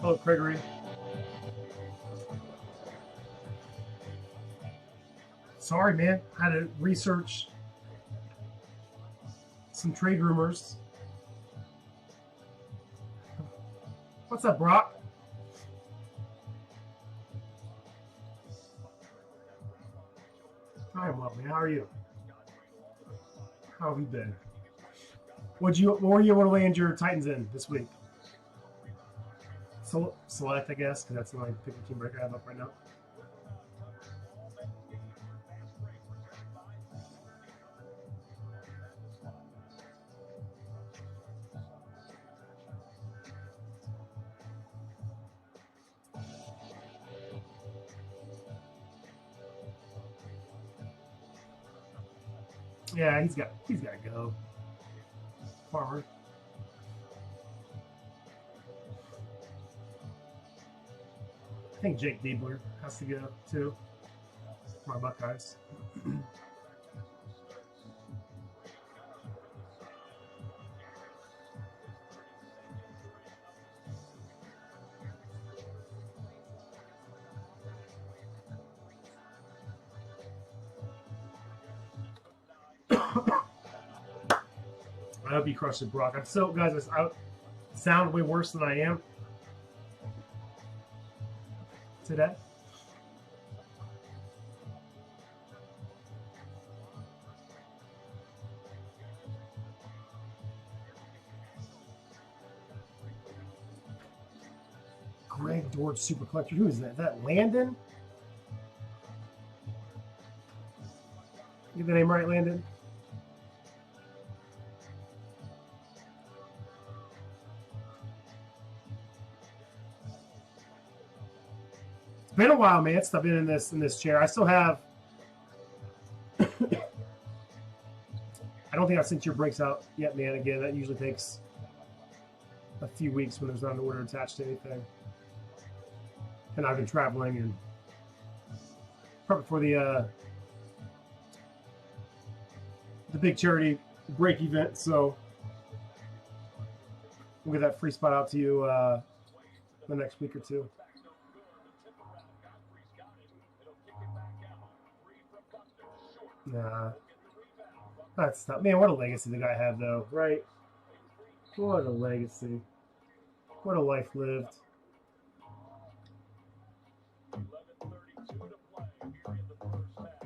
Oh, Gregory. Sorry, man. I had to research some trade rumors. What's up, Brock? I am well, man. How are you? How have you been? What were you able to land your Titans in this week? Select, I guess, because that's the only pick a team break I have up right now. Yeah, he's got to go. Farmer. I think Jake Diebler has to go too. My Buckeyes. I hope you crushed it, Brock. I'm so, guys, I sound way worse than I am today. Greg Dort Super Collector. Who is that? Is that Landon? Get the name right, Landon? It's been a while, man, since I've been in this chair. I still have. I don't think I've sent your breaks out yet, man. Again, that usually takes a few weeks when there's not an order attached to anything. And I've been traveling and probably for the big charity break event, so we'll get that free spot out to you the next week or two. Nah, that's not, man. What a legacy the guy had, though, right? What a legacy. What a life lived.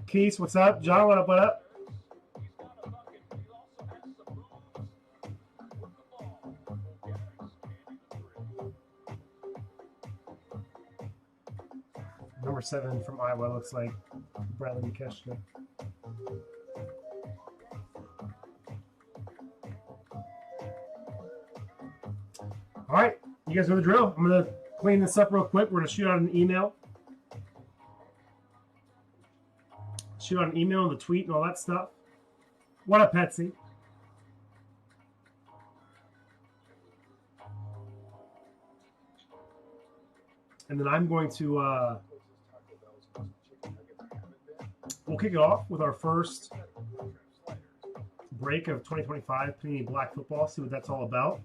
Keith, what's up? John, what up? What up? Number 7 from Iowa looks like Bradley Mikeshka. All right, you guys know the drill. I'm going to clean this up real quick. We're going to shoot out an email. Shoot out an email and the tweet and all that stuff. What up, Petsy? And then I'm going to we'll kick it off with our first break of 2025 Panini Black Football. See what that's all about.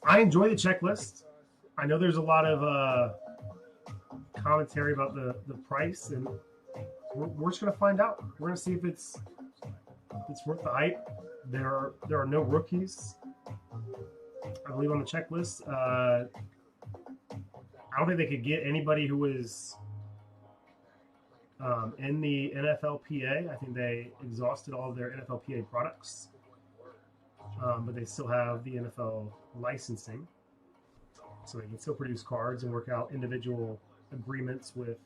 I enjoy the checklist. I know there's a lot of commentary about the price, and we're just going to find out. We're going to see if it's worth the hype. There are no rookies, I believe, on the checklist. I don't think they could get anybody who was in the NFLPA. I think they exhausted all of their NFLPA products, but they still have the NFL licensing, so they can still produce cards and work out individual agreements with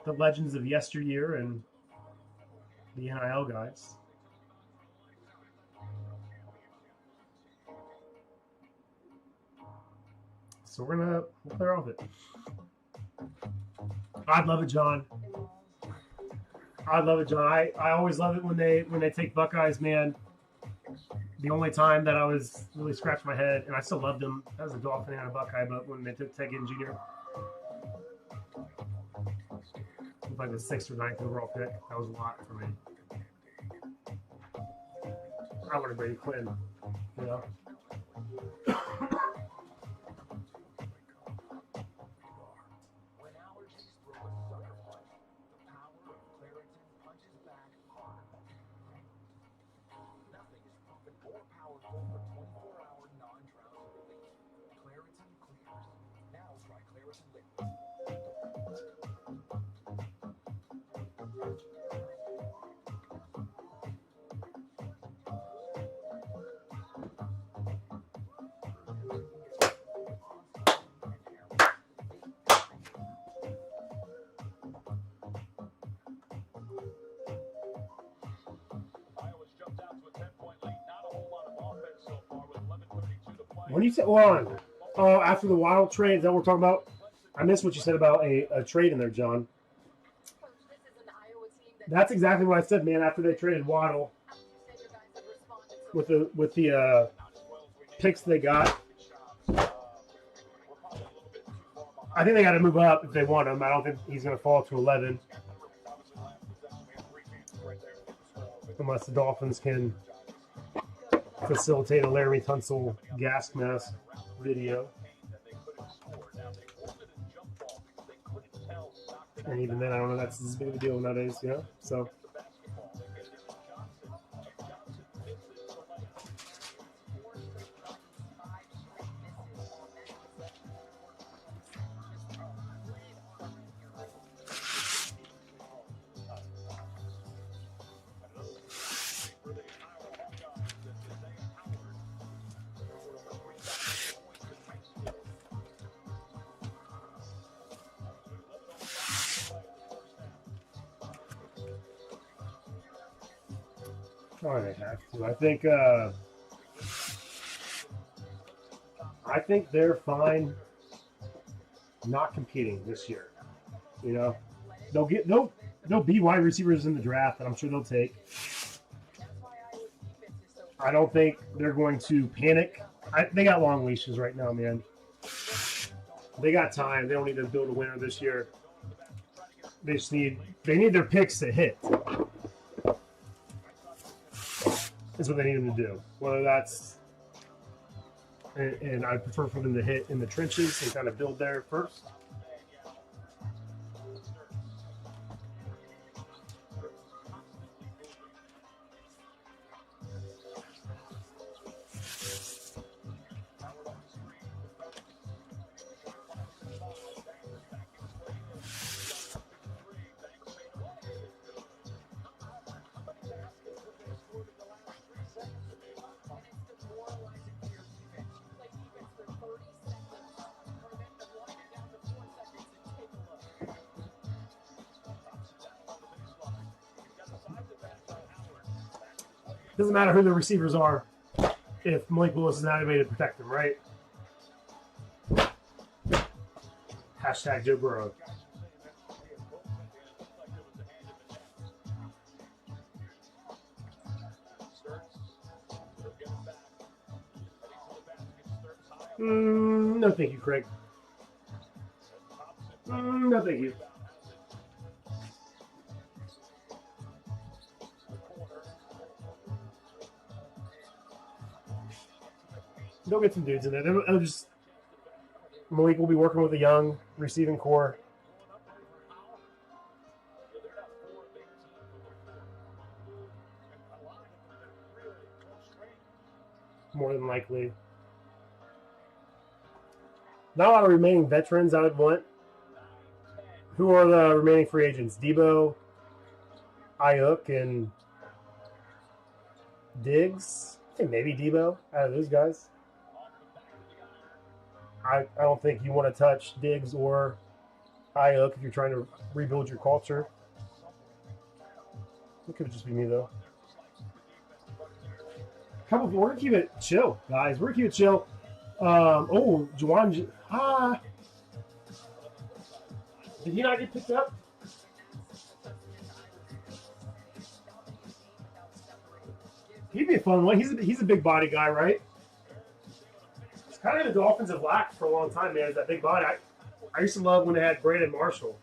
the legends of yesteryear and the NIL guys. So we'll play around with it. I'd love it, John. I'd love it, John. I always love it when they take Buckeyes, man. The only time that I was really scratching my head, and I still loved them as a Dolphin and a Buckeye, but when they took Ted Ginn Jr., like the 6th or 9th overall pick, that was a lot for me. I want to bring Quinn, you know. When you said, hold on, after the Wild trade, is that what we're talking about? I missed what you said about a trade in there, John. That's exactly what I said, man. After they traded Waddle with the picks they got, I think they got to move up if they want him. I don't think he's going to fall to 11 unless the Dolphins can facilitate a Laramie Tunsil gas mask video. And even then, I don't know that's as big of a deal nowadays, you know? So. Oh, they have to. I think they're fine not competing this year. You know, they'll be wide receivers in the draft, and I'm sure they'll take. I don't think they're going to panic. They got long leashes right now, man. They got time. They don't need to build a winner this year. They need their picks to hit. Is what they need them to do. Whether that's, and I prefer for them to hit in the trenches and kind of build there first. Doesn't matter who the receivers are if Malik Willis is not anybody to protect them, right? Hashtag Joe Burrow. No, thank you, Craig. No, thank you. They'll get some dudes in there. They'll just Malik will be working with a young receiving core. More than likely. Not a lot of remaining veterans I would want. Who are the remaining free agents? Debo, Ayuk, and Diggs. I think maybe Debo out of those guys. I don't think you want to touch Diggs or Ayuk if you're trying to rebuild your culture. It could just be me, though. We're going to keep it chill, guys. We're going to keep it chill. Juwan. Did he not get picked up? He'd be a fun one. He's a big body guy, right? It's kind of the Dolphins have lacked for a long time, man. Is that big body? I used to love when they had Brandon Marshall,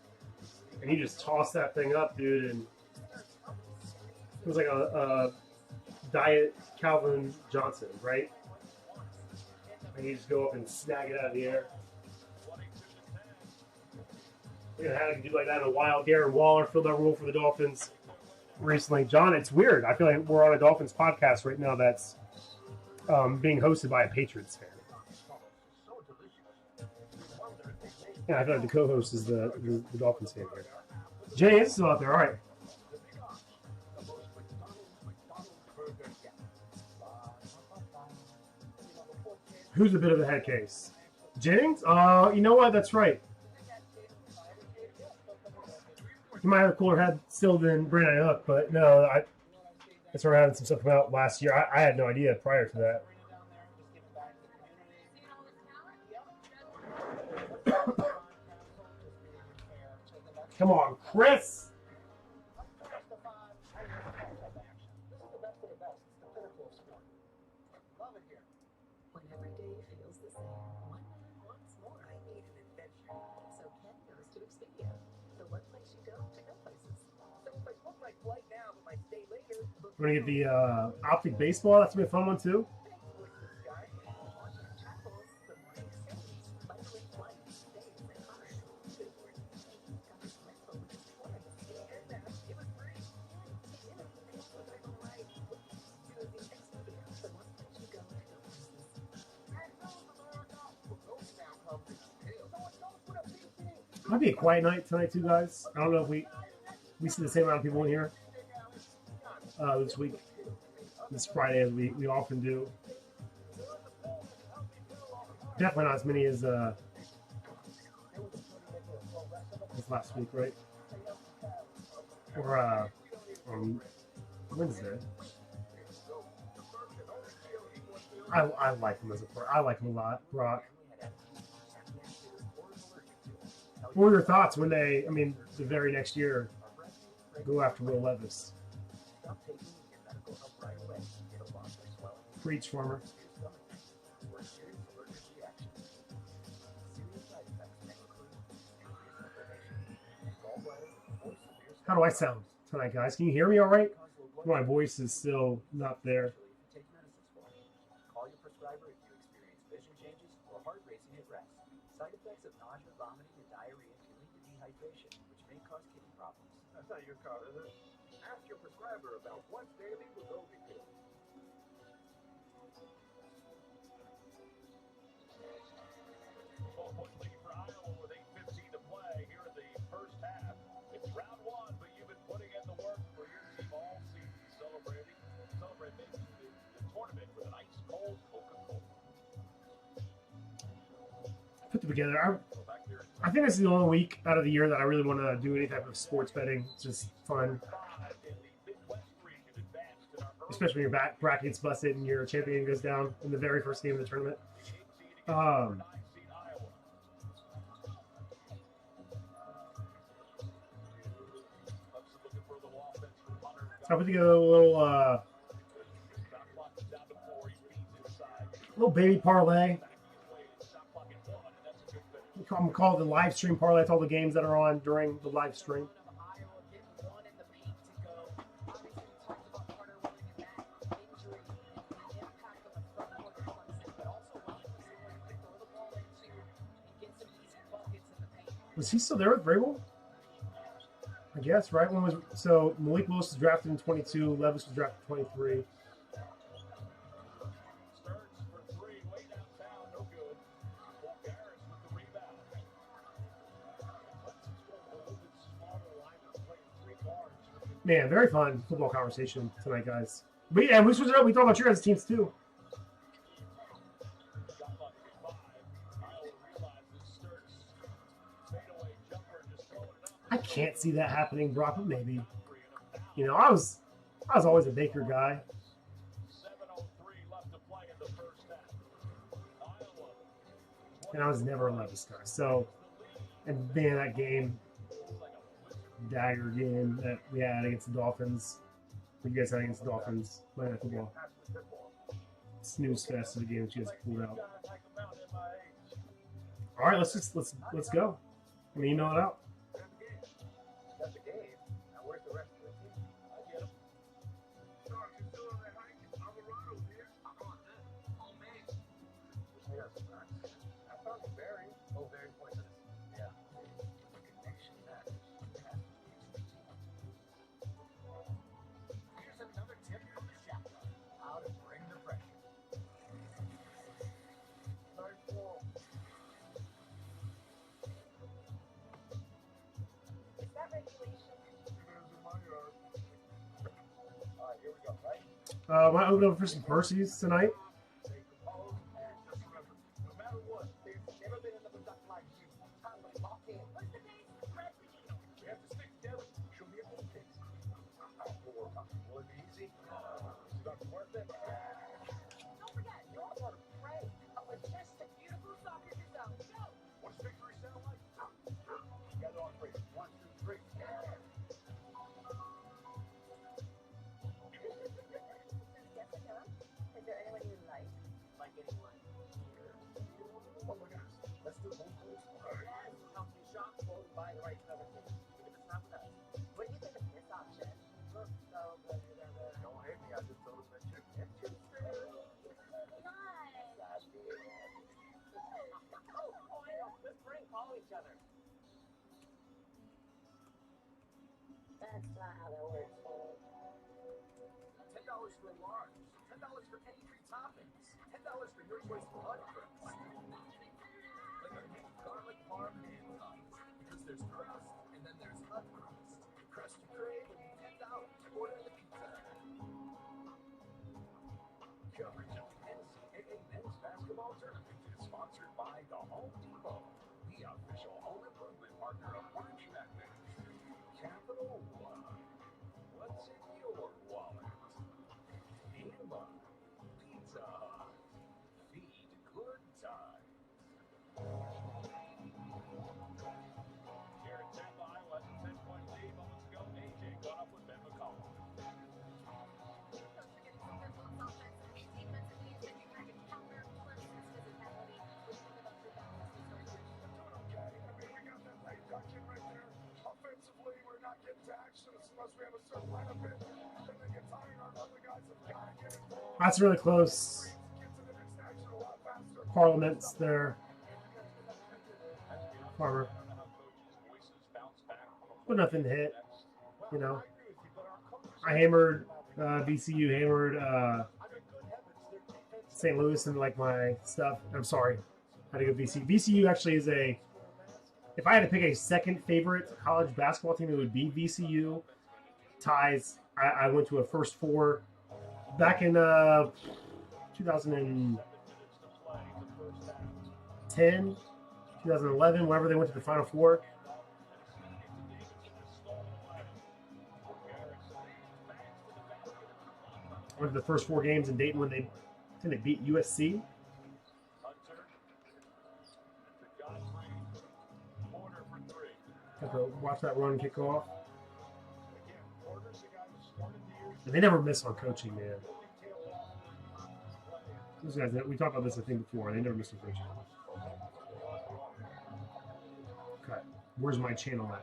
and he just tossed that thing up, dude, and it was like a Diet Calvin Johnson, right? And you just go up and snag it out of the air. We haven't had to do like that in a while. Darren Waller filled that role for the Dolphins recently. John, it's weird. I feel like we're on a Dolphins podcast right now that's being hosted by a Patriots fan. Yeah, I feel like the co-host is the Dolphins fan here. Jay is still out there. All right. Who's a bit of a head case? Jennings? You know what? That's right. He might have a cooler head still than Brandon Hook, but no, I started having some stuff come out last year. I had no idea prior to that. Come on, Chris. When every day feels the same, one man wants more. I need an adventure. So Ken goes to Expedia. The one place you go to go places. So if I book my flight now but my stay later. We're gonna get the optic baseball. That's gonna be a fun one too. Might be a quiet night tonight too, guys. I don't know if we see the same amount of people in here this week, this Friday, as we often do. Definitely not as many as this last week, right? Or on Wednesday. I like him as a player. I like him a lot, Brock. What were your thoughts when they, the very next year, go after Will Levis? Preach, Farmer. How do I sound tonight, guys? Can you hear me all right? My voice is still not there. Call your prescriber if you experience vision changes or heart racing at rest. Side effects of nausea, vomiting, and diarrhea can lead to dehydration, which may cause kidney problems. That's not your car, is it? Ask your prescriber about once daily Wegovy pills. Full-point lead for Iowa with 8:15 to play here in the first half. It's round one, but you've been putting in the work for your team all season, celebrating the tournament with an ice-cold Coca-Cola. Put them together. I think this is the only week out of the year that I really want to do any type of sports betting. It's just fun. Especially when your bracket gets busted and your champion goes down in the very first game of the tournament. So I put together a little baby parlay. I'm going to call it the live stream parlay. It's all the games that are on during the live stream. Was he still there with Vrabel? I guess, right? So Malik Willis was drafted in 22. Levis was drafted in 23. Man, very fun football conversation tonight, guys. We switched it up. We talked about your guys' teams too. I can't see that happening, Brock, but maybe. You know, I was always a Baker guy. And I was never a Levis guy. So, and being that game, dagger game that we had against the Dolphins. What you guys had against the Dolphins? Monday Night Football. Snooze fest of the game that you guys pulled out. All right, let's go. I'm gonna email it out. That's the game. Now where's the rest of the team? I get them. Might open up for some Percy's tonight. Stay composed and just remember, no matter what, there's never been another duck like you. Timely, lock in. What's the base? Thread the needle. We have to stick together. Show me a full case. We'll work on it. Will it be easy? It's not worth it. Don't forget, you're part of Prey, a majestic, beautiful soccer gazelle. Go! What's victory sound like? Together on three. 1, 2, 3. Yeah. Yes or no? Is there anyone you like? Like anyone here. Oh my gosh. Let's do both ways. Yes, company shop, close, buy the right cover case, even if it's not with us. What do you think of this option? Look, so good, you're there. Don't hate me. I just told him that you're interested. Nice. Oh, I know. Let's prank call each other. That's not how that works. $10 for a large. $10 for any three toppings. $10 for your choice of hot crust. Like our new garlic parm and thighs. Because there's crust and then there's hot crust. The crust you crave will be $10. Order the pizza. Coverage of the NCAA men's basketball tournament is sponsored by the Home Depot, the official home improvement partner of March Madness. Capital One. What's in your wallet? Emma. Pizza Hut. Feed good times. Here at Tampa, Iowa has a 10-point lead. Moments ago, AJ caught up with Ben McCollum. Don't forget to support both offensive and defensive needs that you have to counter Clemson's physicality with one of the balanced resources. We're doing okay. I mean, we got that late duck in right there. Offensively, we're not getting to action unless we have a certain lineup in. Then they get tired. Our other guys have got to get involved. That's really close. Get to the next action a lot faster. Parliaments there. Farmer. But nothing hit. You know. I hammered VCU, hammered St. Louis and like my stuff. I'm sorry. I had to go VCU. VCU actually is a. If I had to pick a second favorite college basketball team, it would be VCU. Ties. I went to a first four back in 2010, 2011, whenever they went to the Final Four. I went to the first four games in Dayton when I think they beat USC. Got to watch that run kick off. And they never miss on coaching, man. Those guys, we talked about this, I think, before. They never miss on coaching. Okay, where's my channel at?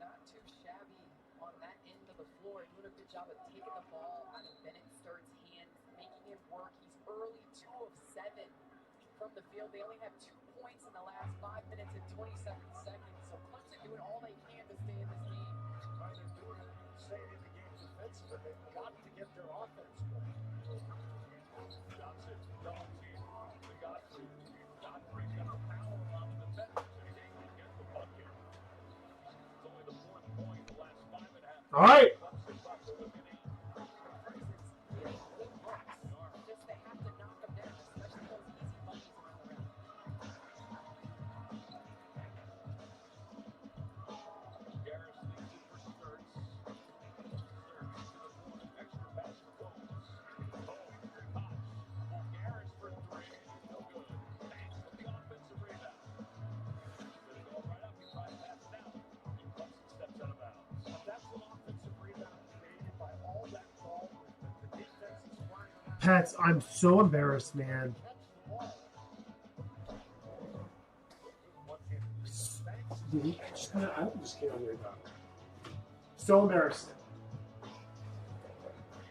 Not too shabby on that end of the floor. Doing a good job of taking the ball out of Bennett Sturt's hands, making it work. He's early, 2 of 7 from the field. They only have 2 points in the last 5 minutes and 27 seconds. So Clemson doing all they can to stay in this game. They're doing it, staying in the game defensive, but they've got to get their offense going. Johnson, Johnson, we got to. Godfrey's got the power on the defense, and he's able to get the bucket. It's only the 4th point in the last 5.5. All right. Just they have to Pets, I'm so embarrassed, man. I hope just get on here. So embarrassed.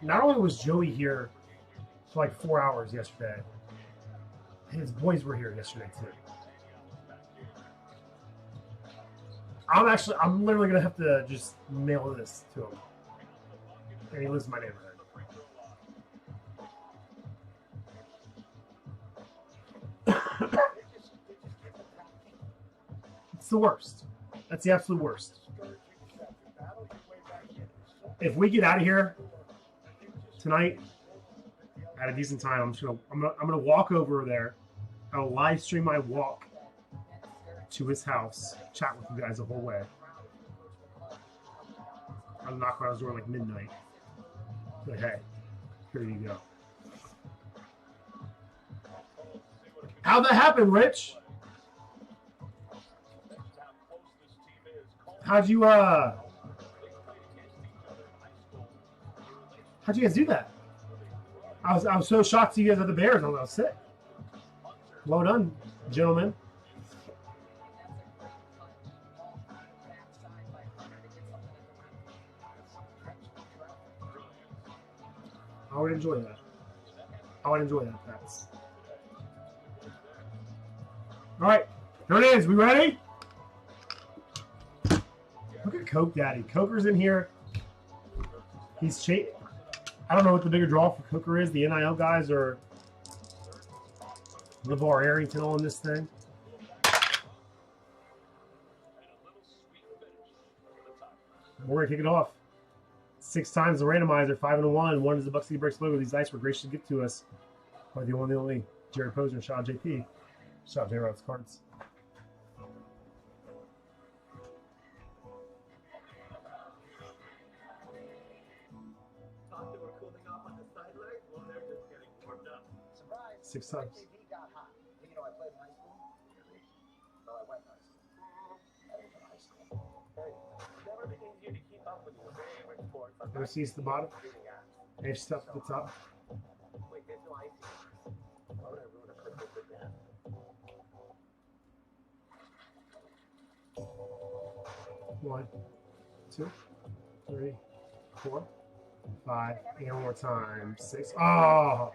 Not only was Joey here for like 4 hours yesterday, his boys were here yesterday too. I'm literally gonna have to just mail this to him. And he lives in my neighborhood. It's the worst. That's the absolute worst. If we get out of here tonight at a decent time, I'm gonna walk over there. I'll live stream my walk to his house, chat with you guys the whole way. I'll knock on his door like midnight. Like, hey, here you go. How'd that happen, Rich? How'd you guys do that? I was so shocked to see you guys at the Bears. I was sick. Well done, gentlemen. I would enjoy that. I would enjoy that. That's all right. There it is. We ready? Look at Coke Daddy. Coker's in here. He's I don't know what the bigger draw for Coker is. The NIL guys or LeVar Arrington on this thing. We're gonna kick it off. 6 times the randomizer, 5-1. 1 is the Buck City Breaks logo. These dice were gracious to give to us by the one and only Jerry Posner. Shout out JP. Shout out J-Rod's Cards. Thought they were cooling off on the sidelines? Well, they're just getting warmed up. Surprise! 6 times. TV got hot. You know, I played in high school. Well, I went to high school. I went to high school. Hey, it's never been easier to keep up with your favorite sport. OC's the bottom. AFC stuff at the top. Wait, there's no ice. Why would I ruin a perfect with that? 1, 2, 3, 4, 5, and one more time. 6. Oh,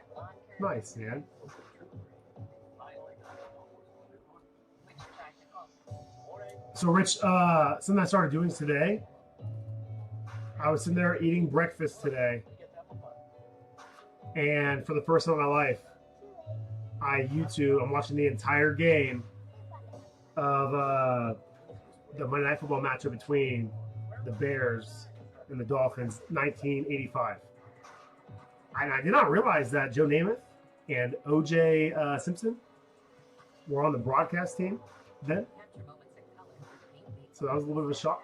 nice, man. So, Rich, something I started doing today. I was sitting there eating breakfast today, and for the first time in my life, I'm watching the entire game of the Monday Night Football matchup between the Bears and the Dolphins, 1985. And I did not realize that Joe Namath and O.J. Simpson were on the broadcast team then. So that was a little bit of a shock.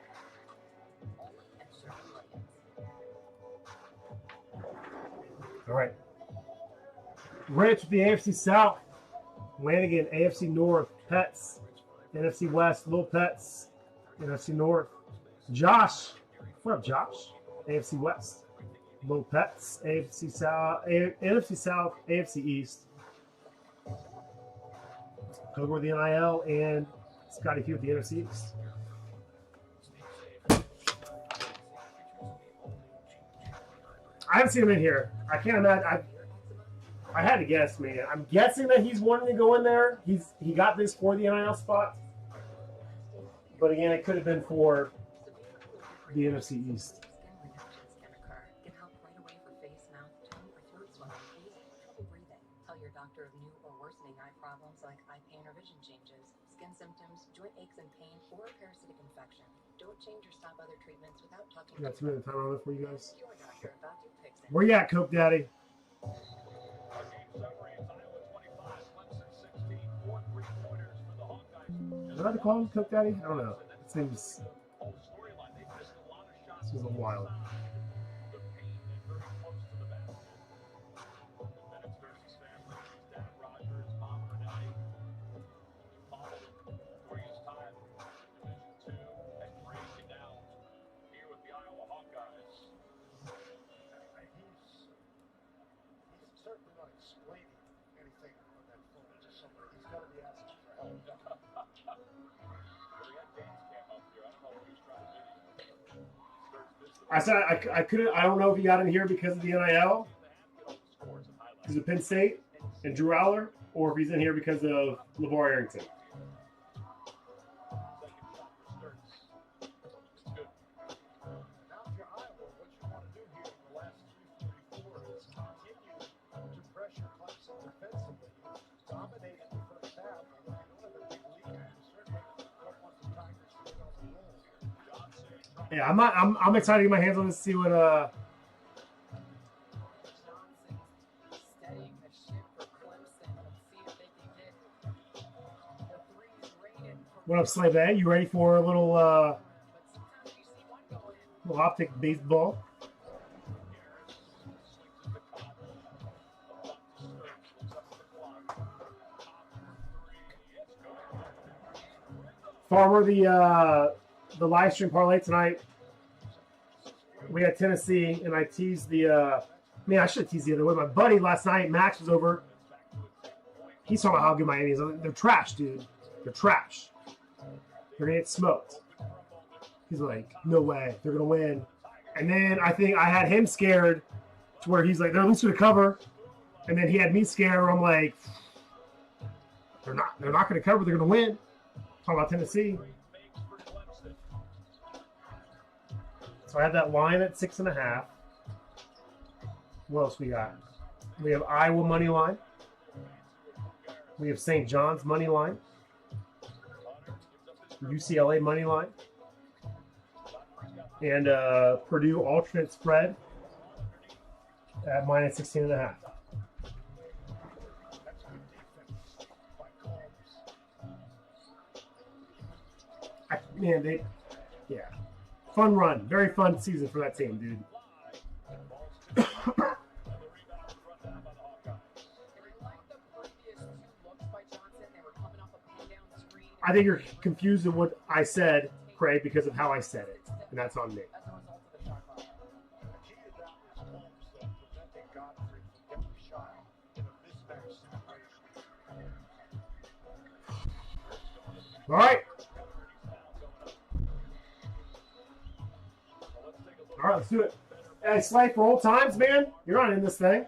All right. Rich with the AFC South. Lanigan, AFC North. Pets, NFC West. Little Pets, NFC North. Josh. What up, Josh? AFC West. Little Pets, AFC South. NFC South, AFC East. Cover with the NIL and Scotty Q with the NFC East. I haven't seen him in here. I can't imagine. I had to guess, man. I'm guessing that he's wanting to go in there. He got this for the NIL spot. But again, it could have been for the NFC East. Get help right away for face, mouth, tongue, or throat swelling, trouble breathing. Tell your doctor of new or worsening eye problems like eye pain or vision changes, skin symptoms, joint aches and pain, or a parasitic infection. Don't change or stop other treatments without talking to Got 2 minutes time on it for you guys. your doctor about your picks. Where you at, Coke Daddy? Did I have to call him Coke Daddy? I don't know. It seems this was a while. explaining anything on that phone to somebody. He's got to be asking for help. We had dance cam up here. I don't know what he was trying to video. I said I couldn't. I don't know if he got in here because of the NIL, because of Penn State and Drew Aller, or if he's in here because of LeVar Arrington. Now, if you're Iowa, what you want to do here in the last 3:44 is continue to pressure Clemson defensively, dominate in the first half. Although you don't have a big lead, you certainly don't want the Tigers to get on the roll here. Yeah, I'm excited to get my hands on this to see what Johnson's steadying the ship for Clemson. Let's see if they can get the threes raining from what up, Slave A. You ready for a little but sometimes you see one going in. little optic baseball? Farmer, the live stream parlay tonight, we had Tennessee, and I teased the. Man, I should have teased the other way. My buddy last night, Max, was over. He's talking about how good Miami is. They're trash, dude. They're trash. They're gonna get smoked. He's like, no way, they're gonna win. And then I think I had him scared to where he's like, they're at least gonna cover. And then he had me scared where I'm like, they're not gonna cover. They're gonna win. Talking about Tennessee. So I had that line at 6.5. What else we got? We have Iowa money line. We have St. John's money line. UCLA money line. And Purdue alternate spread at minus 16.5. Man, yeah. Fun run. Very fun season for that team, dude. They like the previous two looks by Johnson. They were coming off a pin down screen. I think you're confused with what I said, Craig, because of how I said it. And that's on me. As a result of the shot clock. The key to that was Holmes, preventing Godfrey from getting the shot in a mismatch situation. All right. All right, let's do it. Hey, Slay, for old times, man, you're not in this thing.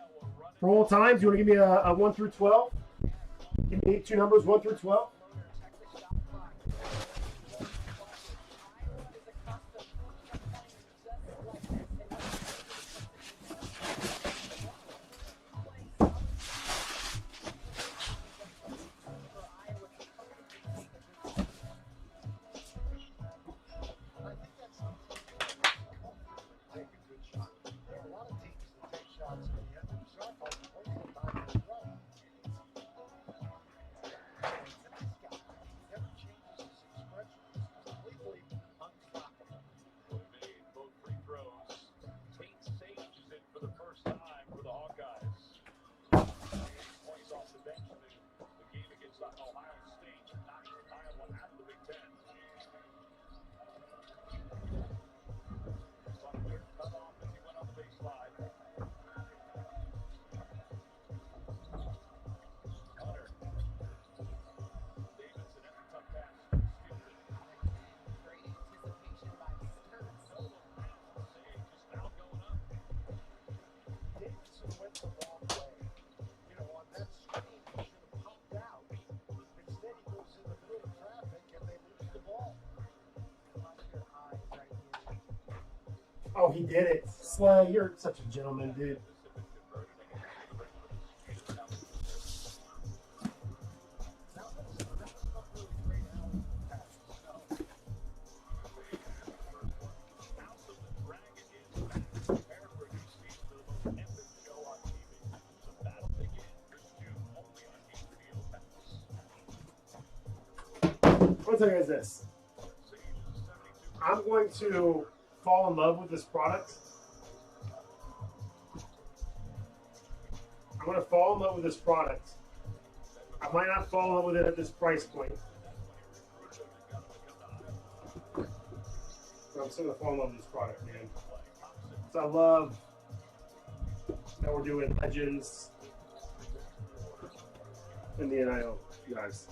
For old times, you want to give me a 1 through 12? Give me 2 numbers, 1 through 12. Take a good shot. There are a lot of teams that take shots at the end of the shot clock most of the time as well. This guy never changes his expression. He's completely unstoppable. Made both free throws. Tate Sage is in for the first time for the Hawkeyes. Points off the bench in the game against Ohio State. Knocked Iowa out of the Big Ten. Butler cut off as he went on the baseline. Hunter. Davidson at the tough pass. Great anticipation by Sturts. Sage is now going up. Davidson went the wrong way. You know, on that screen, he should have popped out. Instead, he goes in the middle of traffic and they lose the ball. Watch your eyes right here. Oh, he did it. Slay, you're such a gentleman, dude. Now, that's not really great alley passes. No. House of the Dragon is back. Prepare for a new season of the most epic show on TV. The battle begins this June only on HBO Max. What I'm telling you is this. Sage is 72. I'm going to fall in love with this product. I'm going to fall in love with this product. I might not fall in love with it at this price point. But I'm still going to fall in love with this product, man. So I love that we're doing Legends in the NIL, guys.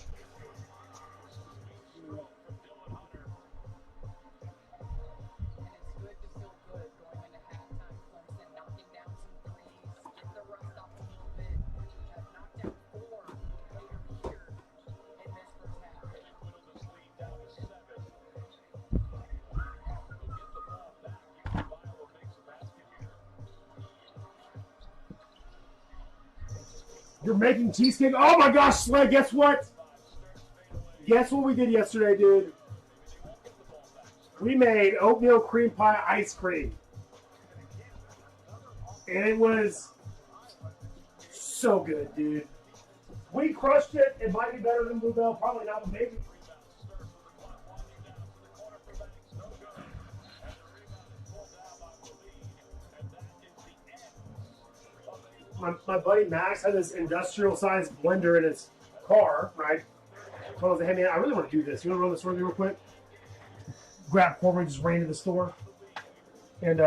And it's good to feel good going into halftime. Clemson knocking down some threes, get the rust off a little bit. We have knocked down 4 later here in this first half. Whittle this lead down to 7. They'll get the ball back. Iowa makes a basket here. You're making cheesecake. Oh my gosh, Slay, guess what? Guess what we did yesterday, dude? We made oatmeal cream pie ice cream. And it was so good, dude. We crushed it. It might be better than Bluebell. Probably not, but maybe. My buddy Max had this industrial-sized blender in his car, right? So I was like, hey, man, I really want to do this. You want to run the store with me real quick? Grab Corbin, just ran to the store. And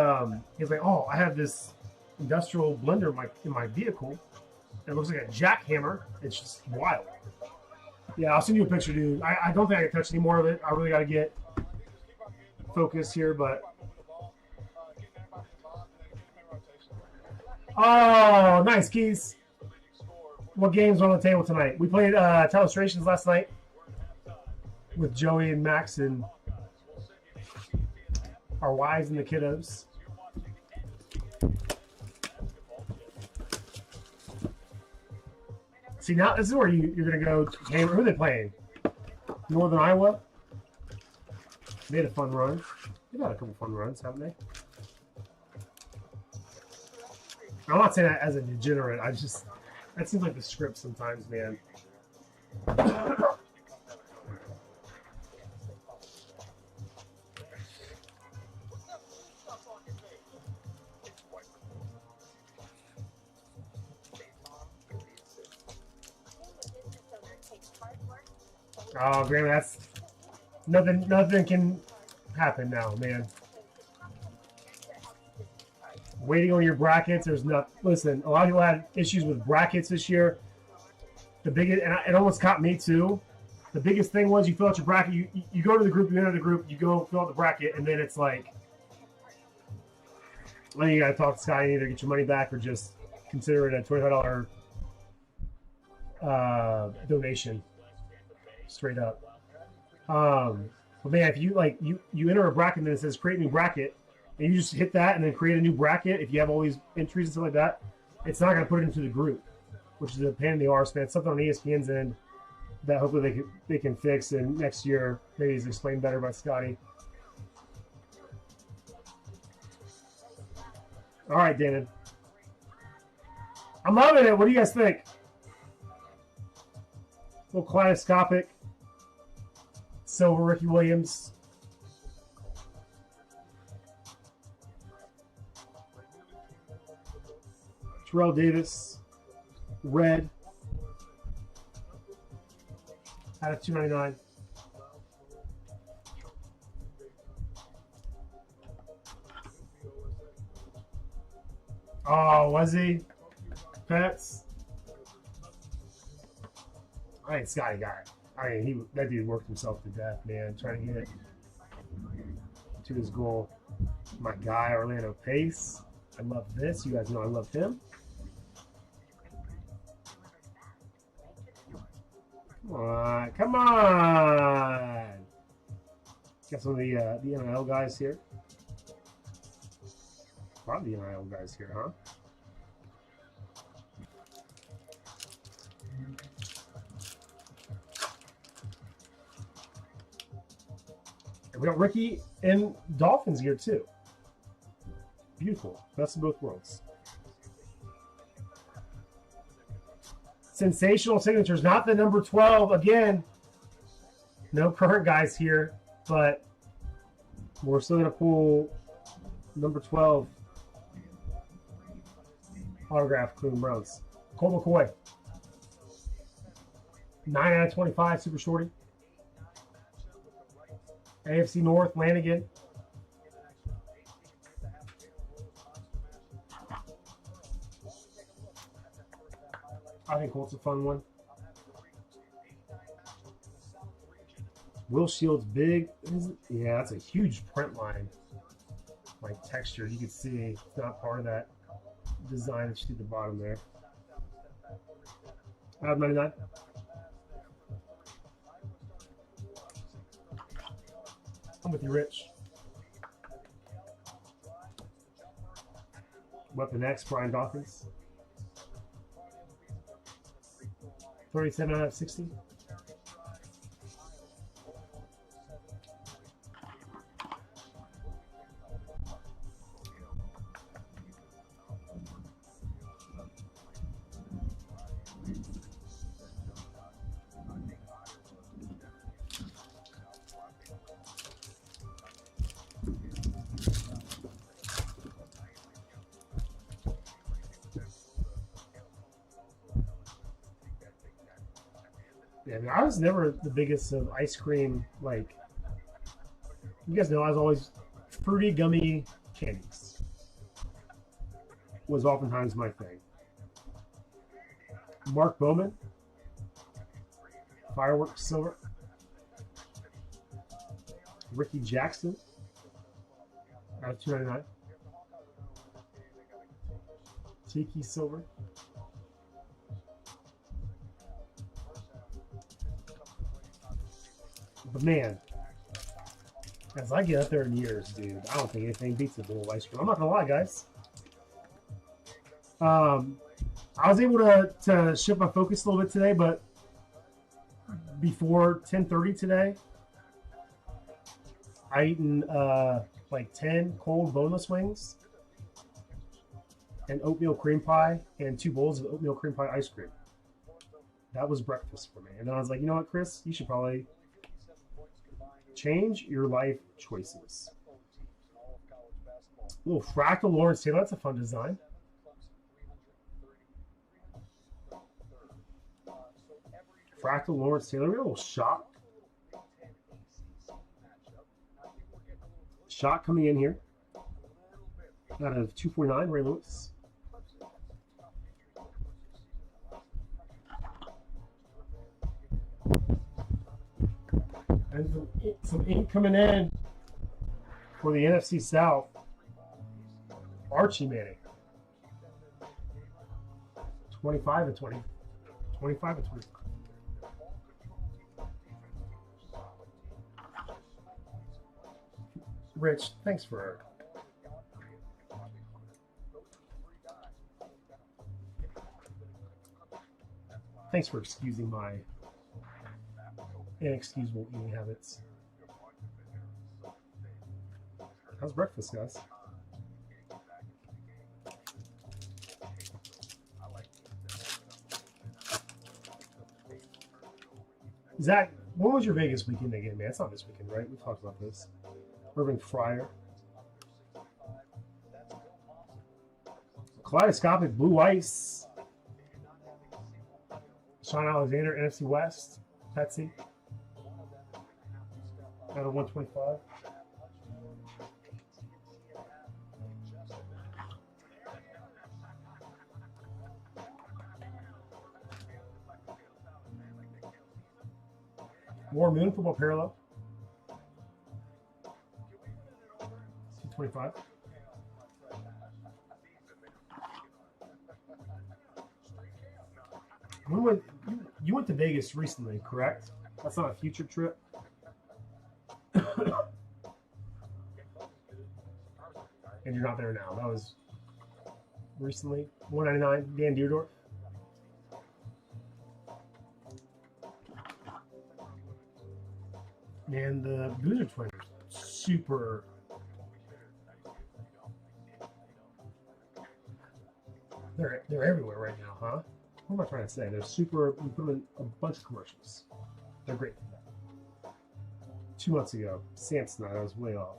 he's like, oh, I have this industrial blender in my vehicle. It looks like a jackhammer. It's just wild. Yeah, I'll send you a picture, dude. I don't think I can touch any more of it. I really got to get focused here, but. Oh, nice, Keys. What games are on the table tonight? We played Telestrations last night with Joey and Max and our wives and the kiddos. See, now this is where you're going to go. Who are they playing? Northern Iowa? They had a fun run. They've had a couple fun runs, haven't they? I'm not saying that as a degenerate. That seems like the script sometimes, man. Oh, Graham, that's nothing can happen now, man. Waiting on your brackets. There's not. Listen, a lot of people had issues with brackets this year. The biggest, and it almost caught me too. The biggest thing was you fill out your bracket. You go to the group, you enter the group, you go fill out the bracket, and then it's like, well, you got to talk to Sky and either get your money back or just consider it a $25 donation, straight up. But man, if you you enter a bracket and then it says create new bracket. And you just hit that and then create a new bracket. If you have all these entries and stuff like that, it's not going to put it into the group, which is a pain in the arse, man. It's something on ESPN's end that hopefully they can fix, and next year maybe it's explained better by Scotty. All right, David. I'm loving it. What do you guys think? A little kaleidoscopic. Silver Ricky Williams. Terrell Davis, red, out of 299. Oh, was he? Pets. I ain't Scotty guy. I mean, that dude worked himself to death, man, trying to get to his goal. My guy, Orlando Pace. I love this. You guys know I love him. Come on. Got some of the NIL guys here. A lot of the NIL guys here, huh? And we got Ricky and Dolphins here too. Beautiful. Best of both worlds. Sensational signatures. Not the number 12. Again, no current guys here, but we're still going to pull number 12 autograph Cleveland Browns. Cole McCoy. 9 out of 25. Super shorty. AFC North. Lanigan. I think Colt's a fun one. Will Shields big. Yeah, that's a huge print line. Like texture, you can see it's not part of that design that you see at the bottom there. Out of 99. I'm with you, Rich. Weapon X, Brian Dawkins. 37 out of 60. Yeah, I mean, I was never the biggest of ice cream. Like, you guys know, I was always fruity, gummy candies. Was oftentimes my thing. Mark Bowman, Fireworks Silver. Ricky Jackson, out of 299. Tiki Silver. But man, as I get up there in years, dude, I don't think anything beats a bowl of ice cream. I'm not gonna lie, guys. I was able to shift my focus a little bit today, but before 10:30 today, I eaten like 10 cold boneless wings, and oatmeal cream pie, and 2 bowls of oatmeal cream pie ice cream. That was breakfast for me. And then I was like, you know what, Chris, you should probably change your life choices. A little fractal Lawrence Taylor. That's a fun design. Fractal Lawrence Taylor. We got a little shot. Shot coming in here. Out of 249, Ray Lewis. And some ink coming in for the NFC South. Archie Manning. 25 and 20. 25 and 20. Rich, thanks for excusing my inexcusable eating habits. How's breakfast, guys? Zach, when was your Vegas weekend again, man? It's not this weekend, right? We talked about this. Irving Fryer. Kaleidoscopic Blue Ice. Sean Alexander, NFC West. Petsy. Out of 125. War Moon Football Parallel. 225. You went to Vegas recently, correct? That's not a future trip. And you're not there now. That was recently. 199, Dan Deerdorf. Man, the Boozer Twins are super. They're everywhere right now, huh? What am I trying to say? They're super. We put them in a bunch of commercials. They're great. 2 months ago, Samsonite, I was way off.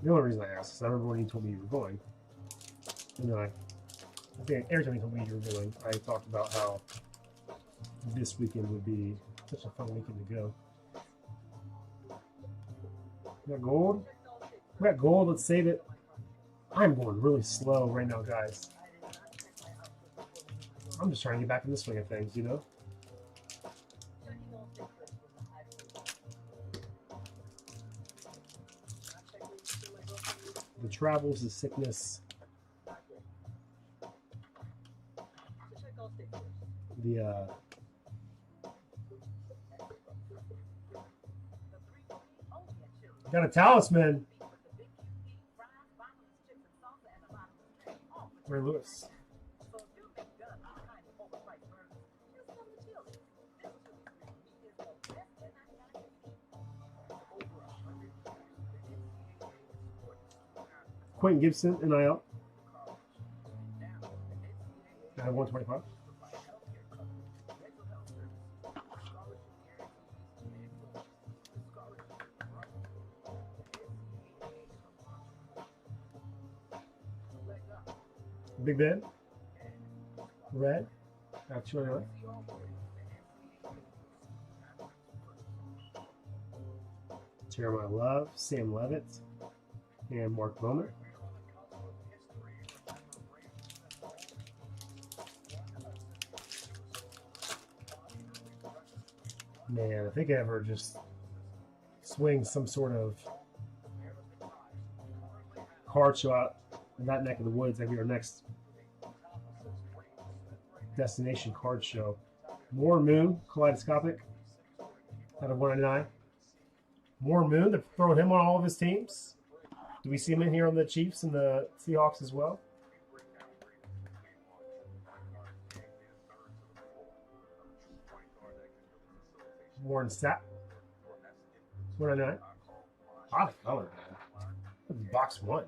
The only reason I asked is I remember when you told me you were going, and then I think every time you told me you were going, I talked about how this weekend would be such a fun weekend to go. We got gold. We got gold. Let's save it. I'm going really slow right now, guys. I'm just trying to get back in the swing of things, you know? The travels, the sickness, the got a talisman. Ray Lewis. Quentin Gibson, NIL. I have 125. Big Ben. Red. I have 299. Jeremiah Love, Sam Levitt, and Mark Bowman. Man, I think I ever just swing some sort of card show out in that neck of the woods. That'd be our next destination card show. More Moon, kaleidoscopic, out of 199. More Moon, they're throwing him on all of his teams. Do we see him in here on the Chiefs and the Seahawks as well? Warren Sapp, 199. Lot of color, man. Box one.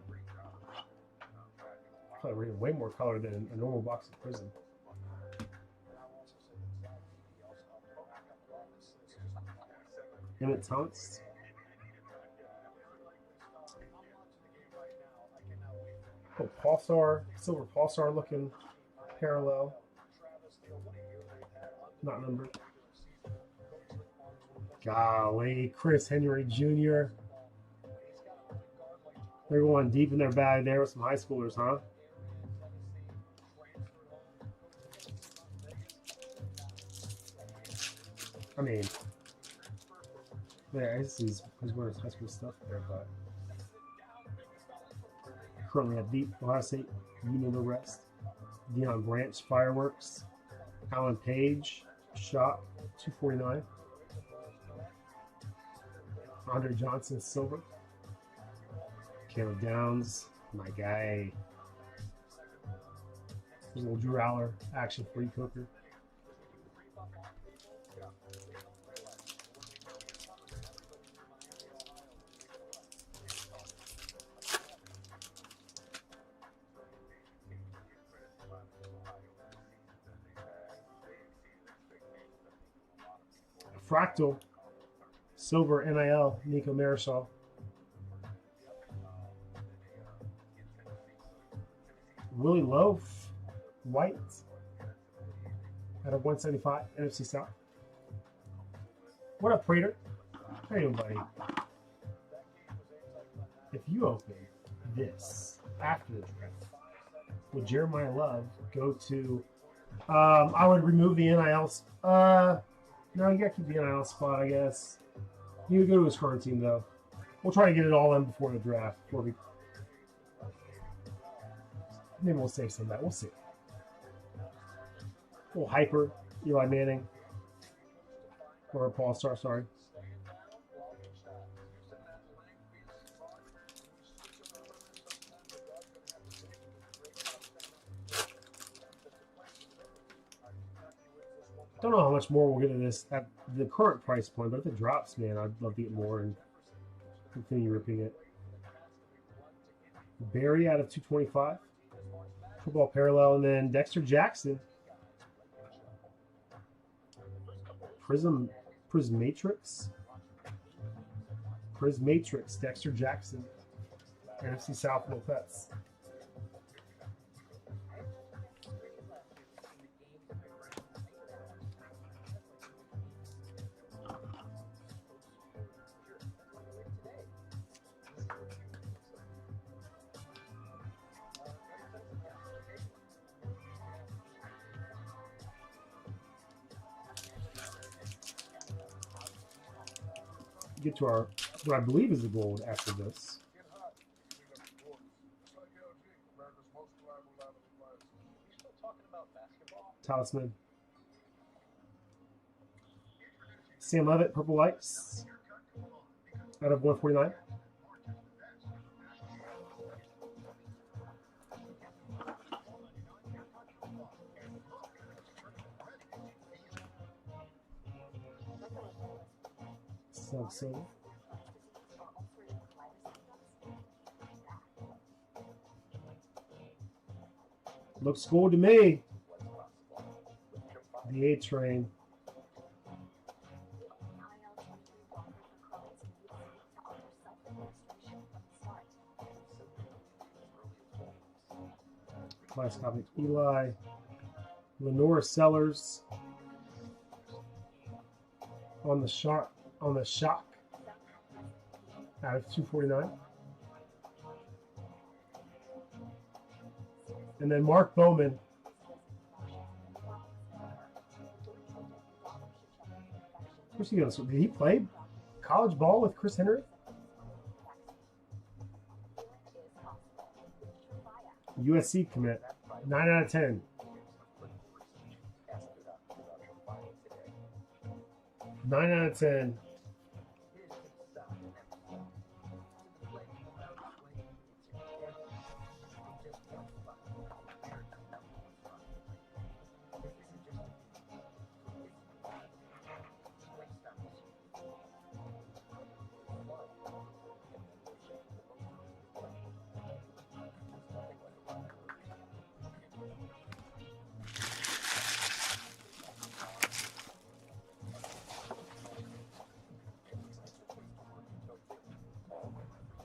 Probably way more color than a normal box of Prizm. Emmett Thomas. Oh, Pulsar, silver Pulsar looking parallel. Not numbered. Golly, Chris Henry Jr. They're going deep in their bag there with some high schoolers, huh? I mean, yeah, he's wearing high school stuff there, but currently at deep Ohio State, you know the rest. Deion Branch, Fireworks. Alan Page, Shot, 249. Andre Johnson, Silver. Caleb Downs, my guy. There's a little Drew Aller action for you, Coker. Fractal, Silver, NIL, Nico Marisol. Willie Loaf, White, out of 175, NFC South. What up, Prater? How you doing, buddy? If you open this after the draft, would Jeremiah Love go to, I would remove the NILs. No, you got to keep the NIL spot, I guess. He would go to his current team, though. We'll try to get it all in before the draft. Maybe we'll save some of that. We'll see. A little hyper, Eli Manning. Or Paul Star, sorry. Don't know how much more we'll get in this at the current price point, but if it drops, man, I'd love to get more and continue ripping it. Barry out of 225. Football parallel, and then Dexter Jackson. Prismatrix, Dexter Jackson. NFC South Lopez. Get to our what I believe is the gold after this. talking about basketball. Talisman. Sam Levitt, Purple Lights. Out of 149. So. Looks cool to me. The A train. Last copy. Eli. Lenore Sellers. On the shock. Out of 249. And then Mark Bowman. Where's he going? So did he play college ball with Chris Henry? USC commit. 9 out of 10. 9 out of 10.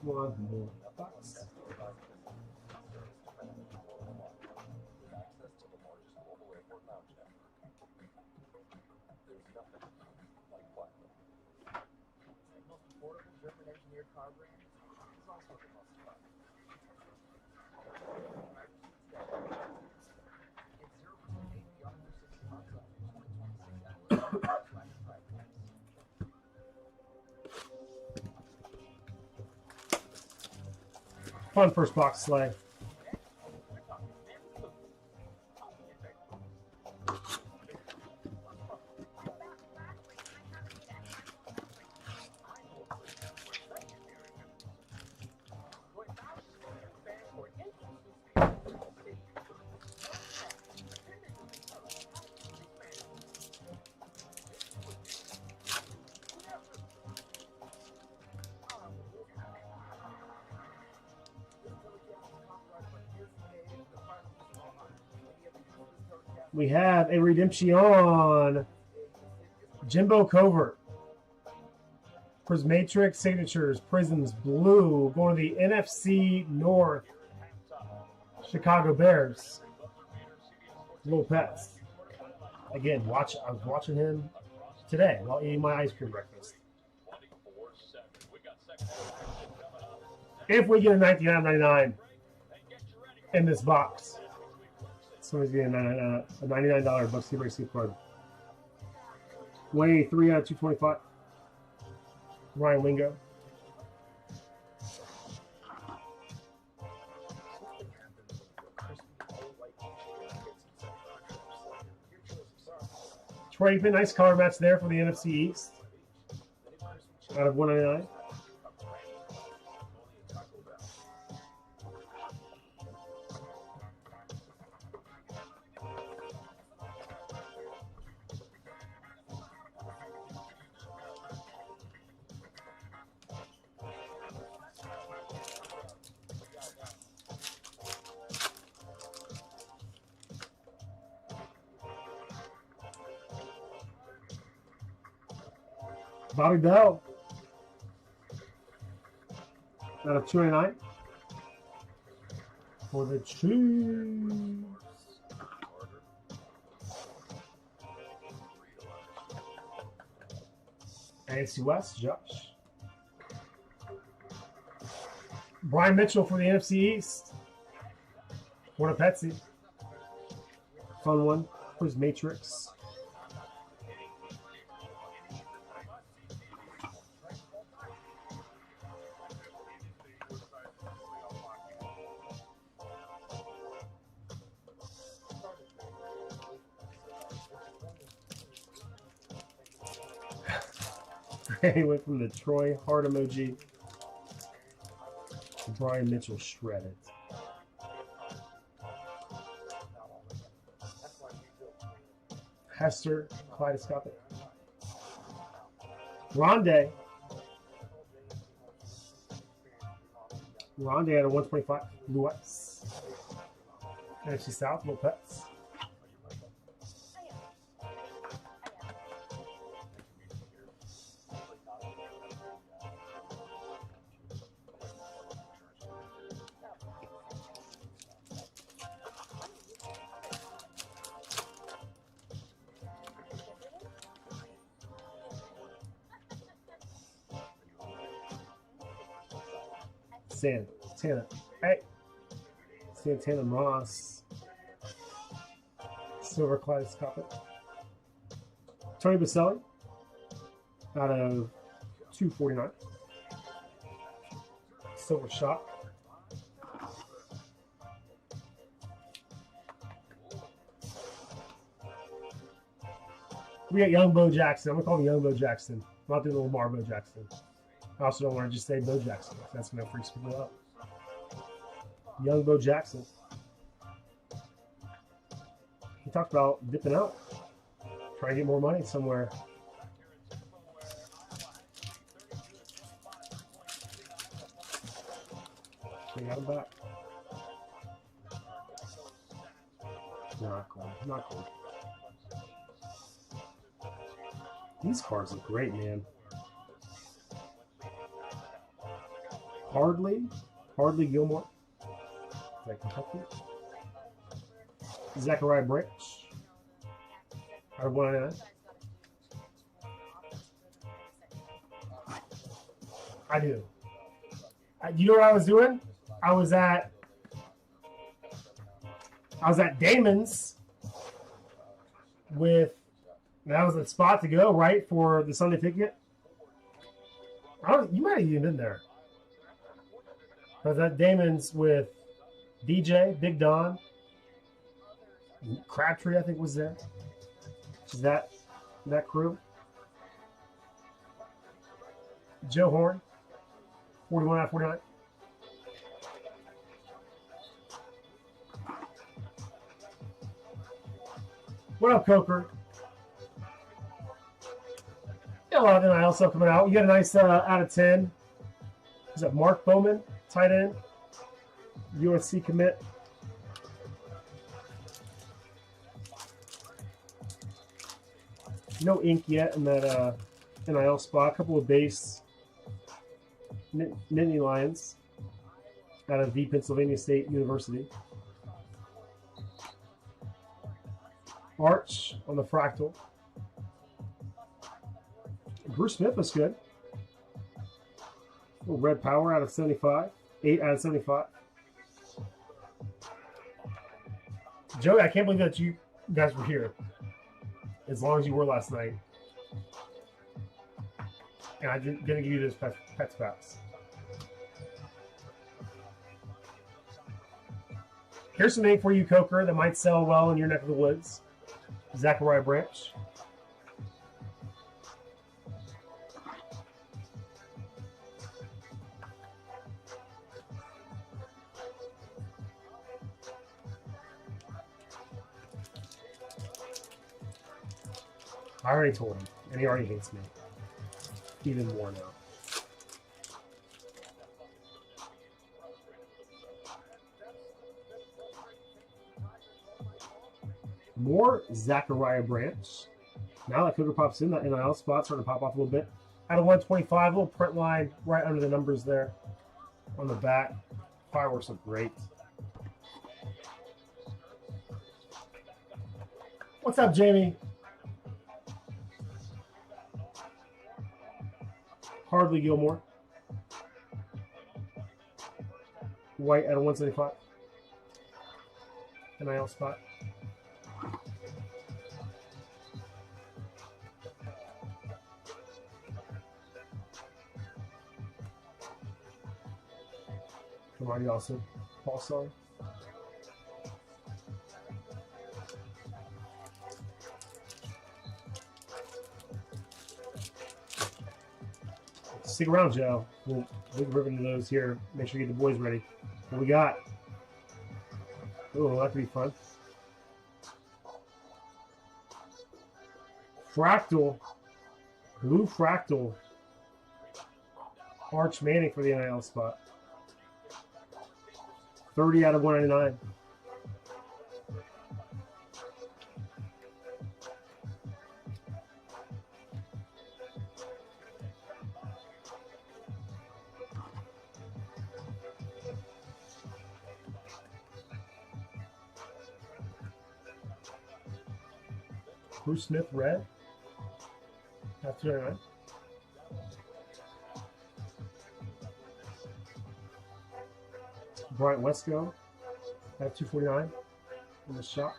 One more box. Most affordable German-engineered car brand is also the most fun. Get 0% APR for 60 months on your 2026 Fun first box sleigh. We have a redemption on Jimbo Covert. Prismatrix Signatures, Prizm's Blue, going to the NFC North Chicago Bears. Little Pets. Again, I was watching him today while eating my ice cream breakfast. If we get a 99.99 in this box, somebody's getting a $99 Bucksy Racing card. 183 out of 225. Ryan Wingo. Troy Aikman, nice color match there for the NFC East. Out of 199. Bobby Bell out of 299 for the Chiefs. AFC West, Josh. Brian Mitchell for the NFC East. One of Petsy. Fun one. Who's Matrix? He went from the Troy heart emoji to Brian Mitchell shredded. Hester, kaleidoscopic. Rondé. Rondé at a 125. Blue Ice. NFC South, Little Pets. Santana. Hey. Santana Moss. Silver kaleidoscopic. Tony Baselli out of 249. Silver shot. We got Young Bo Jackson. I'm gonna call him Young Bo Jackson. I'm not doing the Lamar Bo Jackson. I also don't want to just say Bo Jackson. That's gonna freak people out. Young Bo Jackson. He talked about dipping out, trying to get more money somewhere. They got him back. Not cool. Not cool. These cards look great, man. Hardly Gilmore. Is that Kentucky? Zachariah Branch. Out of 199. I do. You know what I was doing? I was at Damon's with. That was the spot to go, right, for the Sunday ticket. You might have even been there. I was at Damon's with DJ, Big Don, Crabtree, I think, was there. Is that crew? Joe Horn, 41 out of 49. What up, Coker? Got a lot of NIL stuff coming out. You got a nice out of 10. Is that Mark Bowman, tight end? USC commit. No ink yet in that NIL spot. A couple of base. Nittany Lions out of the Pennsylvania State University. Arch on the fractal. Bruce Smith was good. Little Red Power out of 75. 8 out of 75. Joey, I can't believe that you guys were here as long as you were last night. And I'm going to give you this Pets Pass. Here's some name for you, Coker, that might sell well in your neck of the woods. Zachariah Branch. I already told him, and he already hates me. Even more now. More Zachariah Branch. Now that Cougar Pop's in that NIL spot, starting to pop off a little bit. Out of 125, little print line right under the numbers there on the back. Fireworks look great. What's up, Jamie? Hardly Gilmore. White at a 175. NIL spot. Kamari also. Paul Song. Stick around, Joe. We'll rip into those here. Make sure you get the boys ready. What we got? Oh, that could be fun. Fractal. Blue Fractal. Arch Manning for the NIL spot. 30 out of 199. Bruce Smith red. That's 299. Bryant Wesco at 249 in the shop.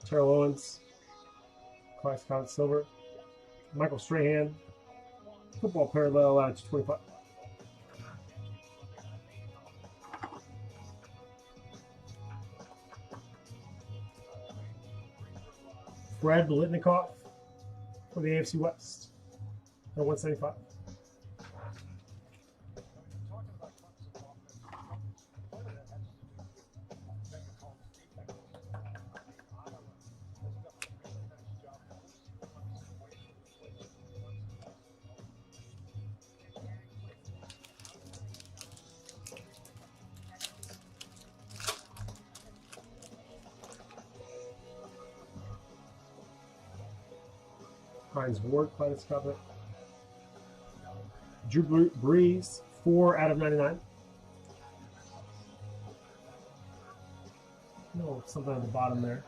Terrell Owens, Class Count Silver. Michael Strahan, Football Parallel at 225. Fred Biletnikoff for the AFC West at 175. Hines Ward, Kaleidoscopic. Drew Brees, 4 out of 99. No, something at the bottom there.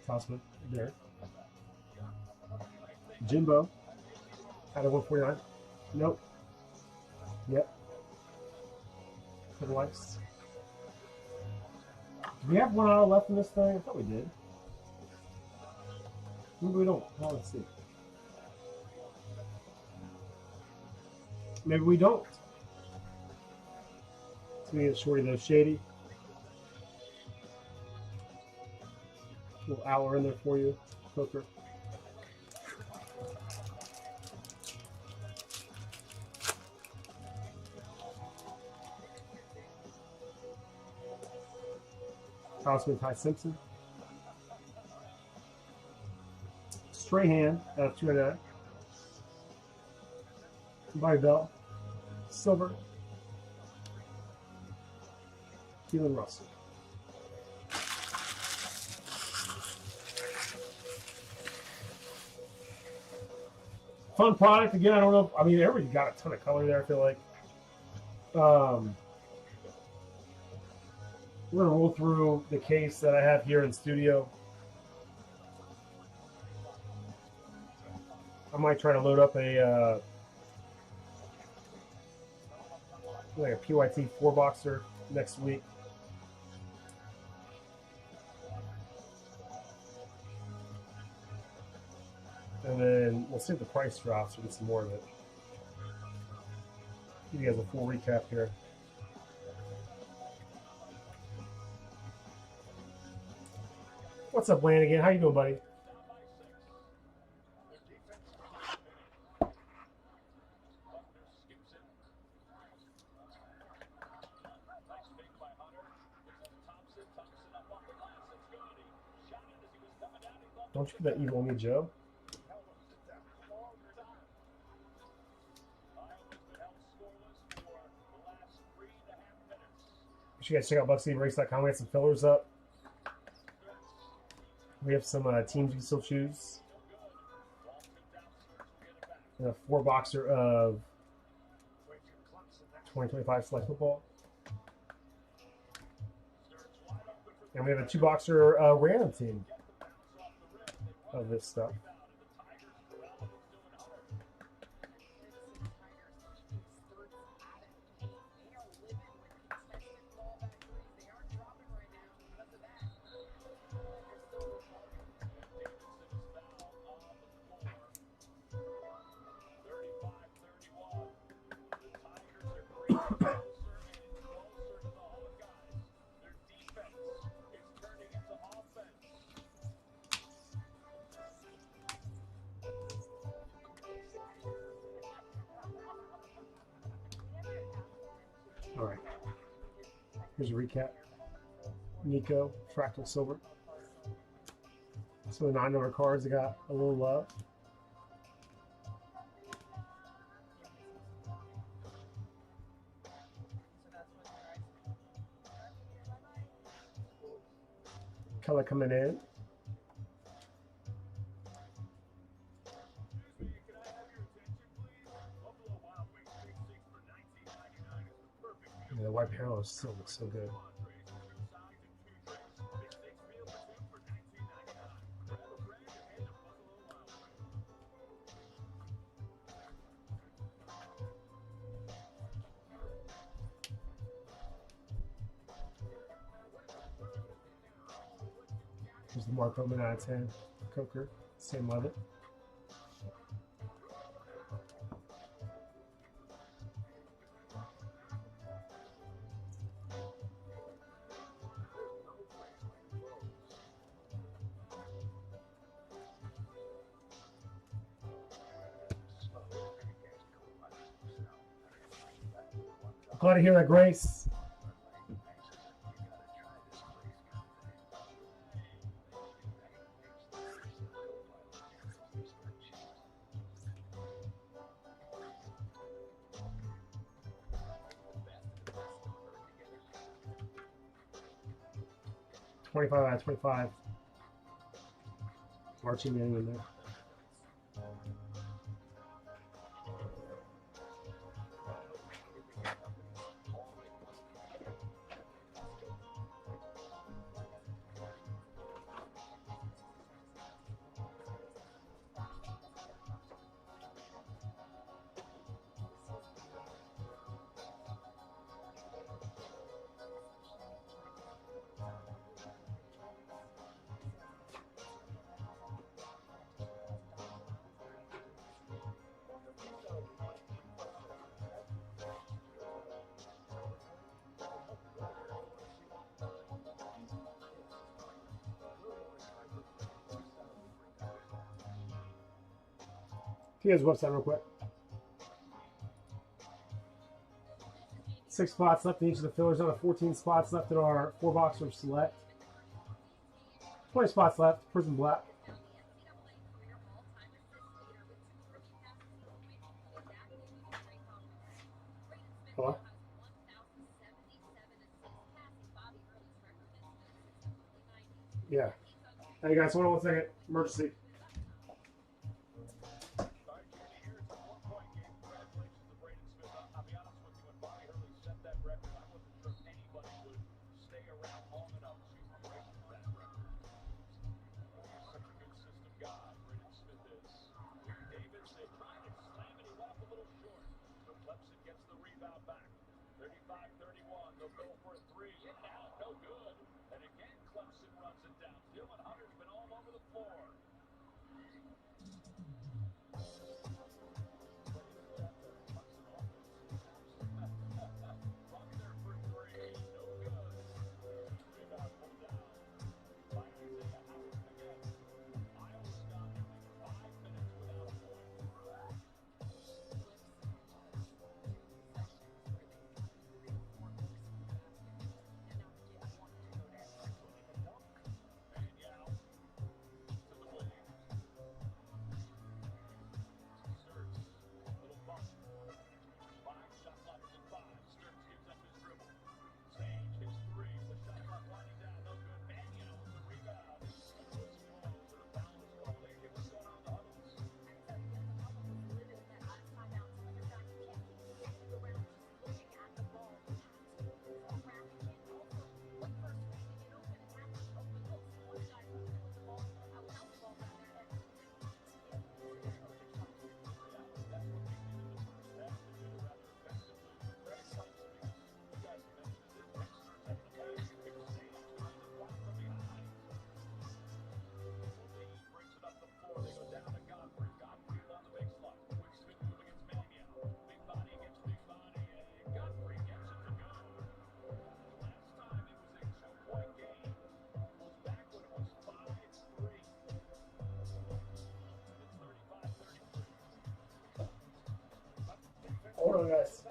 Tossman there. Jimbo out of 149. Nope. Yep. For the likes. Do we have one auto left in this thing? I thought we did. Maybe we don't. Oh, let's see. Maybe we don't. To me, it's shorty though. Shady. Little hour in there for you, Coker. Houseman Ty Simpson. Strahan out of 299. By Bell. Silver. Keelan Russell. Fun product again. I don't know. I mean, everybody got a ton of color there. I feel like. We're gonna roll through the case that I have here in studio. I might try to load up a like a PYT 4-boxer next week. And then we'll see if the price drops. We'll get some more of it. Give you guys a full recap here. What's up, Lanigan? How you doing, buddy? Don't you put that evil on me, Joe? You guys check out BuckCityBreaks.com. We have some fillers up. We have some teams you can still choose. And a 4-boxer of 2025 Select Football. And we have a 2-boxer random team of this stuff. All right. Here's a recap. Nico, Fractal Silver. So the 9-number cards, they got a little love. Color coming in. Yeah, the white parallel still looks so good. Here's the Mark Roman out of 10. Coker, same level. Glad to hear that, Grace. $25 out of 25. Marching in there. Here's the website real quick. 6 spots left in each of the fillers. Another 14 spots left in our 4-boxer select. 20 spots left. Prizm Black. Hello? Yeah. Hey guys, hold on 1 second. Emergency. on, guys?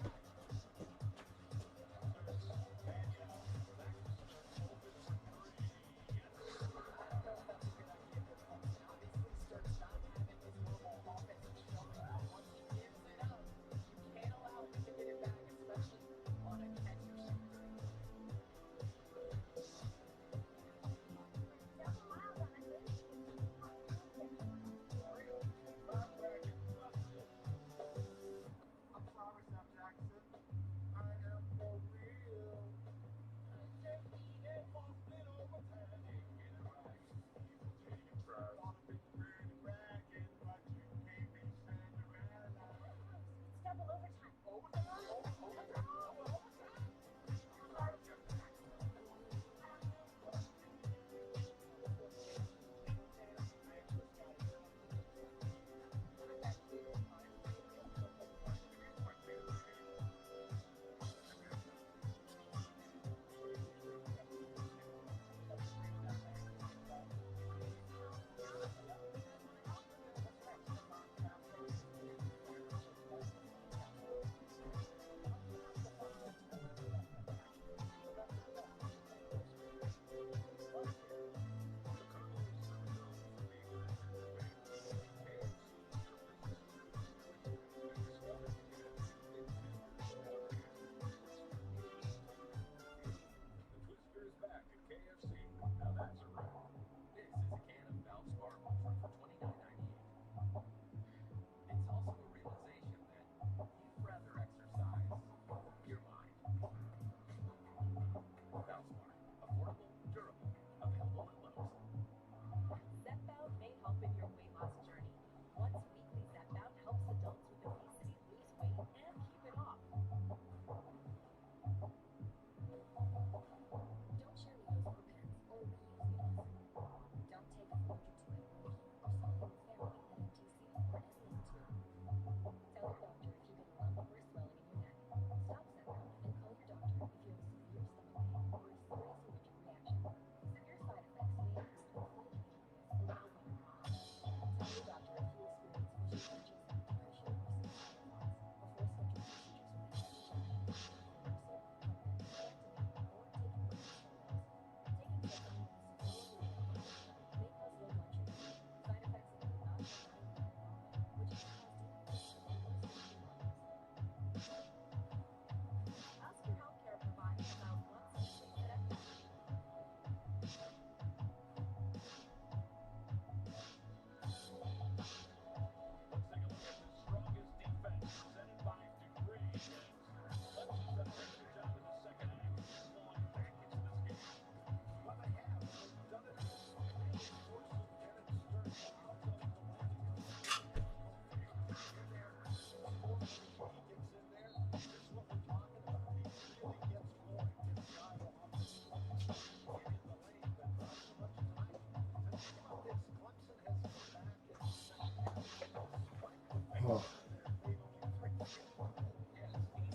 Oh.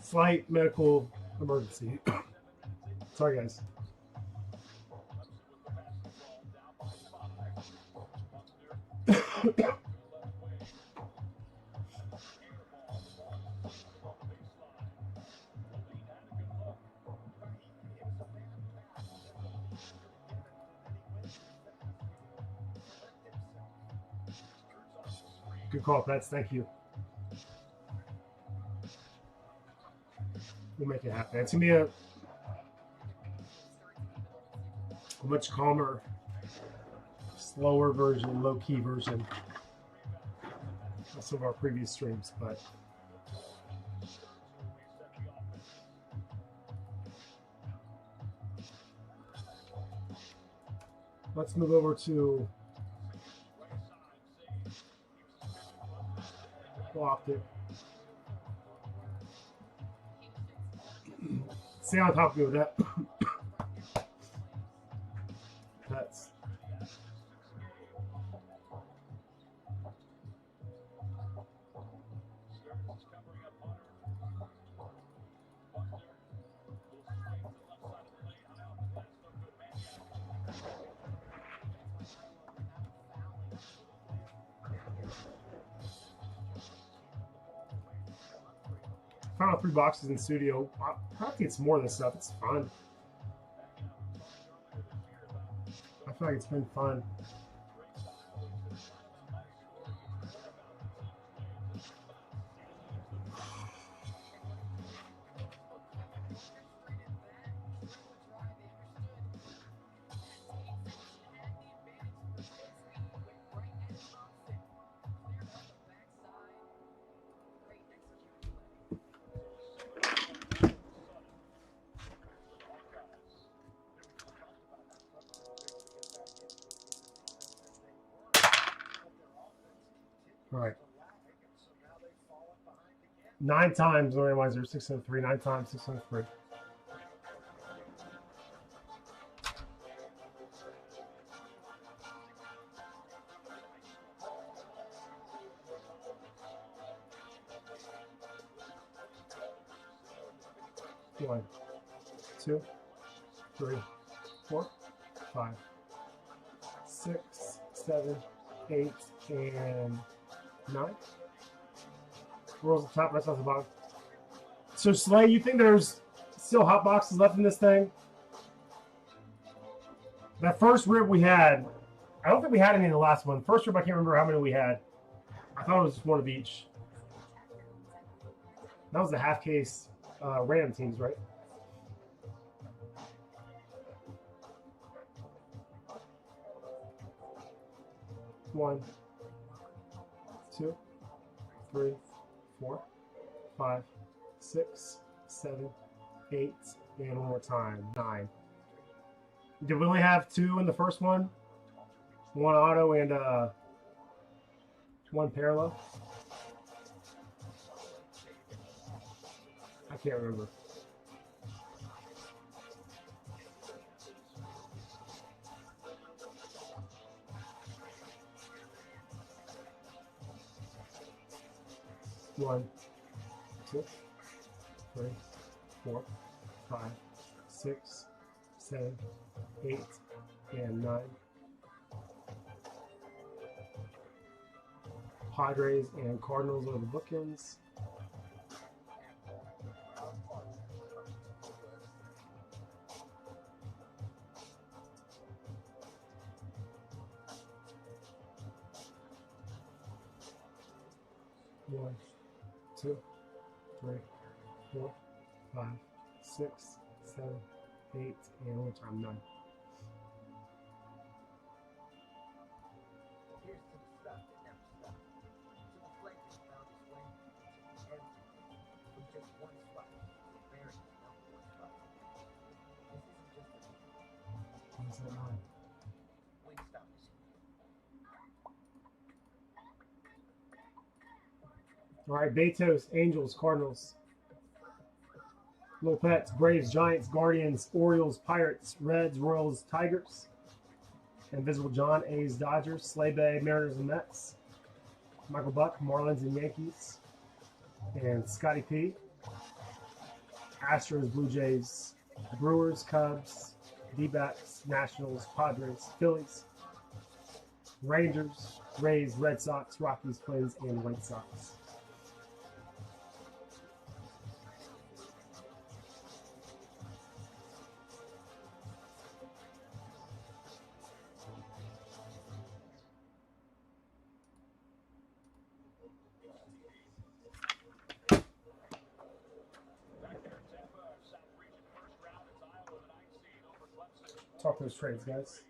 Slight medical emergency. Sorry, guys. Good call, Pets. Thank you. We'll make it happen. It's going to be a much calmer, slower version, low-key version of some of our previous streams, but let's move over to Optic. Stay on top of me with that. Pets. Found 3 boxes in studio. I'll have to get some more of this stuff. It's fun. I feel like it's been fun. All right. 9 times the randomizer, 603. 9 times, 603. One, 2, 3, 4, 5, 6, 7, 8, and 9. Rolls the top, rest off the bottom. So Slay, you think there's still hot boxes left in this thing? That first rib we had, I don't think we had any in the last one. First rib, I can't remember how many we had. I thought it was just one of each. That was the half case random teams, right? One, 2, 3, 4, 5, 6, 7, 8, and one more time, 9. Did we only have 2 in the first one? 1 auto and 1 parallel? I can't remember. One, 2, 3, 4, 5, 6, 7, 8, and 9. Padres and Cardinals are the bookends. One, 2, 3, 4, 5, 6, 7, 8, and one time 9. Here's to the stuff that never stops. To the flake that found its way to everything from just one slice, bearing the number one slice. This isn't just a What's that 9? Wingstop machine. All right, Betos, Angels, Cardinals. Little Pets, Braves, Giants, Guardians, Orioles, Pirates, Reds, Royals, Tigers. Invisible John, A's, Dodgers. Sleigh Bay, Mariners, and Mets. Michael Buck, Marlins, and Yankees. And Scotty P. Astros, Blue Jays, Brewers, Cubs, D-backs, Nationals, Padres, Phillies, Rangers, Rays, Red Sox, Rockies, Twins, and White Sox. Talk those trades, guys.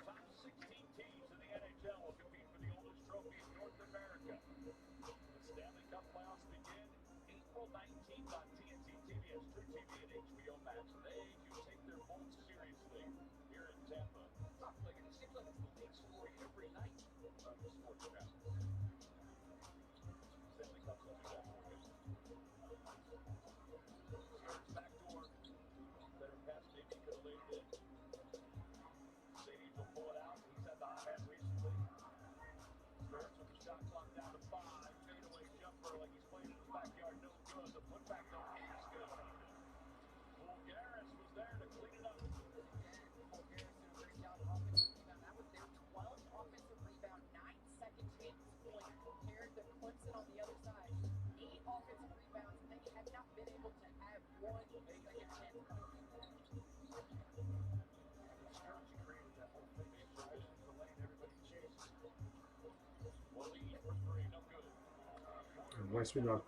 Top 16 teams in the NHL will compete for the oldest trophy in North America. The Stanley Cup playoffs begin April 19th on TNT, TBS, True TV, and HBO Max. They do take their vote seriously here in Tampa. Like it seems like it's the big story every night on the sports channel. Stanley Cup's up to that for you. Starts backdoor. Better pass maybe could have laid it in. Sadie will pull it out. He's had the hot hand recently. Starts with the shot clock down to 5. Fadeaway jumper like he's playing in his backyard. No good. The putback though is good. Nice rebound.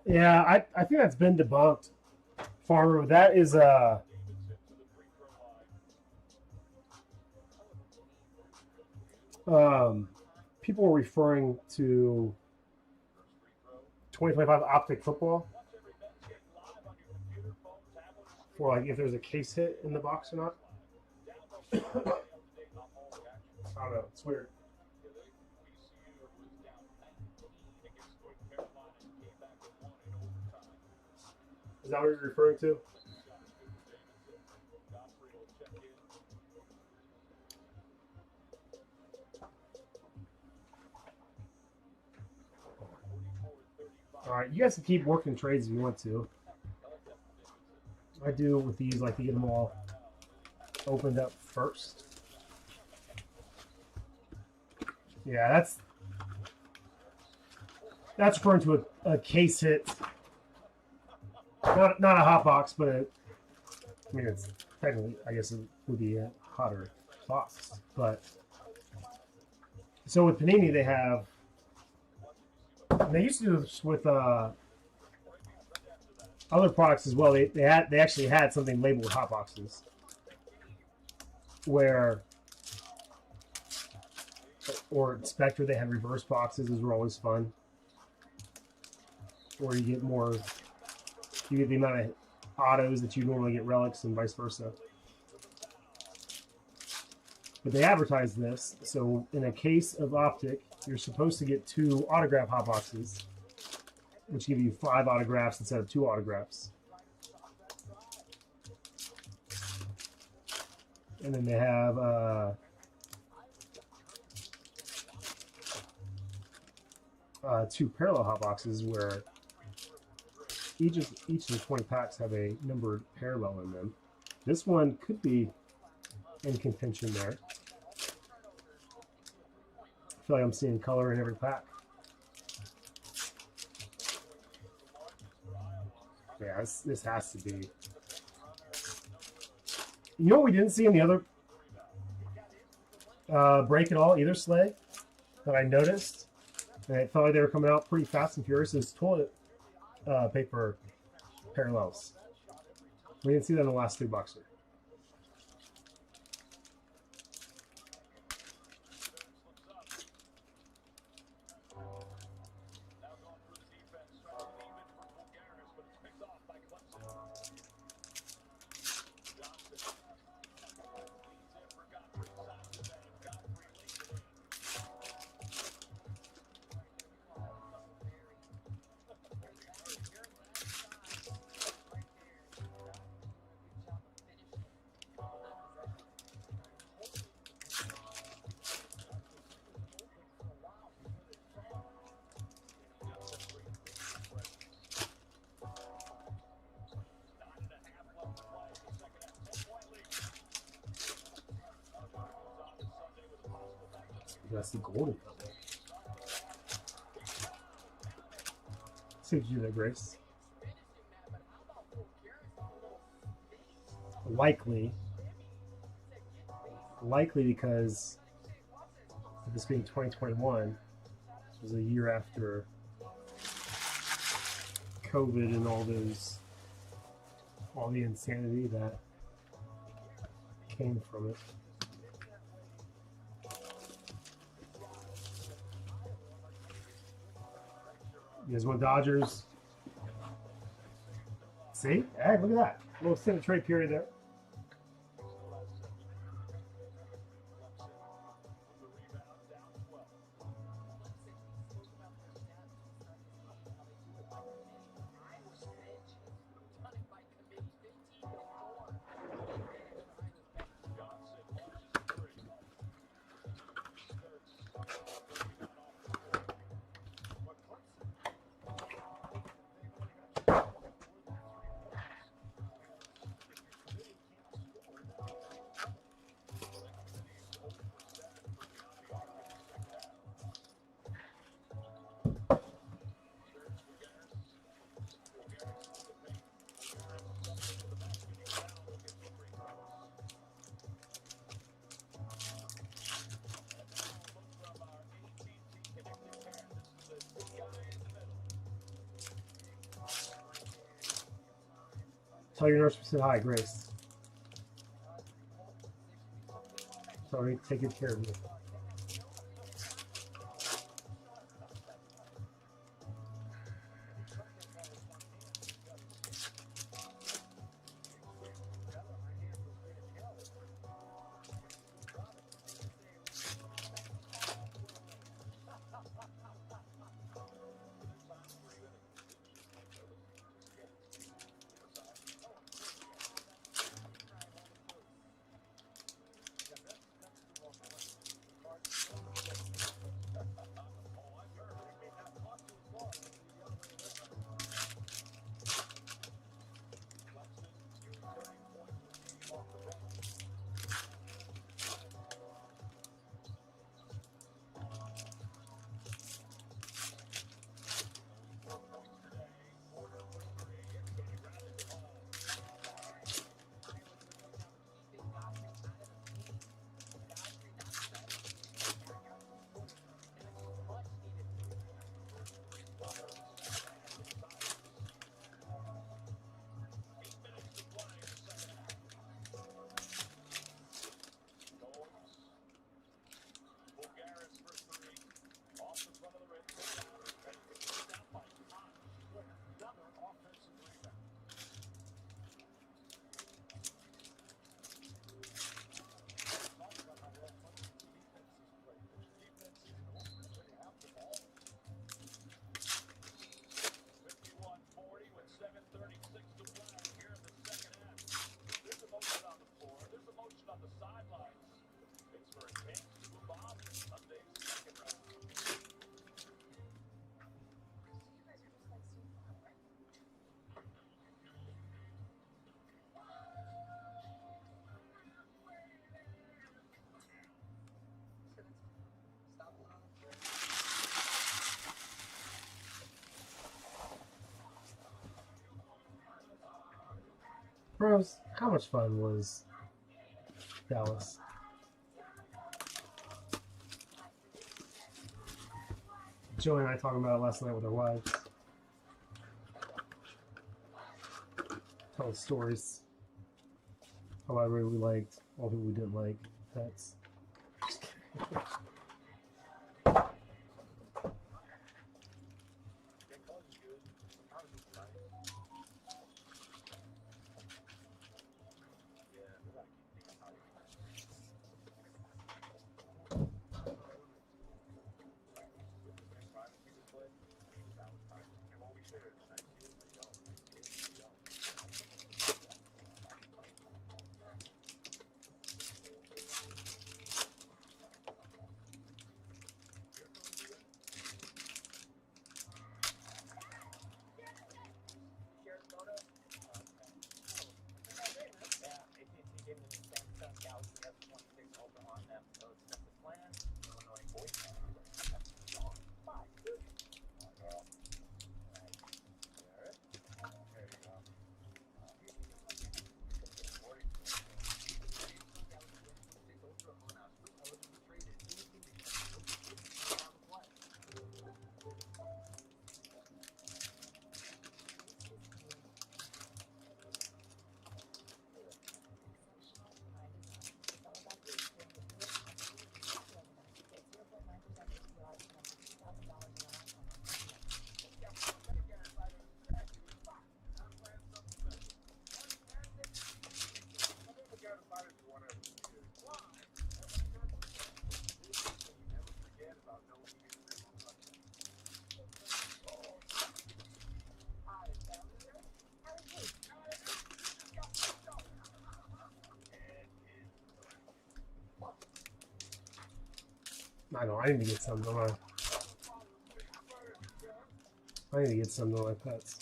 Yeah, I think that's been debunked. Farmer, that is people were referring to 2025 optic football for like if there's a case hit in the box or not. I don't know. It's weird. Is that what you're referring to? All right, you guys can keep working trades if you want to. I do with these, like to get them all opened up first. Yeah, that's referring to a case hit. Not a hot box, but I mean it's technically, I guess it would be a hotter box. But so with Panini, they have. They used to do this with other products as well. They actually had something labeled with hot boxes, where or Spectre they had reverse boxes. Those were always fun. Or you get more. You get the amount of autos that you normally get relics and vice versa. But they advertise this, so in a case of optic, you're supposed to get 2 autograph hot boxes, which give you 5 autographs instead of 2 autographs. And then they have 2 parallel hot boxes where each of the 20 packs have a numbered parallel in them. This one could be in contention there. I feel like I'm seeing color in every pack. Yeah, this has to be. You know what we didn't see in the other break at all, either sleigh, that I noticed, and I felt like they were coming out pretty fast and furious, is toilet paper parallels. We didn't see that in the last 3 boxer. That's the golden color. See what you do there, Grace. Likely because of this being 2021, this was a year after COVID and all the insanity that came from it. You guys want Dodgers? See? Hey, look at that. A little extended trade period there. Tell your nurse we said hi, Grace. Sorry, taking care of you. Bros, how much fun was Dallas? Joey and I talking about it last night with our wives. Telling stories about who we liked, or who we didn't like. Pets. Just kidding. I know, I need to get some, don't I? I need to get some to my pets.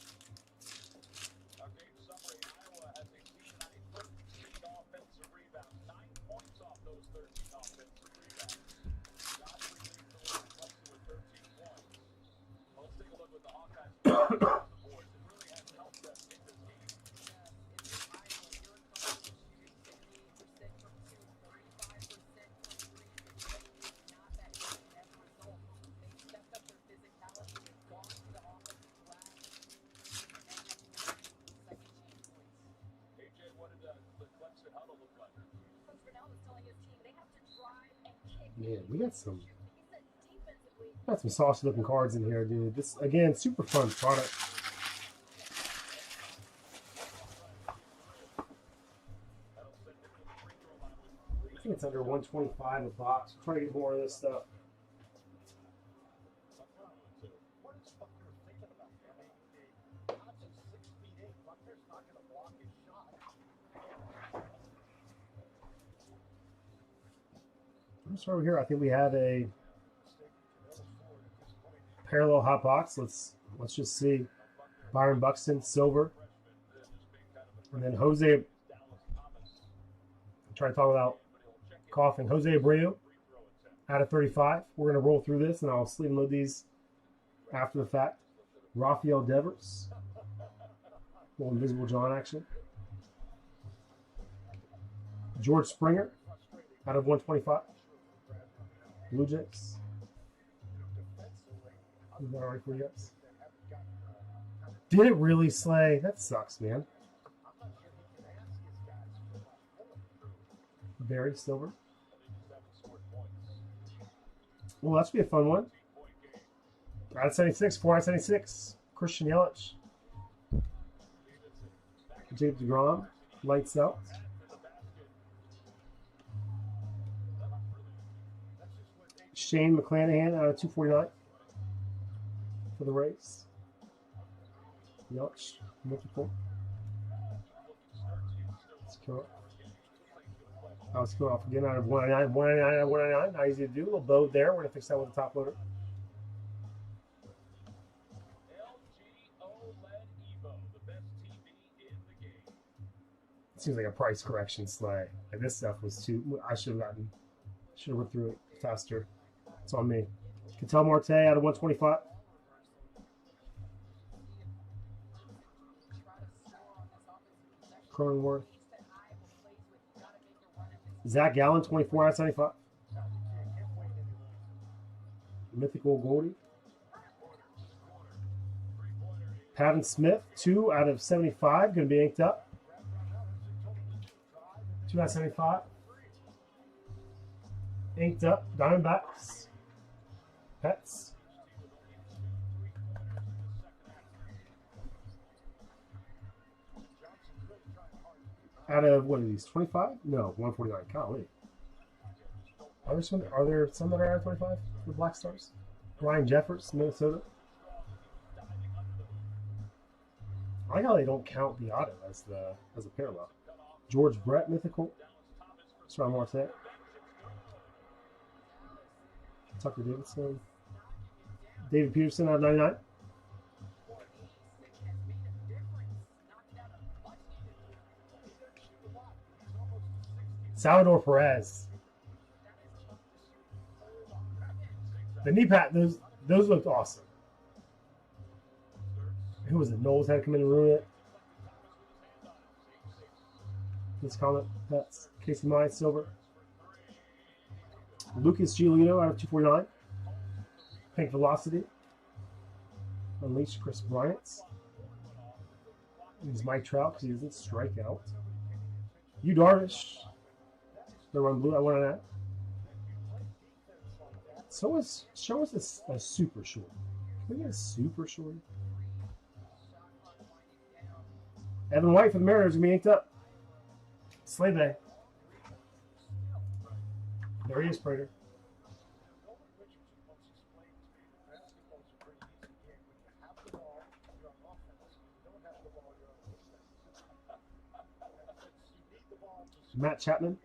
Man, we got some saucy looking cards in here, dude. This again, super fun product. I think it's under 125 a box. We're trying to get more of this stuff. Let's over here. I think we have a parallel hot box. Let's just see. Byron Buxton, silver, and then Jose. I'm trying to talk about coughing. Jose Abreu out of 35. We're gonna roll through this, and I'll sleeve and load these after the fact. Rafael Devers, little Invisible John action. George Springer out of 125. Blue Jays. Is that all right for you guys? Did it really, Slay? That sucks, man. Barry Silver. Well, that should be a fun one. Out of 76, 4 out of 76. Christian Yelich. Jacob DeGrom. Lights out. Shane McClanahan out of 249 for the Rays. Yelich, multiple. Let's go off again out of 199. 199 out of 199. Not easy to do. A little bow there. We're going to fix that with the top loader. It seems like a price correction Slay. Like this stuff was too. I should have worked through it faster. It's on me. Ketel Marte out of 125. Cronenworth. Zach Gallen, 24 out of 75. Mythical Goldie. Pavin Smith, 2 out of 75. Going to be inked up. 2 out of 75. Inked up. Diamondbacks. Pets. Out of what are these? 25? No, 149. Golly. Are there some that are out of 25? The Black Stars. Ryan Jeffers, Minnesota. I like how they don't count the auto as a parallel. George Brett, mythical. Sorry, more set. Tucker Davidson. David Peterson out of 99. Salvador Perez. The knee pad, those looked awesome. Who was it? Knowles had to come in and ruin it. This comment, that's Casey Mize, silver. Lucas Giolito out of 249. Pink Velocity. Unleashed Chris Bryant. He's Mike Trout because he doesn't strike out. Yu Darvish. They're on blue. I want that. Show us a super short. Can we get a super short? Evan White for the Mariners is going to be inked up. Slay Bay. There he is, Prater. Matt Chapman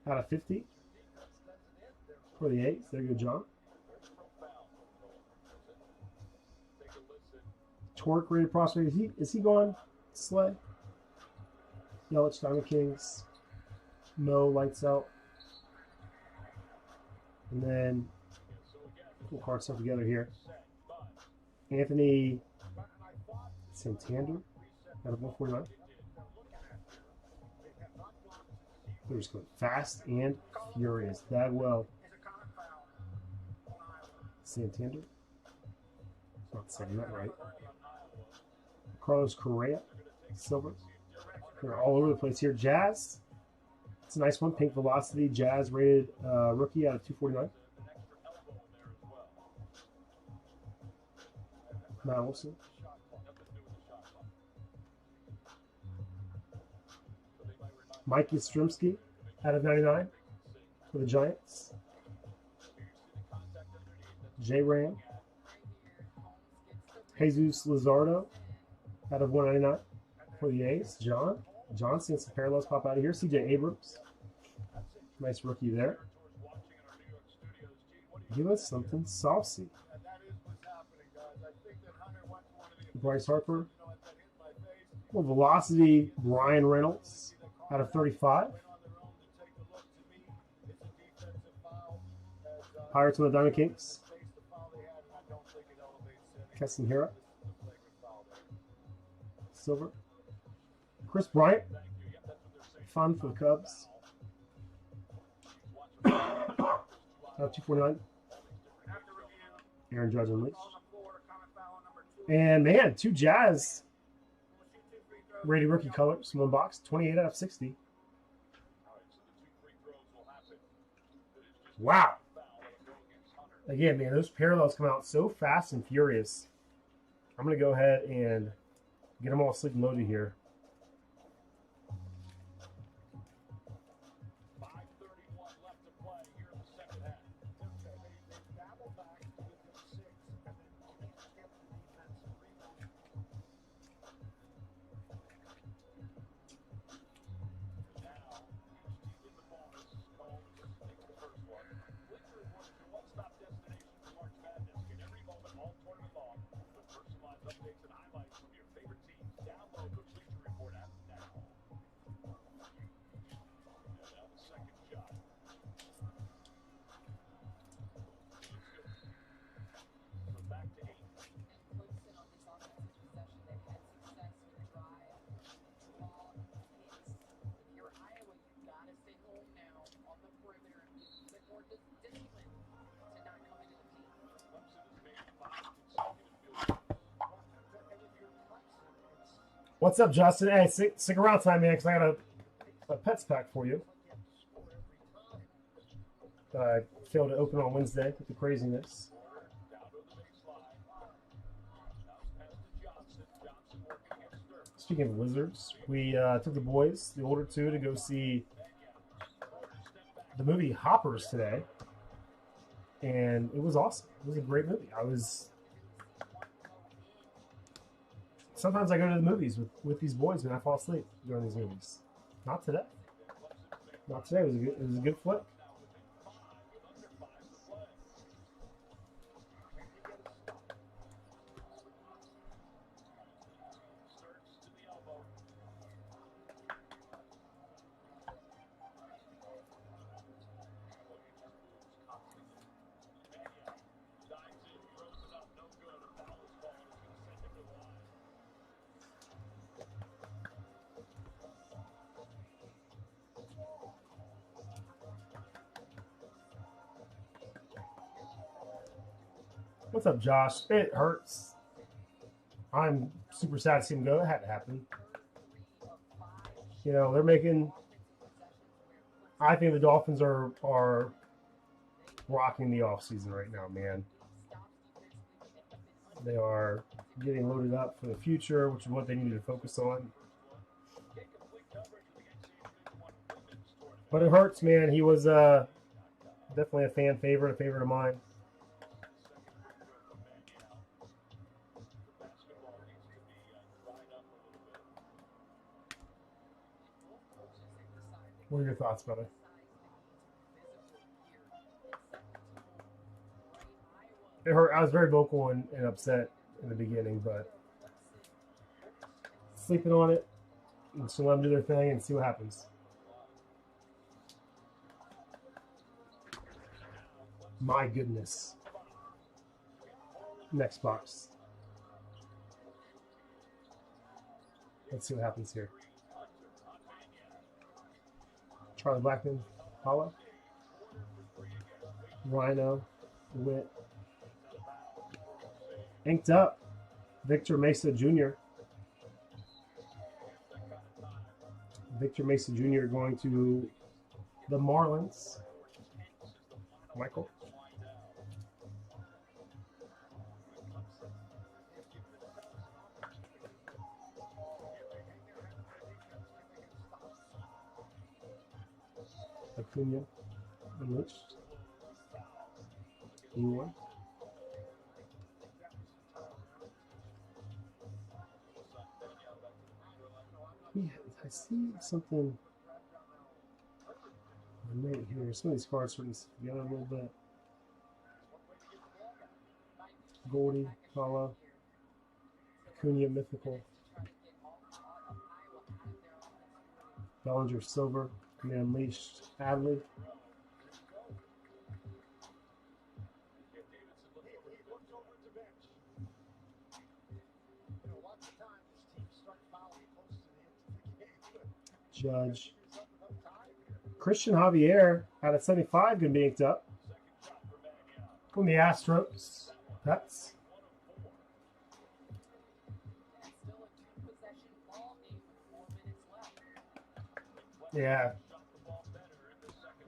out of 50 for the A's. There you go, John. Torque rated prospect. Is he going? Slay. Yelich, Diamond Kings. No, lights out. And then we'll card stuff together here. Anthony Santander out of 149. They're just going fast and furious. Bagwell. Santander. Not saying that right. Carlos Correa. Silver. They're all over the place here. Jazz. It's a nice one. Pink Velocity, Jazz rated rookie out of 249. Matt Wilson. Mike Yastrzemski out of 99 for the Giants. J Ram. Jesus Luzardo out of 199 for the A's. John seeing some parallels pop out of here. CJ Abrams. Nice rookie there. Give us something saucy. Bryce Harper. Well, Velocity, Brian Reynolds out of 35. Pirates and the Diamond Kings. Keston Hira. Silver. Chris Bryant. Fun for the Cubs. Out of 249. Aaron Judge unleashed. And man, 2 Jazz rated rookie colors from one box. 28 out of 60. Wow. Again, man, those parallels come out so fast and furious. I'm going to go ahead and get them all sleep and loaded here. What's up, Justin? Hey, stick around tonight, man, because I got a pets pack for you that I failed to open on Wednesday with the craziness. Speaking of Wizards, we took the boys, the older two, to go see the movie Hoppers today, and it was awesome. It was a great movie. Sometimes I go to the movies with these boys and I fall asleep during these movies. Not today. Not today. It was a good flick. What's up, Josh? It hurts. I'm super sad to see him go. It had to happen. You know, they're making... I think the Dolphins are rocking the offseason right now, man. They are getting loaded up for the future, which is what they need to focus on. But it hurts, man. He was definitely a fan favorite, a favorite of mine. What are your thoughts, brother? It hurt. I was very vocal and upset in the beginning, but sleeping on it, and so let them do their thing and see what happens. My goodness. Next box. Let's see what happens here. Charlie Blackman, Paula, Rhino, Witt, inked up, Victor Mesa Jr. Victor Mesa Jr. going to The Marlins. Michael. Acuna. Unleashed. E1. I see something. A note here. Some of these cards starting to get a little bit. Goldie, Paula, Acuna, Mythical, Bellinger, Silver, and then Unleashed, Adley. Judge. Christian Javier out of 75 going to be inked up. From the Astros. Pets. Yeah.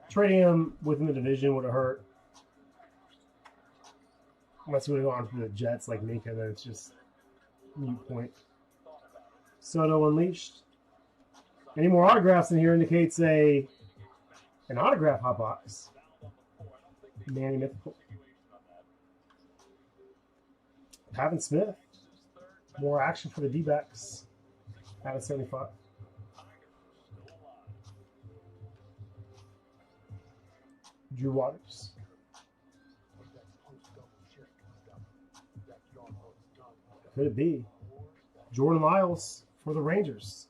Trading him within the division would have hurt. Unless he would have gone to the Jets like Minka, then it's just mute point. Soto Unleashed. Any more autographs in here indicates an autograph hot box. Manny Mythical. Pavin Smith. More action for the D-backs. Out of 75. Drew Waters. Could it be? Jordan Lyles for the Rangers.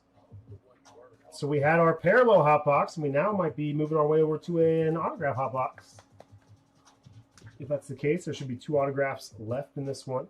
So we had our parallel hot box, and we now might be moving our way over to an autograph hot box. If that's the case, there should be 2 autographs left in this one.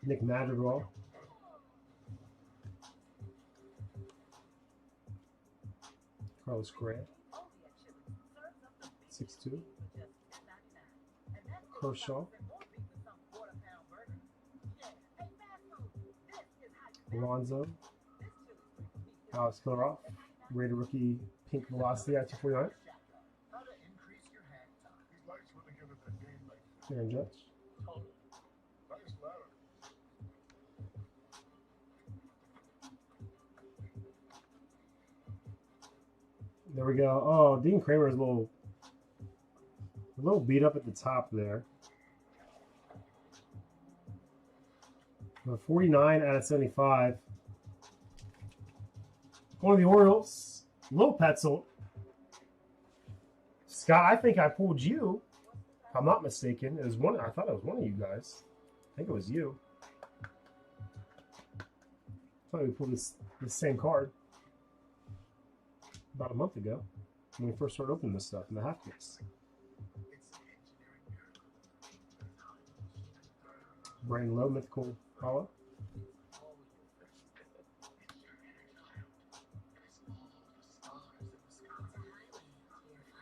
Nick Madrigal. Carlos Correa. 6'2". Kershaw. Alonzo. Alex Killaroff. Rated rookie pink velocity at 249. Aaron Judge. There we go. Oh, Dean Kramer is a little beat up at the top there. 49 out of 75. One of the Orioles. Lil Petzel. Scott, I think I pulled you. If I'm not mistaken. It was one. I thought it was one of you guys. I think it was you. I thought we pulled this same card about a month ago when we first started opening this stuff in the half case. Brandon Lowe, Mythical Hollow.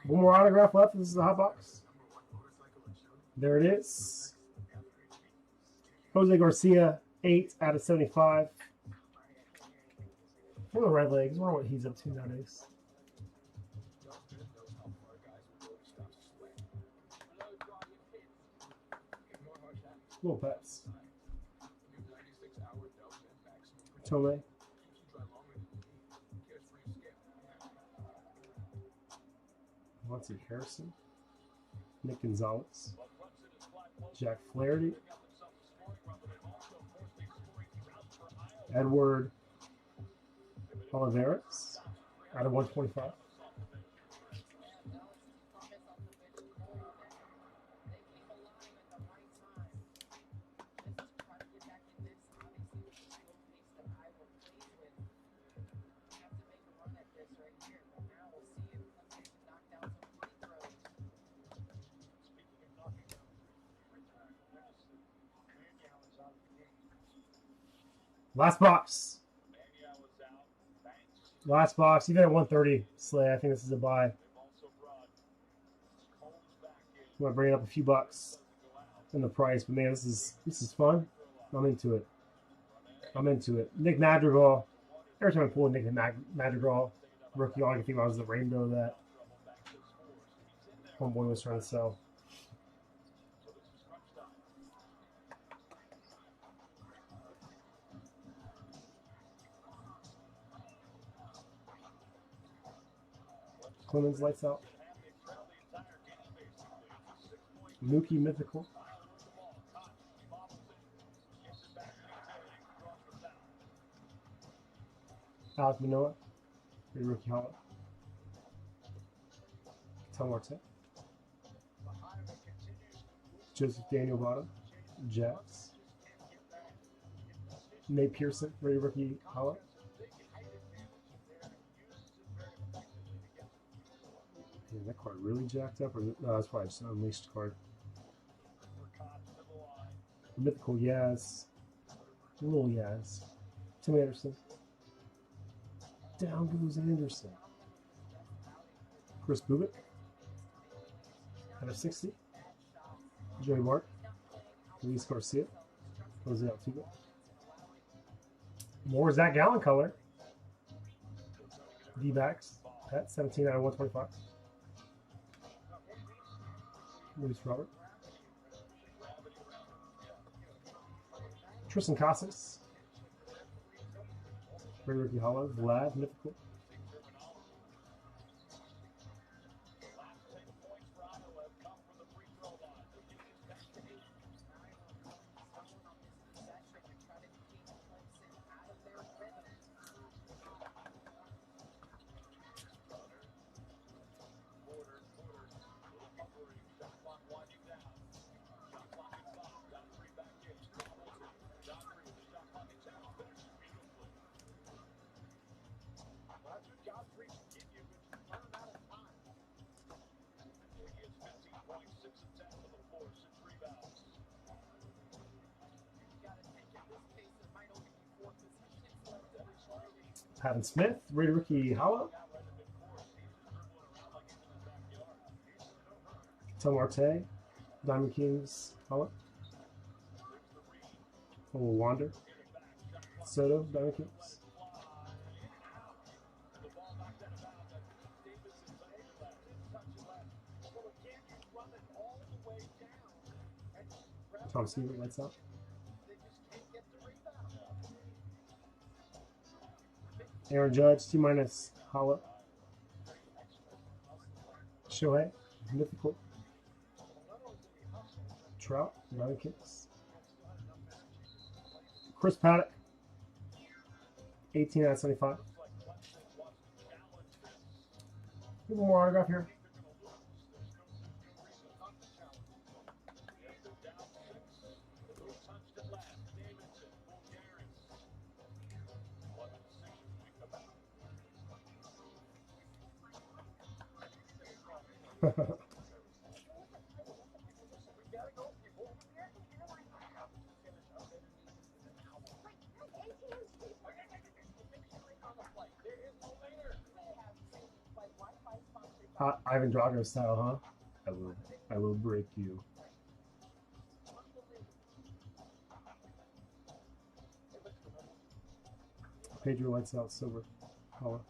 One more autograph left. This is the hot box. There it is. Jose Garcia, 8 out of 75. For the Red Legs. I wonder what he's up to nowadays. Little Pets. Tome. Monty Harrison. Nick Gonzalez. Jack Flaherty. Edward Olivares out of 125. Last box. Last box, even at 130, Slay. I think this is a buy. I'm gonna bring it up a few bucks in the price, but man, this is fun. I'm into it. I'm into it. Nick Madrigal. Every time I pull a Nick Madrigal rookie, all I can think about was the rainbow that homeboy was trying to sell. Clemens lights out. Mookie Mythical. Alec Manoah. Rookie Hollow. Tom Marte. Joseph Daniel Bottom. Jets. Nate Pearson. Rookie Hollow. Yeah, that card really jacked up, or no, that's probably just an unleashed card. Mythical Yaz. Little Yaz. Tim Anderson. Down goes Anderson. Chris Bubik. Out of 60. Joey Mark. Luis Garcia. Jose Altuve. More Zach Gallen color. D-backs. At 17 out of 125. Luis Robert. Tristan Casas. Rookie Hollow. Vlad Mythical. Pavin Smith, rookie Hollow. Tom Marte, Diamond Kings Hollow. A little Wander. Soto, Diamond Kings. Tom Seaver lights out. Aaron Judge, T- Hollow. Shohei, Mythical. Trout, Diamond Kings. Chris Paddock, 18 out of 75. One more autograph here. Ivan Drago style, huh? I will break you. Pedro lights out silver. Hollow.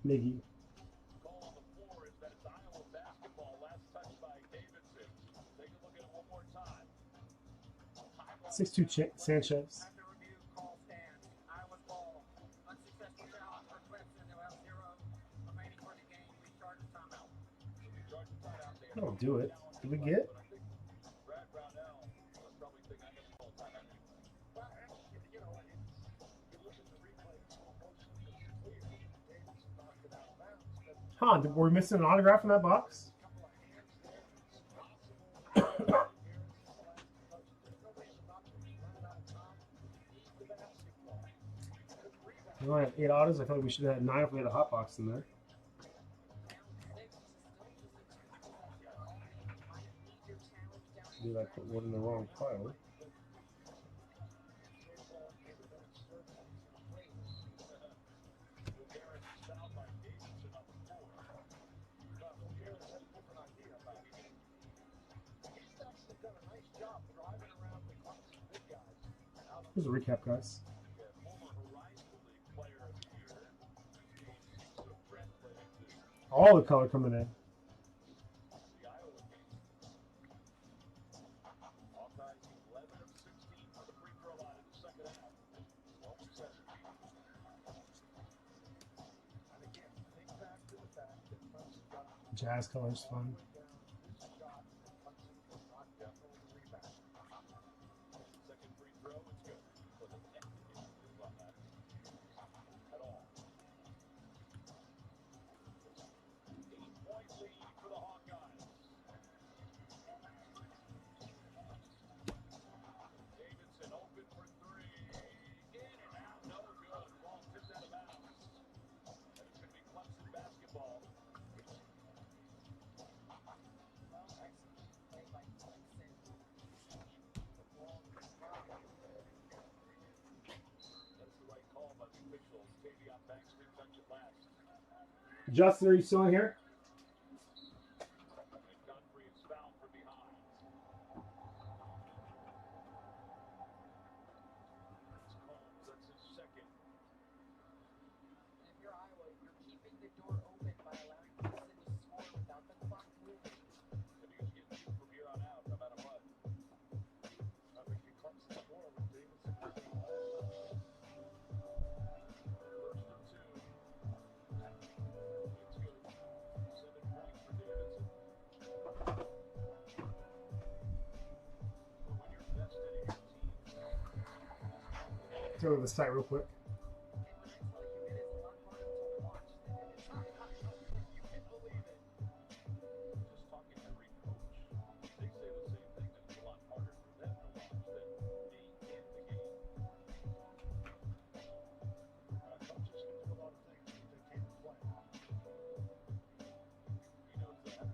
Miggy. 6'2" Sanchez. That'll do it. Did we get? Huh, were we missing an autograph in that box? We only have 8 autos. I feel like we should have had 9 if we had a hot box in there. Maybe I put one in the wrong pile. Here's a recap, guys. All the color coming in. Jazz colors fun. Justin, are you still in here? If you're Iowa, you're keeping the door open by allowing Prizm to score without the clock moving. Throw the site real quick. And when I tell you it is a lot harder to watch than it is to play. You can believe it. Just talking to every coach, they say the same thing, that it's a lot harder for them to watch than me in the game. Coaches can do a lot of things that they can't play. He knows that.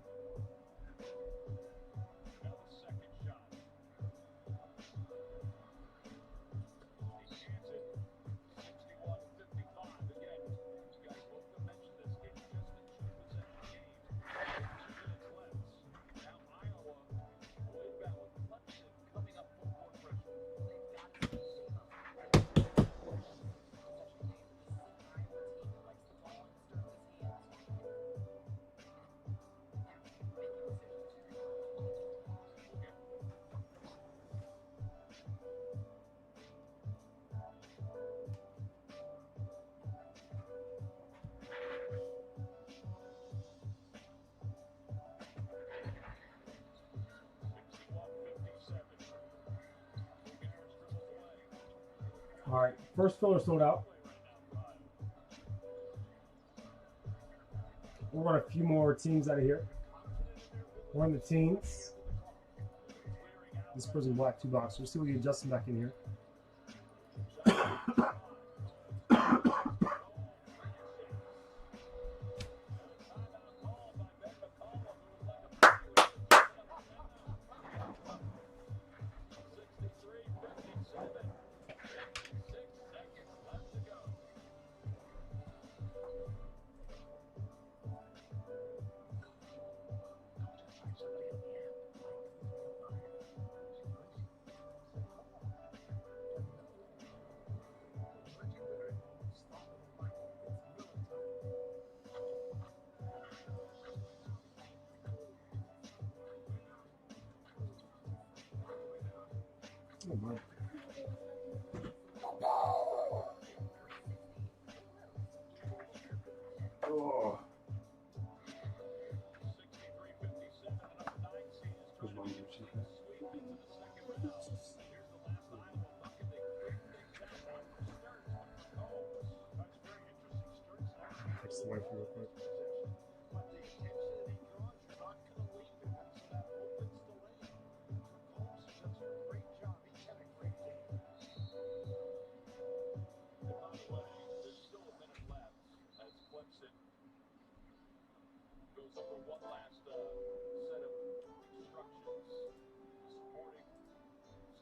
Now the second shot. He chance it. 61-55 again. You guys both have mentioned this. It's just a 2% game. 2 minutes left. Now Iowa will inbound with Clemson coming up full court pressure. They've got to be safe up. Such a game to see Iowa team that likes the ball in Sturgis' hands. Now, make your decisions. All right, first filler sold out. We'll run a few more teams out of here. We're in the teens. This Prizm black 2 box. We'll see if we can adjust them back in here. Oh my. Oh. There's one more check. Fix the wife real quick. But the attention that he draws, you're not going to leave him, and so that opens the lane. Holmes does a great job. He's had a great game. And by the way, there's still a minute left as Clemson goes over one last set of instructions. Supporting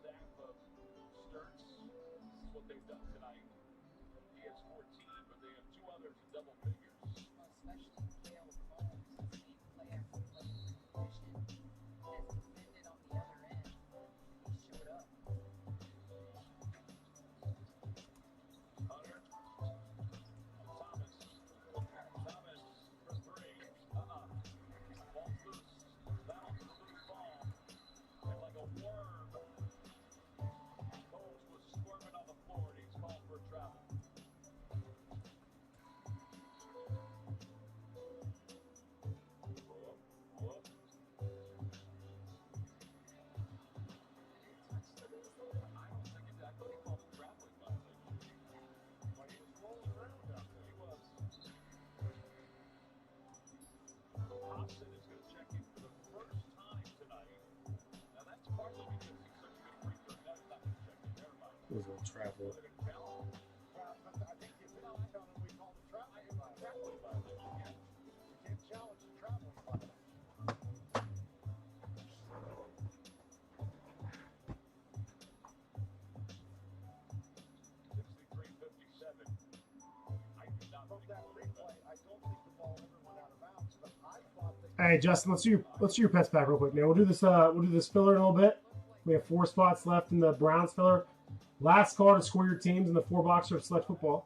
staff of Sturts. This is what they've done tonight. He has 14, but they have 2 others in double figures. Especially Cale Holmes, his main player who plays in position, has defended on the other end. He showed up. was a travel. I think the official counter we call the traveling violation. Yeah. You can't challenge the traveling violation. 63-57. I do not From think that we'll replay, I don't think the ball ever went out of bounds, but I thought that. Hey Justin, let's do your pets back real quick, man. We'll do this filler in a little bit. We have 4 spots left in the Browns filler. Last call to score your teams in the 4-boxer of select football.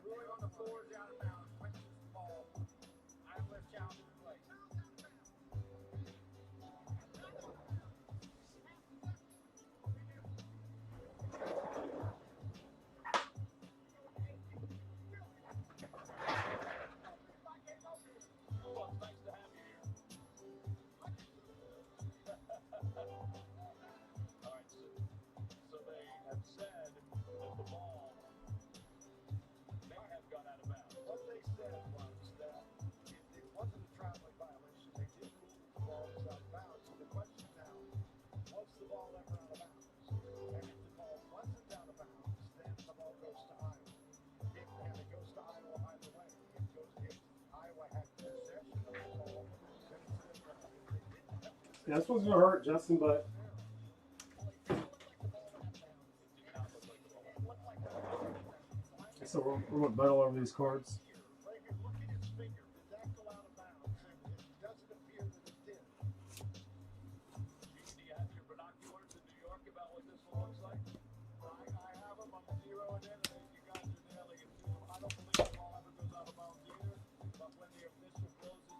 Ruling on the floor is out of bounds. Punches the ball. Item left challenge in place. Well, it's nice to have you here. All right, so they have said that the ball may have gone out of bounds. What they said was that it wasn't a traveling violation. They did rule that the ball was out of bounds. So the question now, was the ball ever out of bounds? And if the ball wasn't out of bounds, then the ball goes to Iowa. And it goes to Iowa either way. If Iowa had possession of the ball, then it's an infraction. If they didn't have possession, Yeah, this one's gonna hurt, Justin, but so we're gonna battle over these cards. right here, look at his finger. Did that go out of bounds? And it doesn't appear that it did. Do you have your binoculars in New York about what this one looks like? I have them. I'm zeroing in, and you guys are nailing it too. I don't believe the ball ever goes out of bounds either. But when the official blows his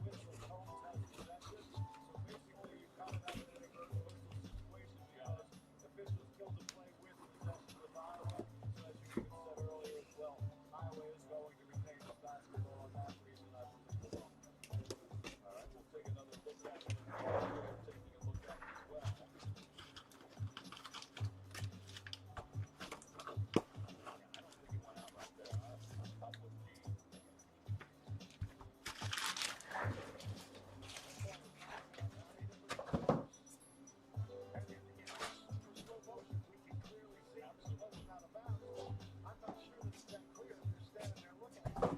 whistle, Crohn has possession. So basically, you kind of have an inadvertent whistle situation because officials killed the play with possession with Iowa. So as you even said earlier as well, Iowa is going to retain the basketball on that reason. I believe it will. All right, we'll take another look at it. We're taking a look at it as well. I don't think it went out right there. I'm tough with G. And in super slow motion, we can clearly see that it wasn't out of bounds. I'm not sure that it's that clear if you're standing there looking at it.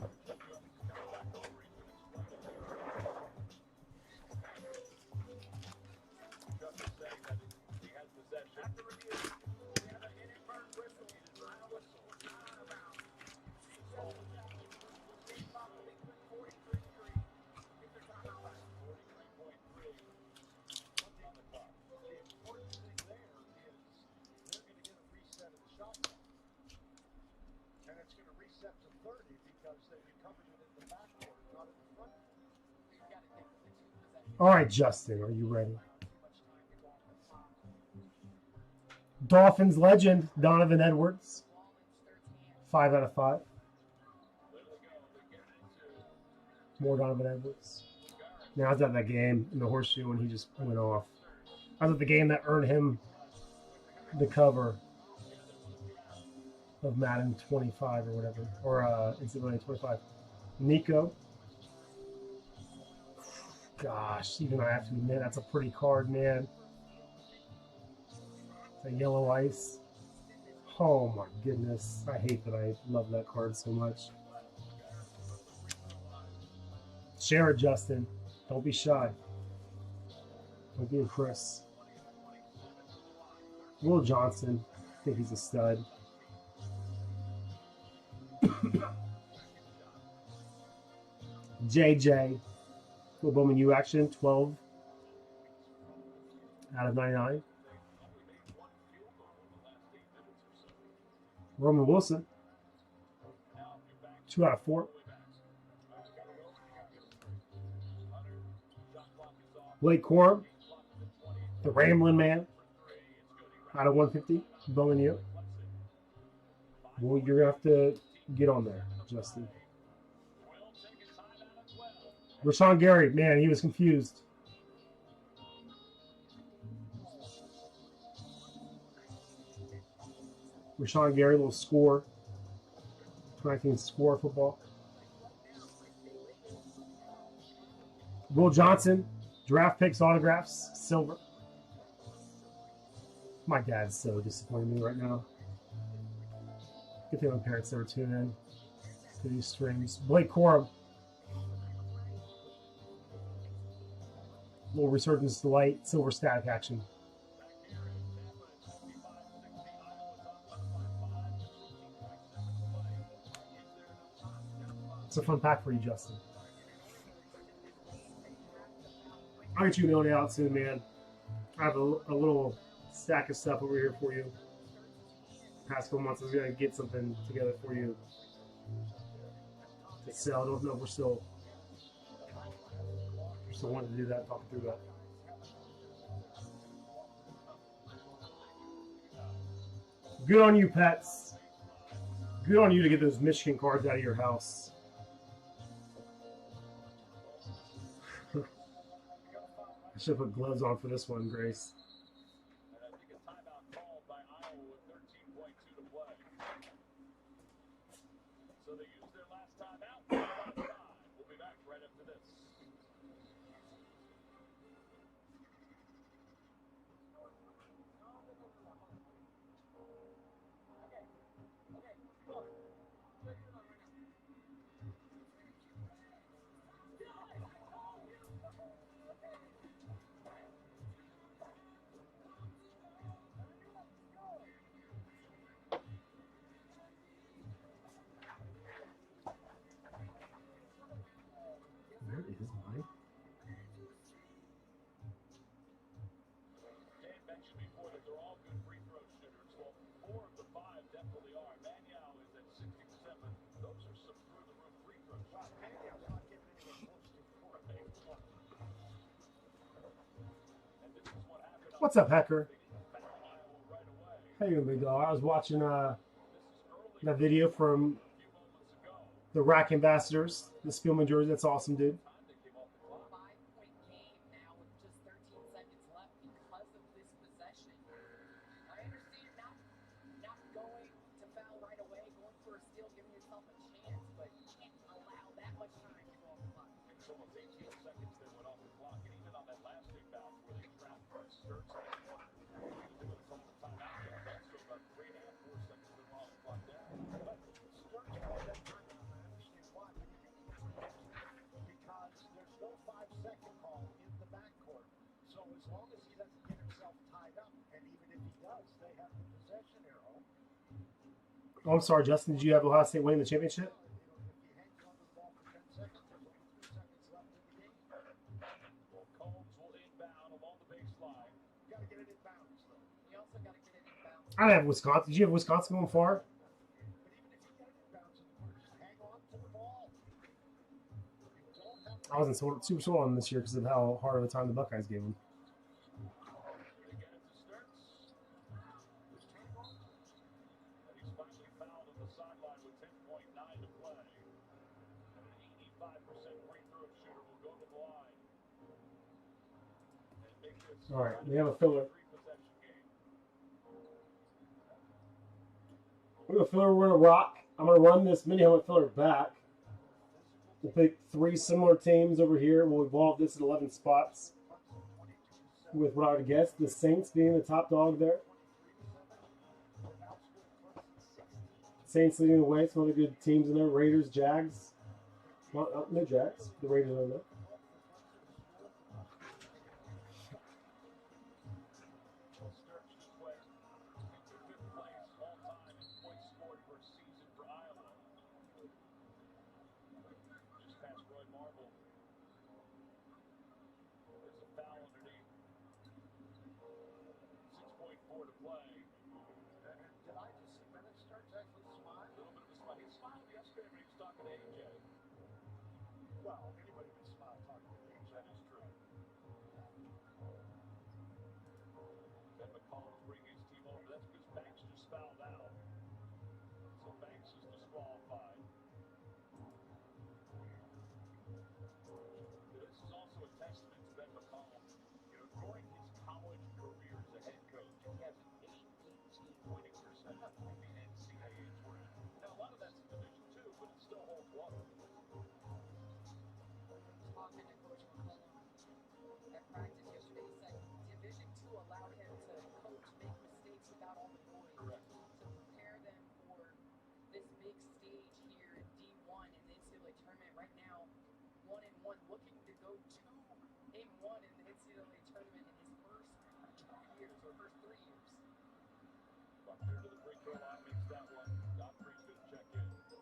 Just saying that he had possession. After review, we have an inadvertent whistle. Iowa was not out of bounds. Game clock will be 43-3. If they're not out of bounds. 43.3 on the clock. The important thing there is they're going to get a reset of the shot clock. And it's going to reset to 30 because they recovered it in the backcourt, not in the front. All right, Justin, are you ready? Dolphins legend Donovan Edwards, 5 out of 5. More Donovan Edwards. Now I was at that game in the horseshoe when he just went off. I was at the game that earned him the cover of Madden 25 or whatever, or NCAA 25. Nico. Gosh, even I have to admit, that's a pretty card, man. It's a yellow ice. Oh my goodness. I hate that I love that card so much. Share it, Justin. Don't be shy. Don't be a Chris. Will Johnson. I think he's a stud. JJ. Little Bowman U action. 12 out of 99. Roman Wilson. 2 out of 4. Blake Corum, the Ramblin' Man, out of 150. Bowman U. Well, you're going to have to get on there, Justin. Rashawn Gary, man, he was confused. Rashawn Gary, little score. 2019 score football. Will Johnson, draft picks, autographs, silver. My dad's so disappointed in me right now. Good thing my parents never tune in to these streams. Blake Corum. Little resurgence to light, silver static action. It's a fun pack for you, Justin. I'll get you mailing it out soon, man. I have a little stack of stuff over here for you. Past couple months, I was gonna get something together for you to sell. I don't know if we're still wanting to do that. Talking through that. Good on you, Pets. Good on you to get those Michigan cards out of your house. I should have put gloves on for this one, Grace. And I think a timeout called by Iowa with 13.2 to play. So they used their last timeout. We'll be back right after this. Where is my? Dan mentioned before that they're all good free throw shooters. Well, 4 of the 5 definitely are. Manyao is at 60%, but those are some through-the-roof free throw shots. Manyao's not getting anywhere close to the court. And this is what happened. What's up, Hacker? They didn't foul Iowa right away. How you doing, big dog? I was watching This is early. that video from A few moments ago. the Rack Ambassadors, the Spielman jersey. That's awesome, dude. Time they came off the clock. 5-point game now with just 13 seconds left because of this possession. I understand not going to foul right away, going for a steal, giving yourself a chance, but you can't allow that much time to go off the clock. It's almost 18 seconds they went off the clock, and even on that last big bounce where they trapped Sturts, he was able to call the timeout. There was also about 3.5, 4 seconds they went off the clock there. But Sturts called that timeout, and I understand why. Because there's no 5-second call in the backcourt. So as long as he doesn't get himself tied up, and even if he does, they have the possession arrow. Oh, I'm sorry, Justin. Did you have Ohio State winning the championship? If he hangs on to the ball for 10 seconds, there's only 3 seconds left in the game. Well, Combs will inbound along the baseline. You got to get it in bounds, though. You also got to get it in bounds. I have Wisconsin. Did you have Wisconsin going far? But even if you get it in bounds in the corner, just hang on to the ball. You don't have to. I wasn't super sold on them this year because of how hard of a time the Buckeyes gave them. They get it to Sturts. And he's finally fouled on the sideline with 10.9 to play. And an 85% free throw shooter will go to the line. And make this All right, we have a filler. 3-possession game. We're gonna filler. We're gonna rock. I'm gonna run this mini helmet filler back. We'll pick 3 similar teams over here. We'll evolve this at 11 spots. With what I would guess, the Saints being the top dog there. Saints leading the way. Some other good teams in there. Raiders, Jags. Well, no Jags. The Raiders are there. Well, Sturts just went into 5th place all-time in points scored per season for Iowa. Just past Roy Marble. There's a foul underneath. 6.4 to play. Did I just see Bennett Sturts actually smile? A little bit of a smile. He smiled yesterday when he was talking to AJ. Well, anybody can smile talking to me. That is true. Ben McCollum's bringing his team over. That's because Banks just fouled out. So Banks is disqualified. This is also a testament to Ben McCollum. You know, during his college career as a head coach, he has an 818 winning percentage in the NCAA tournament. Now, a lot of that's in Division II, but it still holds water. right now 1-1, looking to go 2-1 in the NCAA tournament in his first 2 years or first 3 years. Buck here to the free throw line, makes that one. Godfrey's going to check in. It's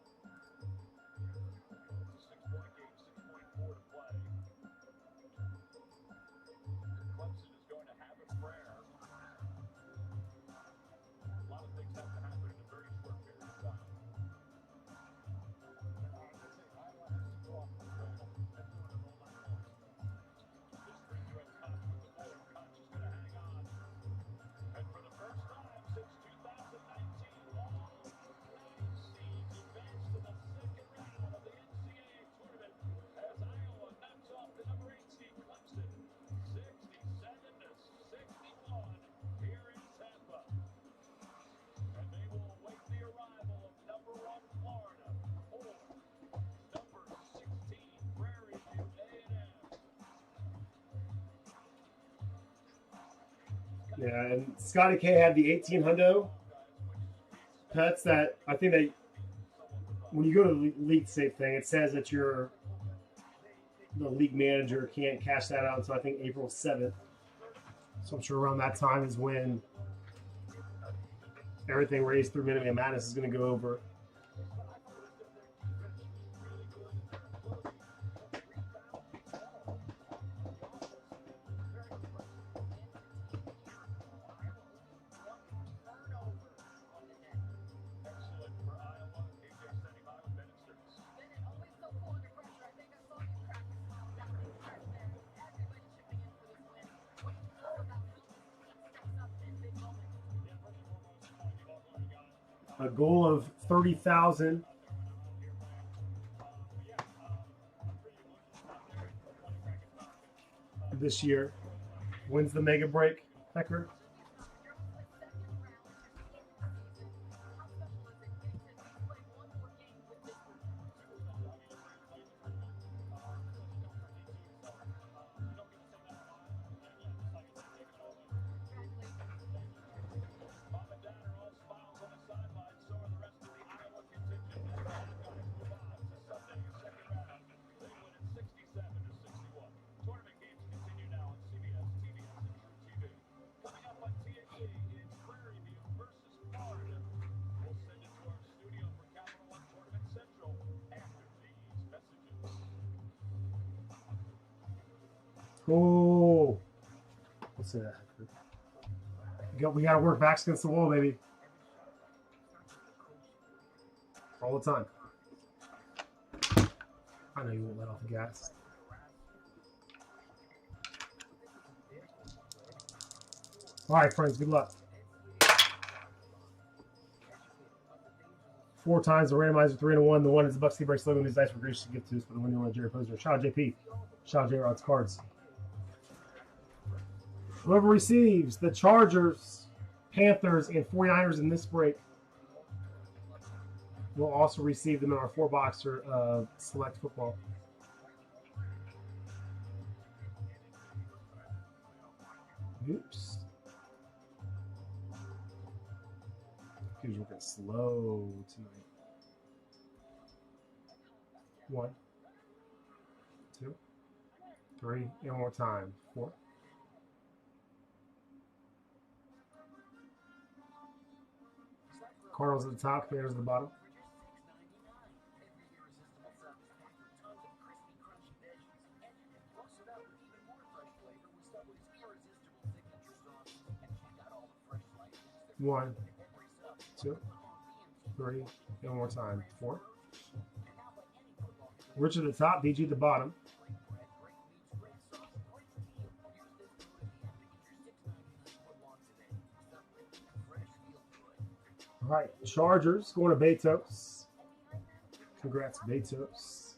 a 6-point game, 6.4 to play. Clemson is going to have a prayer. A lot of things have to happen in a very short period of time. This free throw Koch with the ball. Koch is going to hang on. And for the first time since 2019, all 9 seeds advance to the second round of the NCAA tournament as Iowa knocks off the number 8 seed Clemson 67-61 here in Tampa. And they will await the arrival of number 1 Florida or number 16 Prairie View A&M. Yeah, and Scotty K had the 18 hundo pets that I think that when you go to the league safe thing, it says that the league manager can't cash that out until I think April 7th. So I'm sure around that time is when everything raised through Minute Man Madness is going to go over. Excellent for Iowa. AJ standing by with Bennett Sturgis. Bennett always so cool under pressure. I think I saw you practice well down in freshman. Everybody chipping in for this win. What do you feel about how this team steps up in big moments? Yeah, first and foremost, I want to give all glory to God. A goal of 30,000 this year. Wins the mega break, Hecker. You're also a second round in the season. How special is it to play one more game with this group? Mom and Dad are all smiles on the sideline. So are the rest of the Iowa contingent. As the Hawkeyes move on to Sunday, second round. They win it 67-61. Tournament games continue now on CBS, TBS, and True TV. Coming up on TNT, it's Prairie View versus Florida. We'll send it to our studio for Capital One Tournament Central after these messages. Oh, what's that? We got to work backs against the wall, baby. All the time. I know you won't let off the gas. All right, friends, good luck. 4 times the randomizer, 3-1. The one is the Bucks Break slogan. These dice were gracious to give to us for the winning one, Jerry Posner. Shout out JP. Shout out J-Rod's cards. Whoever receives the Chargers, Panthers, and 49ers in this break will also receive them in our 4-boxer of Select Football. Oops. Computer's working slow tonight. 1, 2, 3, and one more time. 4. Cardinals at the top, Commanders at the bottom. One, 2, 3, and one more time. 4. Rich at the top, BG at the bottom. All right, Chargers going to Betos. Congrats, Betos.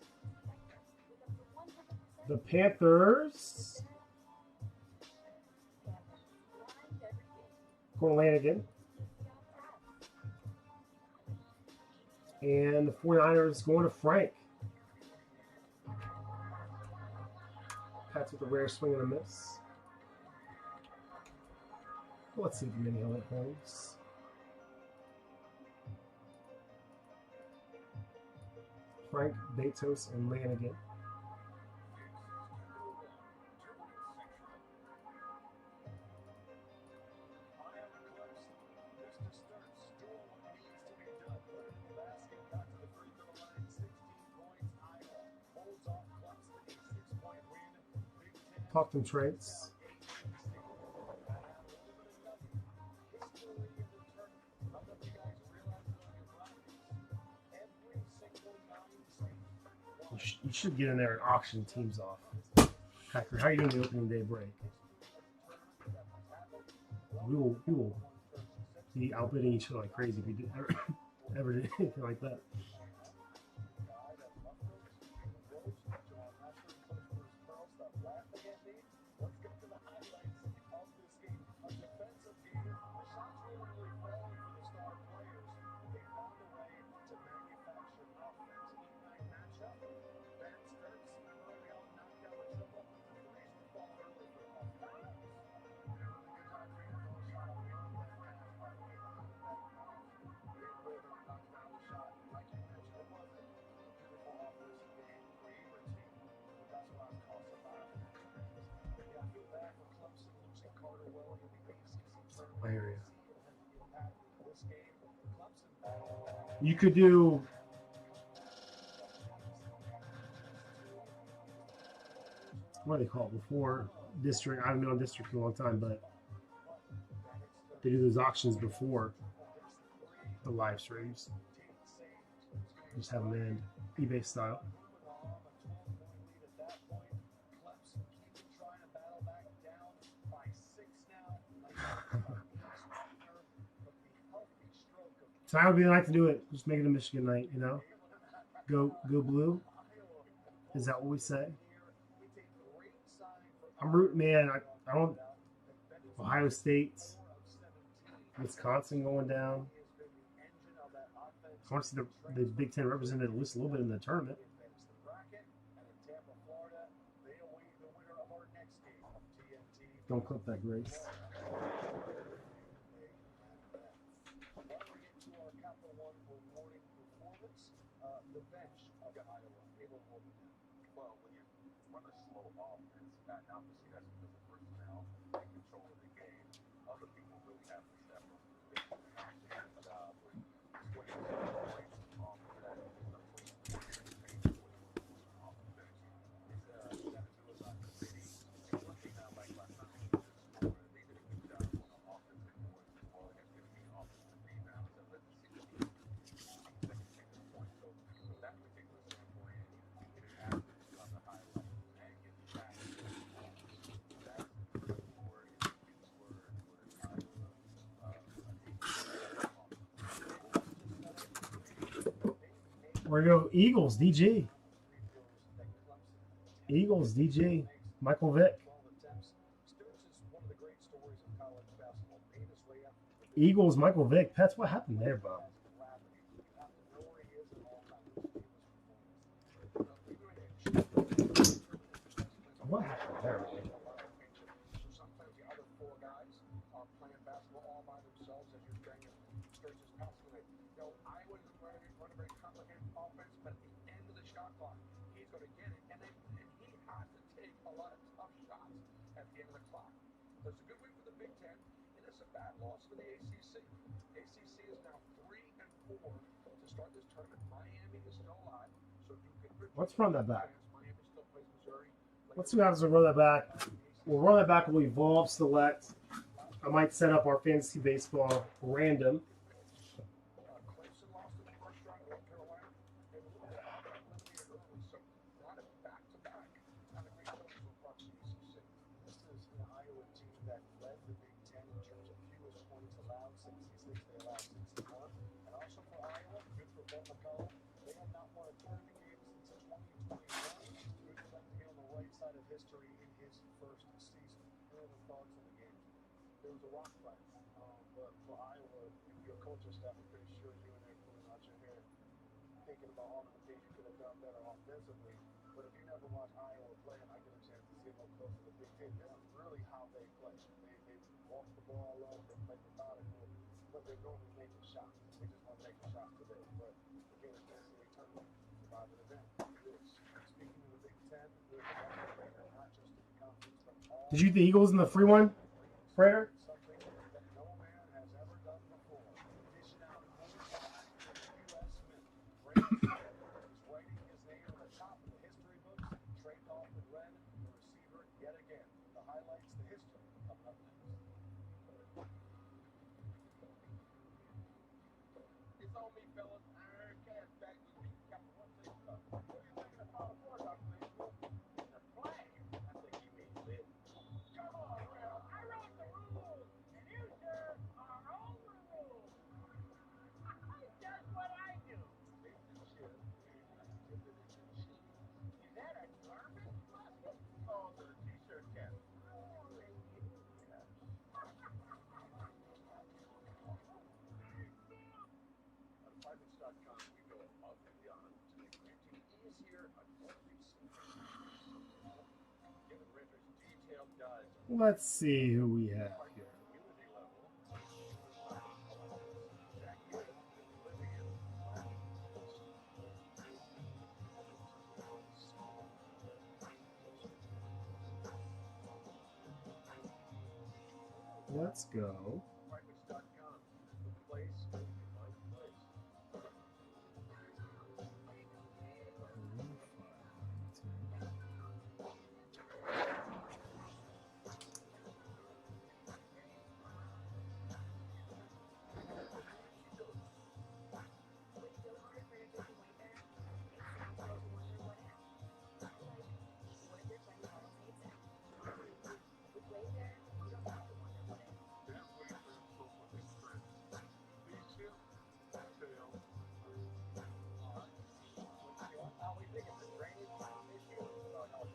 The Panthers going to Lanigan. And the 49ers going to Frank. Pats with a rare swing and a miss. Let's see if the mini helmet holds. Frank, Betos, and Lanigan. Talk them trades. You should get in there and auction teams off. Hacker, how are you doing the opening day break? We will be outbidding each other like crazy if we did ever did anything like that. My area. You could do what do they call it before district? I haven't been on district in a long time, but they do those auctions before the live streams. Just have them end eBay style. Tonight would be the night to do it. Just make it a Michigan night, you know? Go blue. Is that what we say? I'm rooting, man. I don't. Ohio State, Wisconsin going down. I want to see the Big Ten represented at least a little bit in the tournament. Don't clip that, Grace. The bench of Iowa, they will hold it down. Well, when you run a slow offense, that obviously that's because of personnel and control of the game. Other people really have to step up. They do an outstanding job with 27 points off of that. Off the bench. It's got to do a lot. The city, it's looking now like last time they just scored. They did a good job on the offensive boards as well as getting the offensive rebounds that led the city to points. So from that particular standpoint, you get an average on the highlight and get the back. That's the word We're going to go Eagles, DG. Eagles, DG. Michael Vick. Eagles, Michael Vick. Pets, what happened there, bro? What happened there, man? Sometimes the other four guys are playing basketball all by themselves as you're bringing Sturgis passing it. You know, Iowa's running a very complicated offense, but at the end of the shot clock, he's going to get it, and he has to take a lot of tough shots at the end of the clock. So it's a good win for the Big Ten, and it's a bad loss for the ACC. ACC is now 3-4 to start this tournament. Miami is still alive, so Duke and Virginia. Let's run that back. Miami still plays Missouri. Let's see what happens to run that back. We'll run that back. We'll evolve, select. I might set up our fantasy baseball random. Clemson lost in the first round of North Carolina. They were eliminated early, so not a back-to-back kind of great totals across the ACC. This is an Iowa team that led the Big Ten in terms of fewest points allowed, 66. They allowed 61. And also for Iowa, good for Ben McCullough. They have not won a tournament game since 2021. Good for them to be on the right side of history in his first season. What are the thoughts on the game? There was a rock fight, but for Iowa, your coaching staff, I'm pretty sure you and they're pulling out your hair, thinking about all of the things you could have done better offensively. But if you never watch Iowa play, and I get a chance to see them up close to the Big Ten, this is really how they play. They walk the ball up, they play methodical, but they're going to make shots. They just want to make a shot today. But again, it's NCAA tournament. Survive it. Did you get the Eagles in the free one, Prayer? Something that no man has ever done before. Dishing out quarterbacks to U.S. Smith. Brandon Smith is writing his name on the top of the history books. Trey Kaufman Wren, the receiver, yet again. The highlights, the history, coming up next. It's on me, fellas. Iron Cast back with me. Got the one thing stuff. What do you think of the Final Four, Dr. Mayfield? The flag. I think he means lit. Come on, Ralph. I wrote the rules, and you, sir, are overruled. That's what I do. Take the chip and dip it in the cheese. Is that a garbage bucket? Oh, the t-shirt cap. Oh, thank you. Yes. At Prizm.com, we go above and beyond to make printing easier on every single piece. Giving renters detailed guides on Let's see who we have here. community level. Jack Ewing living in Let's go. Prizm.com, the place where you find a place. How we think it's a drainage issue? Oh, no, it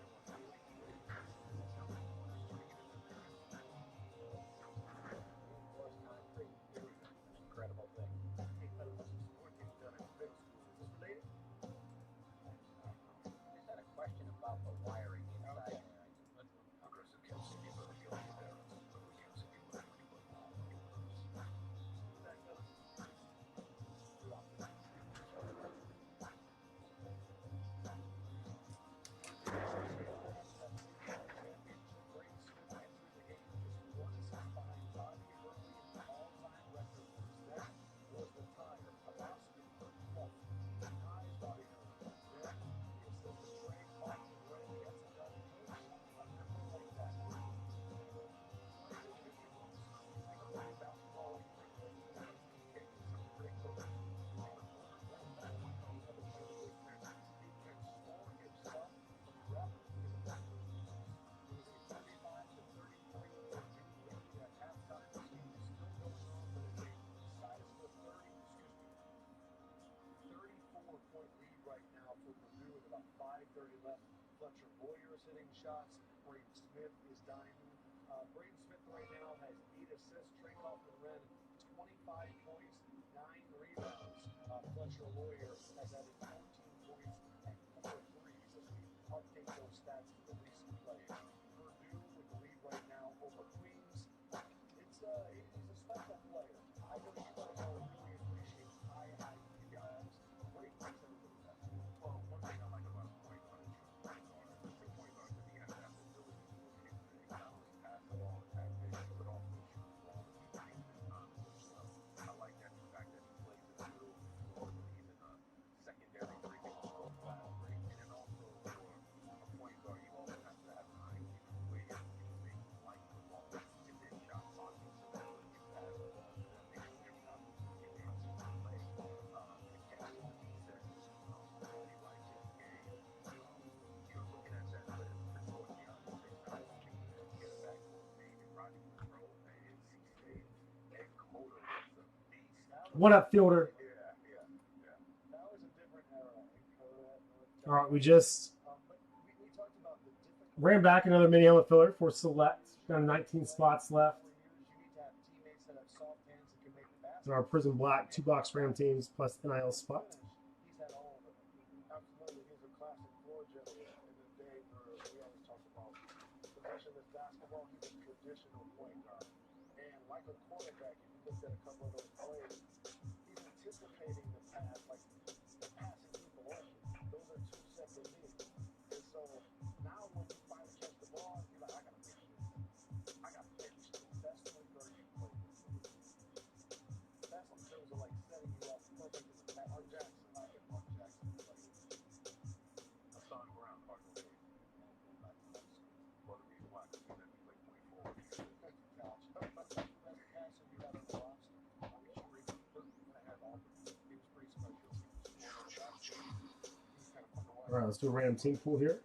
reinforced concrete. Incredible thing. Hey, fellas, what's some more things done in middle school? Is this related? Just had a question about the wiring inside. Right now for Purdue with about 5:30 left. Fletcher Boyer is hitting shots. Braden Smith is diamond. Braden Smith right now has 8 assists. Trey Kaufman Wren, 25 points, 9 rebounds. Fletcher Boyer has added 14 points and 4 threes as we update those stats for the recent play. Purdue with the lead right now over Queens. He's a special player. I know you guys all really appreciate high IQ guys. Braden makes everybody better. Well, one thing I like about point guard is point guard. The point guard to me has that ability to do anything, not only pass the ball, attack big, but also shoot the ball. As well. I like that the fact that he plays in the middle, or he's in a secondary where he can score fast break. And then also for a point guard, you always have to have an IQ where you're using like the ball and then shot blocking so that when you pass the ball to them, they can get out and then see the play. The catch and the defense, really like his game. You're looking at that list, Chris Orgeon, 6'9", get a backcourt, David Rodney Monroe at NC State, and Coda was a beast. What up, fielder? Yeah. That was a different era in Korea. All right, we just But we talked about the difficult ran back another mini helmet filler for select. Got 19 spots left. for years. You need to have teammates that have soft hands that can make the basket. There are Prizm Black 2-box Ram teams plus NIL spot. He's had all of it. Absolutely. He's a classic floor general in the day where we always talk about positionless basketball. He's a traditional point guard. And like a quarterback, if you looked at a couple of those plays, he's anticipating the pass, like passing people over. Those are two separate things. And so now when you finally catch the ball, you're like, I got to make this. Let's do a random team pool here.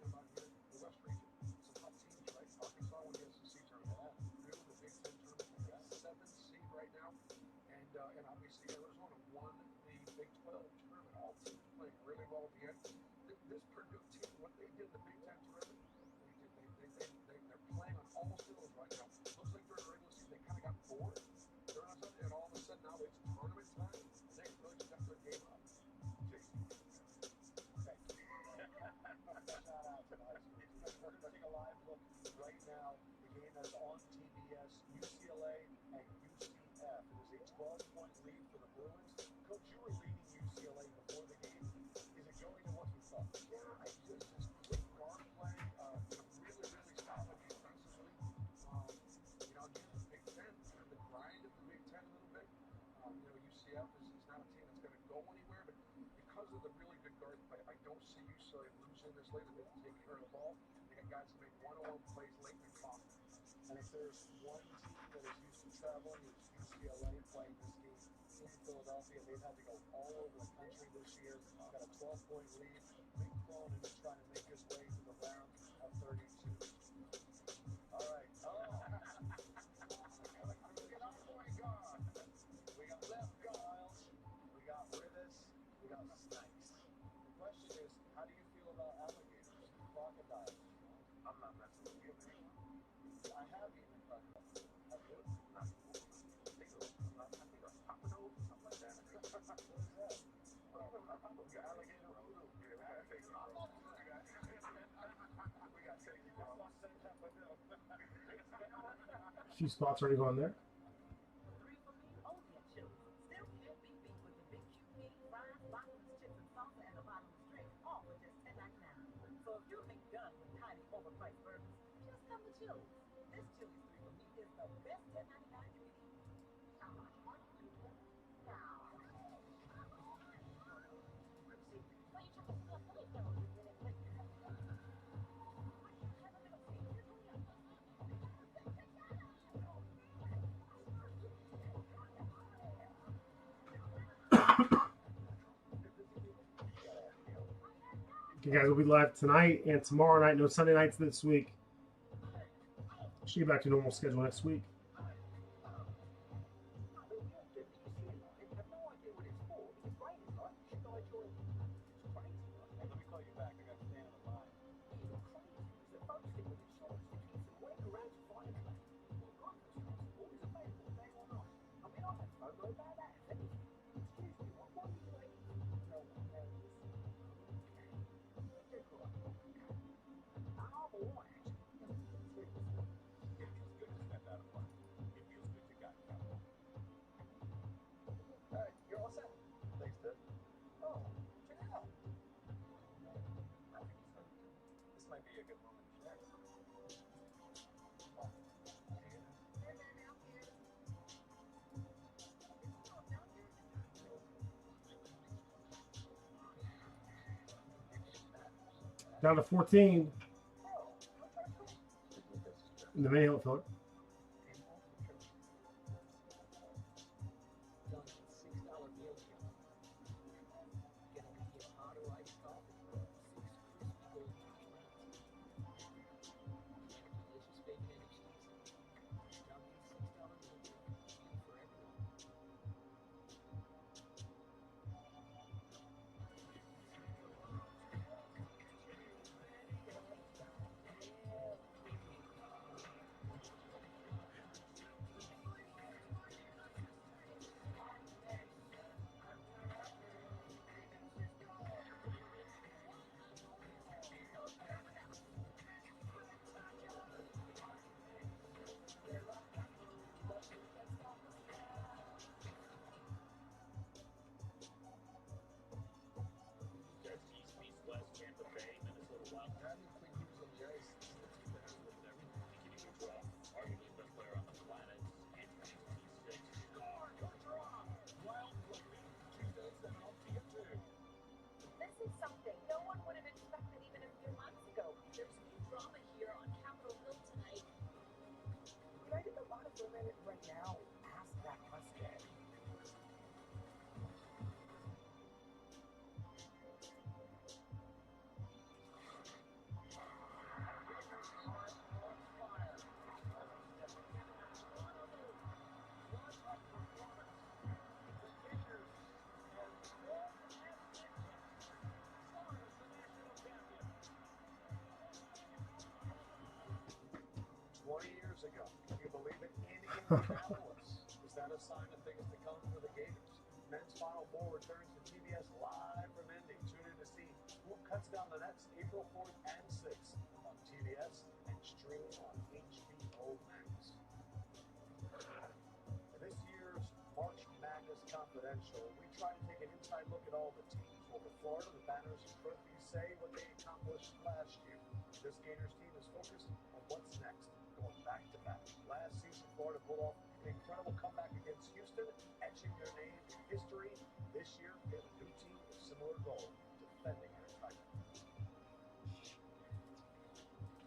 Few spots already gone there. Okay, guys, we'll be live tonight and tomorrow night. No Sunday nights this week. Should get back to normal schedule next week. Down to 14 in the main outfield. Annapolis. Is that a sign of things to come for the Gators? Men's Final Four returns to TBS live from Indy. Tune in to see who cuts down the nets April 4th and 6th on TBS and streaming on HBO Max. In this year's March Madness Confidential, we try to take an inside look at all the teams. Well, for Florida, the banners and trophies say what they accomplished last year. This Gators team is focused on what's next, going back to back. Last season, Florida pulled off an incredible comeback against Houston, etching their name in history. This year, they have a new team with similar goal, defending their title.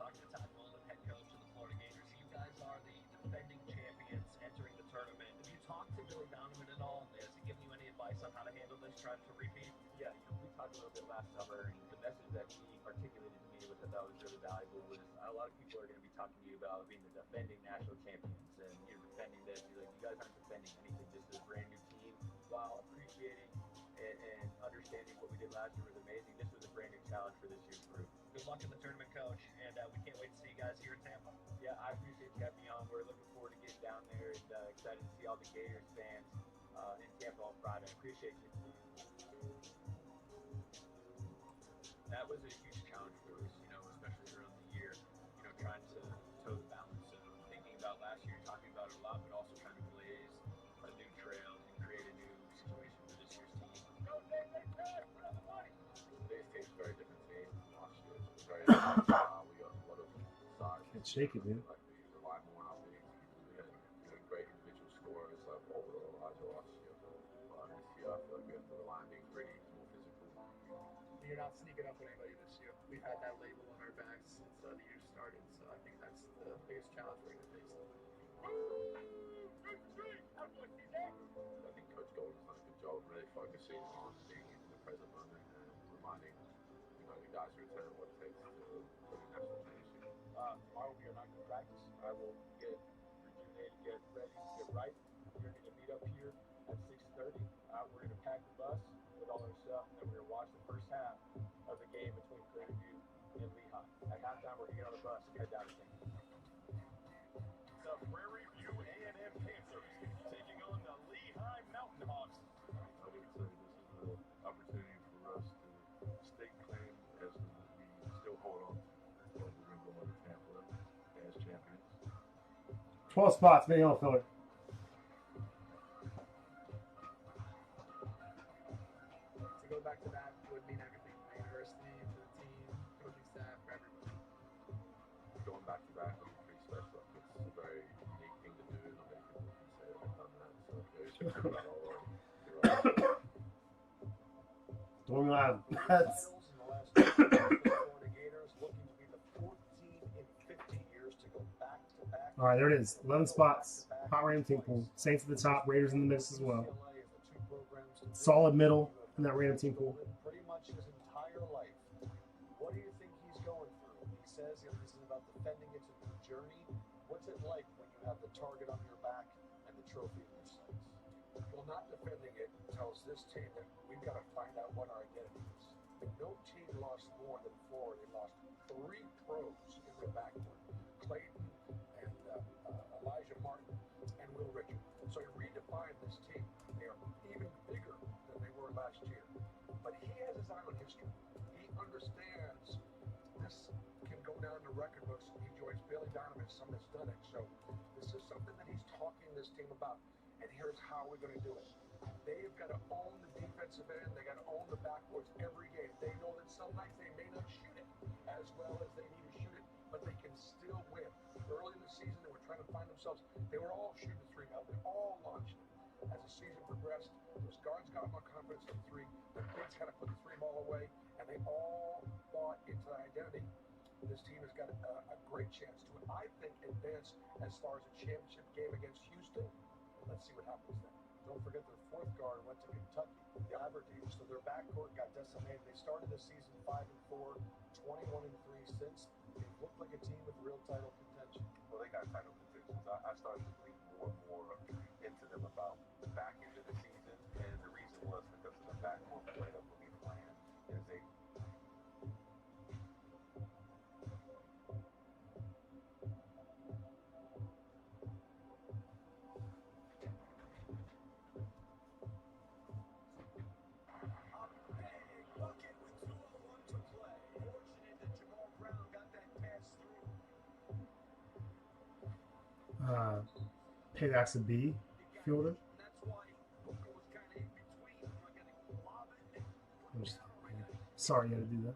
Talk to Todd Golden, head coach of the Florida Gators. You guys are the defending champions entering the tournament. Have you talked to Billy Donovan at all? Has he given you any advice on how to handle this, trying to repeat? Yeah, we talked a little bit last summer, and the message that he articulated to me, which I thought was really valuable, was a lot of people are going to be talking to you about being the defending national champions, and you're defending this. You're like, you guys aren't defending anything. This is a brand new team. While appreciating and understanding what we did last year was amazing, this was a brand new challenge for this year's group. Good luck in the tournament, Coach, and we can't wait to see you guys here in Tampa. Yeah, I appreciate you having me on. We're looking forward to getting down there and excited to see all the Gators fans in Tampa on Friday. I appreciate you. That was a huge challenge for us, especially early in the year, trying to toe the balance of thinking about last year, talking about it a lot, but also trying to blaze a new trail and create a new situation for this year's team. Today's team's a very different team from last year. It's very different. We got a lot of size. Can't shake it, dude. Like we rely more on our bigs. We had great individual scorers like over Elijah last year. This year I feel like we have to rely on being gritty, more physical. You're not sneaking up on anybody this year. We've had that label on our backs since the year started, so I think that's the biggest challenge we're going to face. I think Coach Golden's done a good job really focusing on being in the present moment and reminding the guys who return what it takes to win national championship. Tomorrow we are not going to practice. I will get rejuvenated, get ready, get right. We're going to meet up here at 6:30. We're going to pack the bus with all our stuff, and then we're going to watch the first half of the game between Prairie View and Lehigh. At halftime, we're going to get on the bus and head down to Tampa. The Prairie View A&M Panthers taking on the Lehigh Mountain Hawks. I would say this is an opportunity for us to stake claim as we still hold on to. We're going to go into Tampa as champions. 12 spots, many on filler. To go back to that would mean everything for the university, for the team, coaching staff, for everybody. Going back to back would be pretty special. It's a very unique thing to do. Not many people can say that they've done that. So very special about all of it. Don't lie. That's Titles in the last 2 years for the Florida Gators, looking to be the 4th team in 50 years to go back to back. all right. There it is. 11 spots. Hot random team pool. Saints at the top. Raiders in the mix as well. UCLA is the 2 programs to Solid middle in that random team pool. pretty much his entire life. What do you think he's going through? He says this is about defending. It's a new journey. What's it like when you have the target on your back and the trophy in your sights? Well, not defending it tells this team that we've got to find out what our identity is. No team lost more than Florida. They lost 3 pros in their backcourt: Clayton and Elijah Martin and Will Richard. So he redefined this team. They are even bigger than they were last year. But he has his eye on history. He understands this can go down the record books. He joins Billy Donovan, someone that's done it. So this is something that he's talking to this team about. And here's how we're going to do it. They've got to own the defensive end. They got to own the backboards every game. They know that some nights they may not shoot it as well as they need to shoot it, but they can still win. Early in the season, they were trying to find themselves. They were all shooting 3 now. They all launched it. As the season progressed, those guards got more confidence from 3. The bigs kind of put the 3 ball away, and they all bought into the identity. This team has got a great chance to, I think, advance as far as a championship game against Houston. Let's see what happens then. Don't forget their 4th guard went to Kentucky, the Aberdeen, so their backcourt got decimated. They started the season 5-4, 21-3 since. They looked like a team with real title contention. Well, they got title contentions. I started to believe more and more into them about the back end of the season, and the reason was because of the backcourt play that we'll be playing. Is they Paybacks a B fielder. Sorry you had to do that.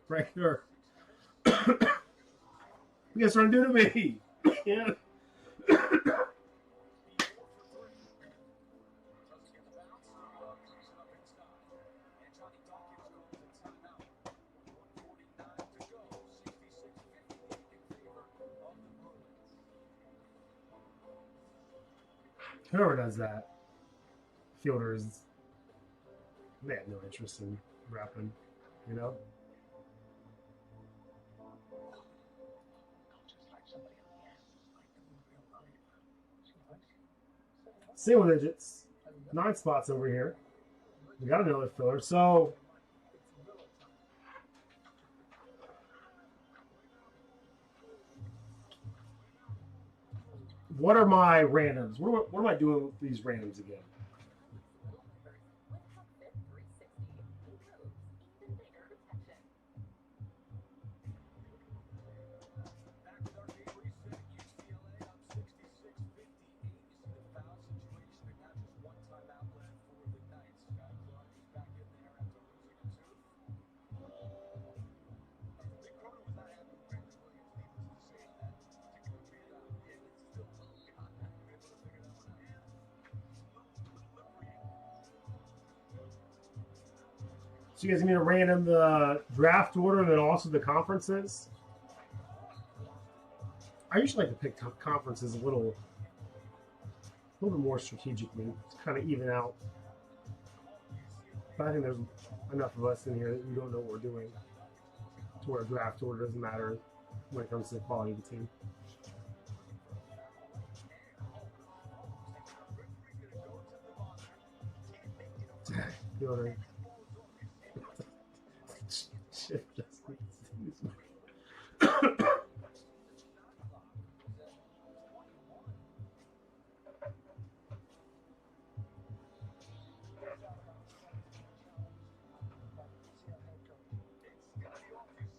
Right there. You guys trying to do to me? Yeah. Whoever does that, fielders, they have no interest in rapping, you know? Single digits, 9 spots over here. We got another filler. So what are my randoms? What am I doing with these randoms again? So you guys need to random the draft order and then also the conferences. I usually like to pick conferences a little bit more strategically to kind of even out. But I think there's enough of us in here that we don't know what we're doing to where a draft order doesn't matter when it comes to the quality of the team. You know what I mean?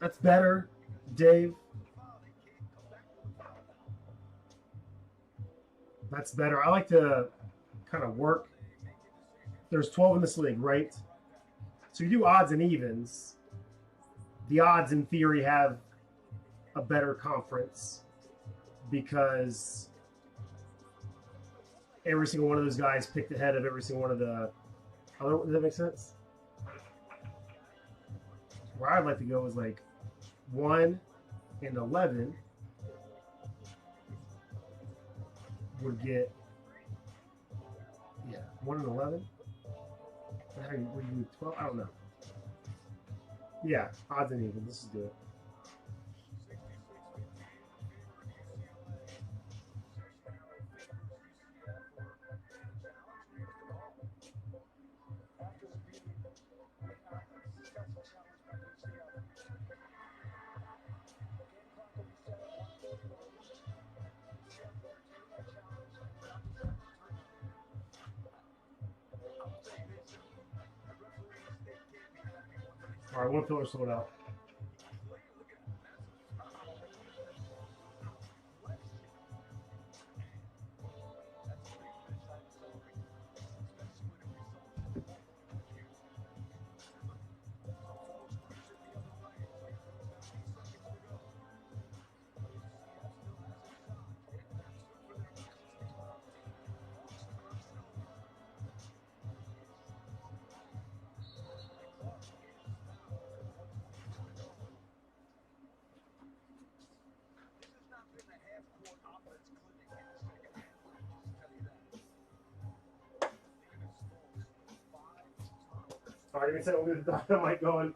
That's better, Dave. That's better. I like to kind of work. There's 12 in this league, right? So you do odds and evens. The odds, in theory, have a better conference because every single one of those guys picked ahead of every single one of the other. Does that make sense? Where I'd like to go is like 1 and 11 would get, 1 and 11. How do you do 12? I don't know. Yeah, odds and evens. Let's just do it. All right, one filler sold out. Part of me said we with the dynamite going.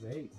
Okay.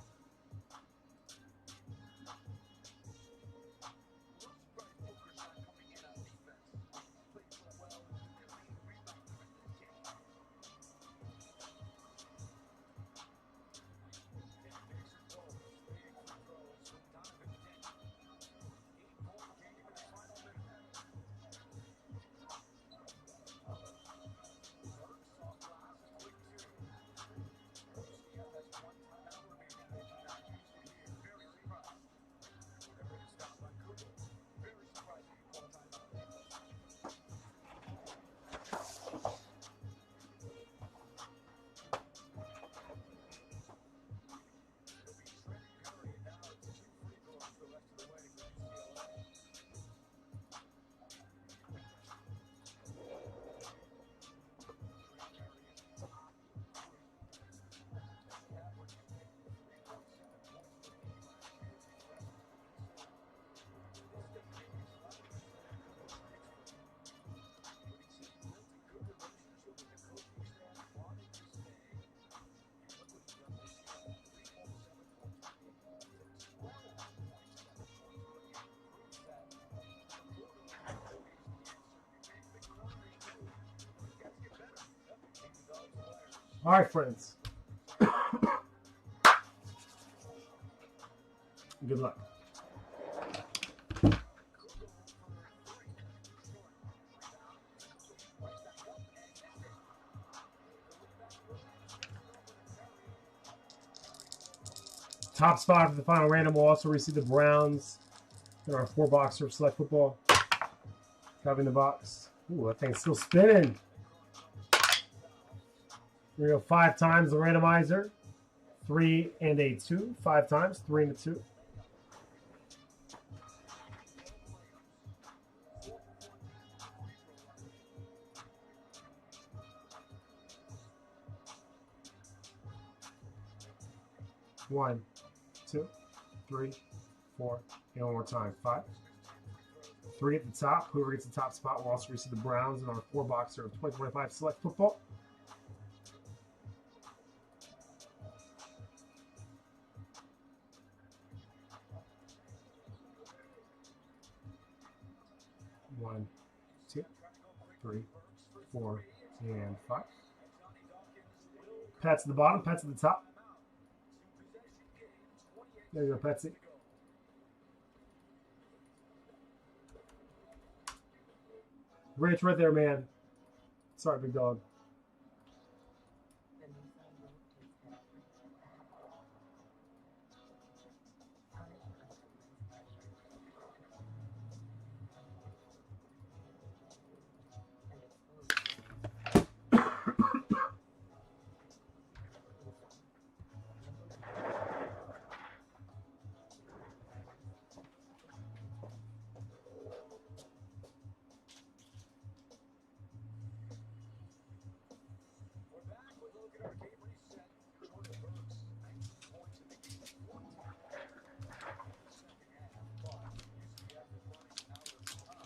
All right, friends. Good luck. Top spot for the final random will also receive the Browns in our 4-boxer of Select Football. Covering the box. Ooh, that thing's still spinning. We're going to go 5 times the randomizer. 3 and a 2. 5 times. 3 and a 2. One, 2, 3, 4, and one more time. 5. 3 at the top. Whoever gets the top spot will also receive the Browns in our 4-boxer of 2025 Select Football. One, 2, 3, 4, and 5. Pats at the bottom, Pats at the top. There you go, Patsy. Rich, right there, man. Sorry, big dog.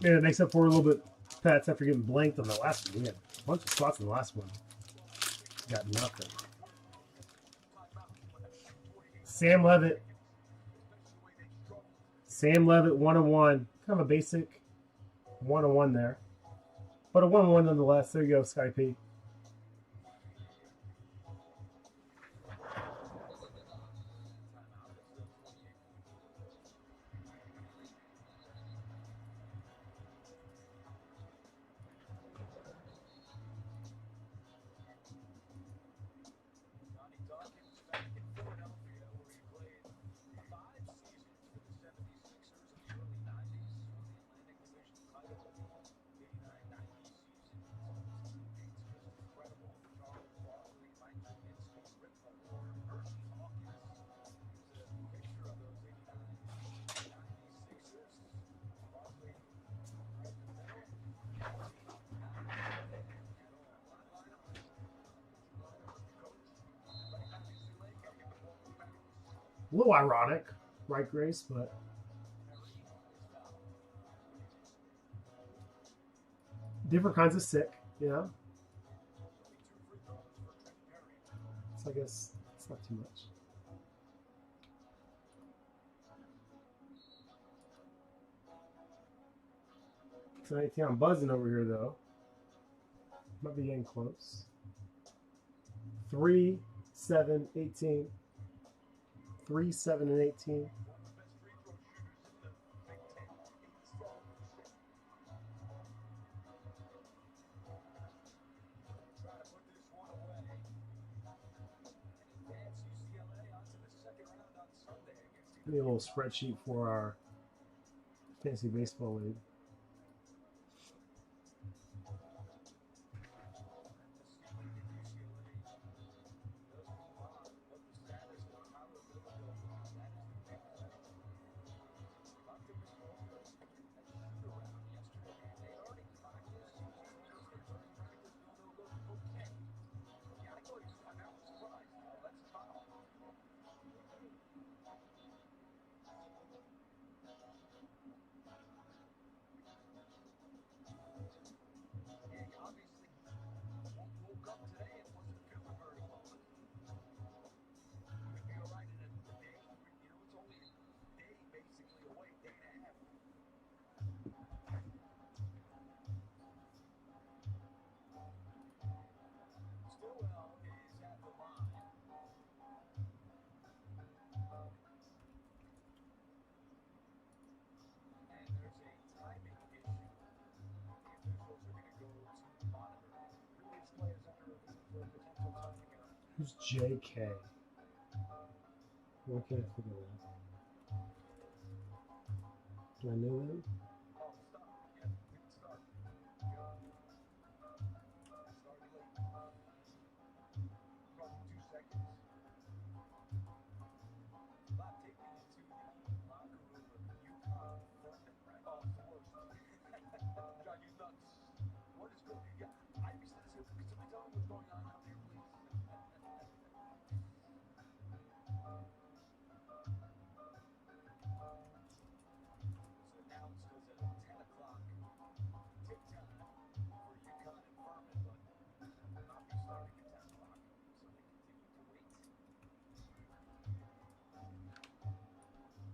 Yeah, it makes up for a little bit, Pats, after getting blanked on the last one. We had a bunch of spots in the last one. Got nothing. Sam Levitt. Sam Levitt, 1-1. Kind of a basic 1-1 there. But a 1-1 nonetheless. There you go, Sky P. A little ironic, right, Grace? But different kinds of sick, you know? So I guess it's not too much. So anything I'm buzzing over here, though. Might be getting close. 3, 7, 18. 3, 7, and 18. Maybe a little spreadsheet for our fantasy baseball league. Who's JK? What can I figure out? Do I know them? Oh, stop. Yeah, we can start. Go. Started late. Probably 2 seconds. Bob, take me into the locker room of Yukon Furman, right? Oh, it's the worst. Drive you nuts. What is going on? Yeah, I understand this. Could somebody tell me what's going on out there, please? It's announced as a 10 o'clock tip time for Yukon and Furman, but will not be starting at 10 o'clock, so they continue to wait.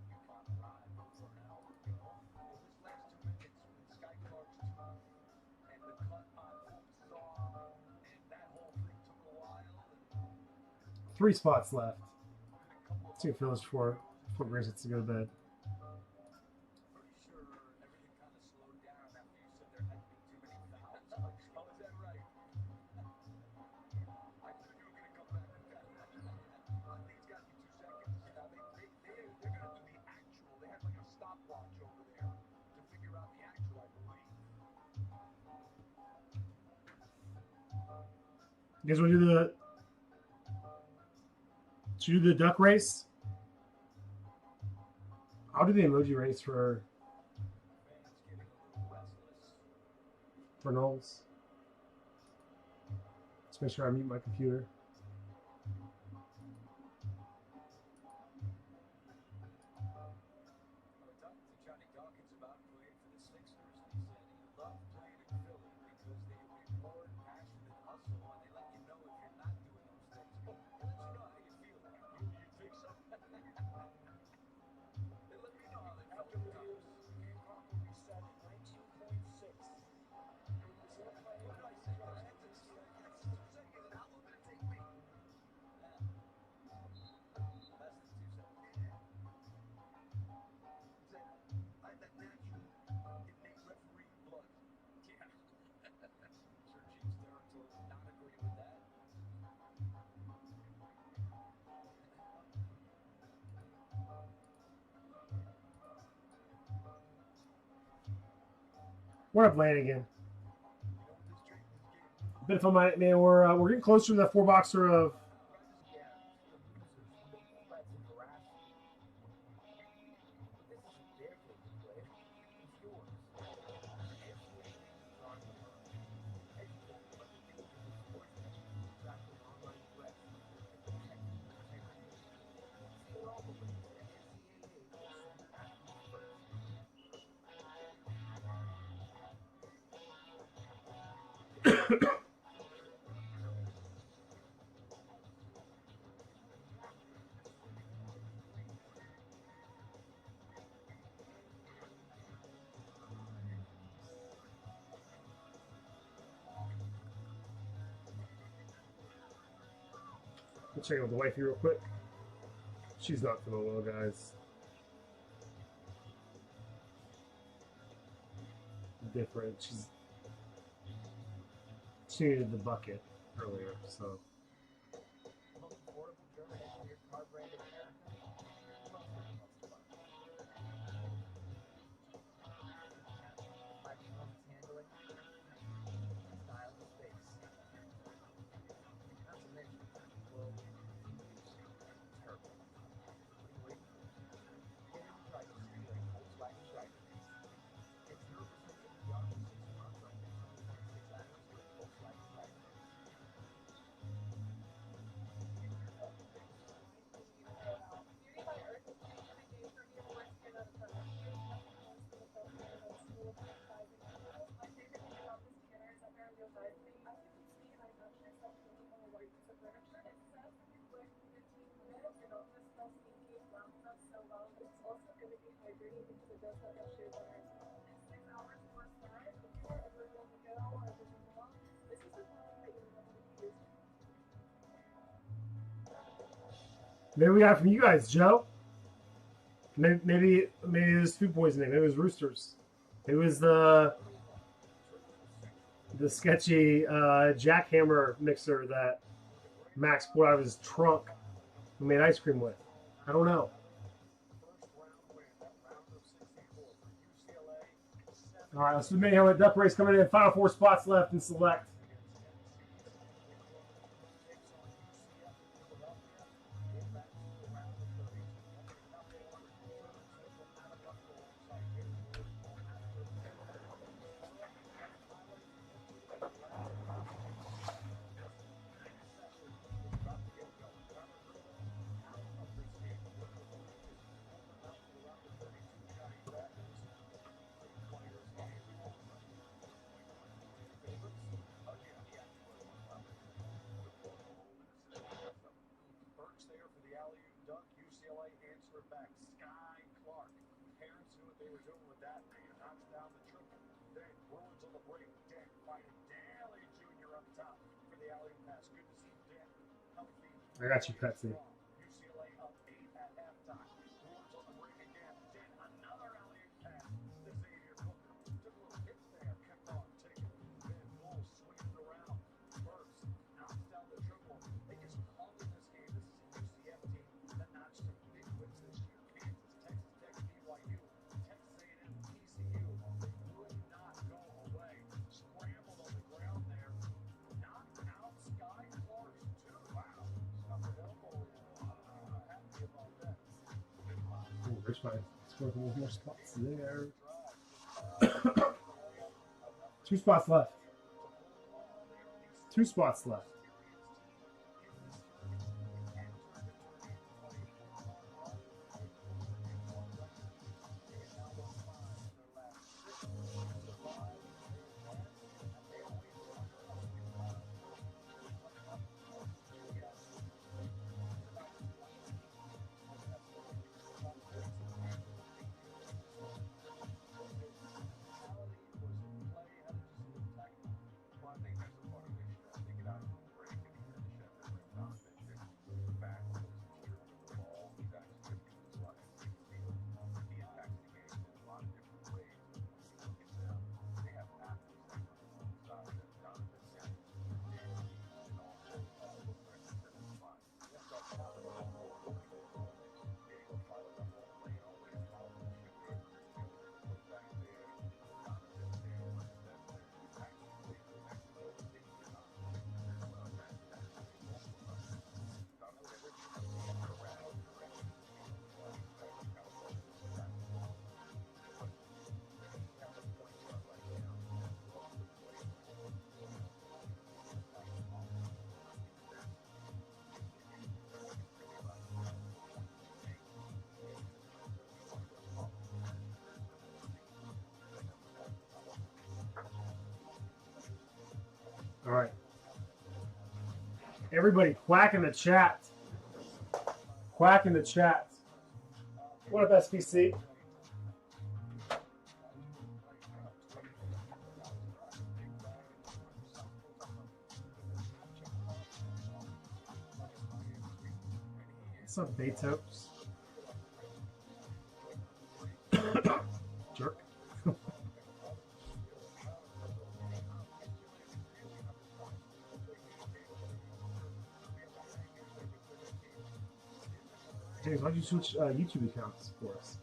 Yukon arrived over an hour ago. Well, this last 2 minutes with Sky Clark's tooth and the cut on Fultz's arm, and that whole thing took a while. And 3 spots left. a couple of 2 finished for Grace to go to bed. Pretty sure everything kind of slowed down after you said there hadn't been too many fouls. Oh, is that right? I knew you were going to come back with that. I think it's got to be 2 seconds. Now, they're going to do the actual. They have like a stopwatch over there to figure out the actual, I believe. You guys want to do the duck race? I'll do the emoji race for Fans getting a little restless. Knowles. Let's make sure I mute my computer. I talked to Johnny Dawkins about playing for the Sixers, and he said he loved playing in Philly because they reward passion and hustle, and they let you know if you're not doing those things. They let you know how you feel. You think so? They let me know how they felt After at times. reviews, Hancock will be set at 19.6. What did I say? I had 2 seconds, and how long did it take me? Less than 2 seconds. I had that natural innate referee blood. Yeah. Sure, Chiefs territory would not agree with that. What up, Lane again? You know what this game Been fun, man. We're getting closer to that 4-boxer of. Yeah, the losers who make threats and harass you. This isn't their game to play. It's yours. NCAA is on the line. Educate them about the dangers of sports betting, tracking online threats, and protecting your integrity. See all the ways the NCAA will sue athletes first. Let's check out with the wifey real quick. She's not feeling well, guys. Different. She needed the bucket earlier, so. Most affordable German engineered car brand in America. Most of the most fun. My performance handling, style to space. Not to mention, well, turbo. What are you waiting for? Get in and try the steering Volkswagen driver. Get 0% APR for 6 months on your 2026 items with Volkswagen driver. Maybe we got it from you guys, Joe. Maybe it was food poisoning. Maybe it was roosters. It was the sketchy jackhammer mixer that Max pulled out of his trunk and made ice cream with. I don't know. All right, let's submit here with Duck Race coming in. Final 4 spots left in select. Burks there for the alley-oop dunk. UCLA answer it back. Sky Clark. Parents knew what they were doing with that. And knocks down the triple. Then Bruins on the break. Dent fighting Daly Jr. up top for the alley-oop pass. Good to see Dent healthy. I got you, Petsy. UCLA up 8 at halftime. Bruins on the break again. Dent another alley-oop pass to Xavier Booker. Took a little hit there. Kept on taking. Then Bull swings around. Burks knocks down the triple. They just hung in this game. This is a UCF team that notched some big wins this year. Kansas, Texas Tech, BYU, Texas A&M, TCU. They would not go away. Scrambled on the ground there. Knocked out Sky Clark's too. Wow. Suffered elbow. Happy about that. Oh, there's my scoring more spots there. 2 spots left. 2 spots left. All right. Everybody, quack in the chat. Quack in the chat. What up, SPC? What's up, Beethoves? Jerk. James, why'd you switch YouTube accounts for us?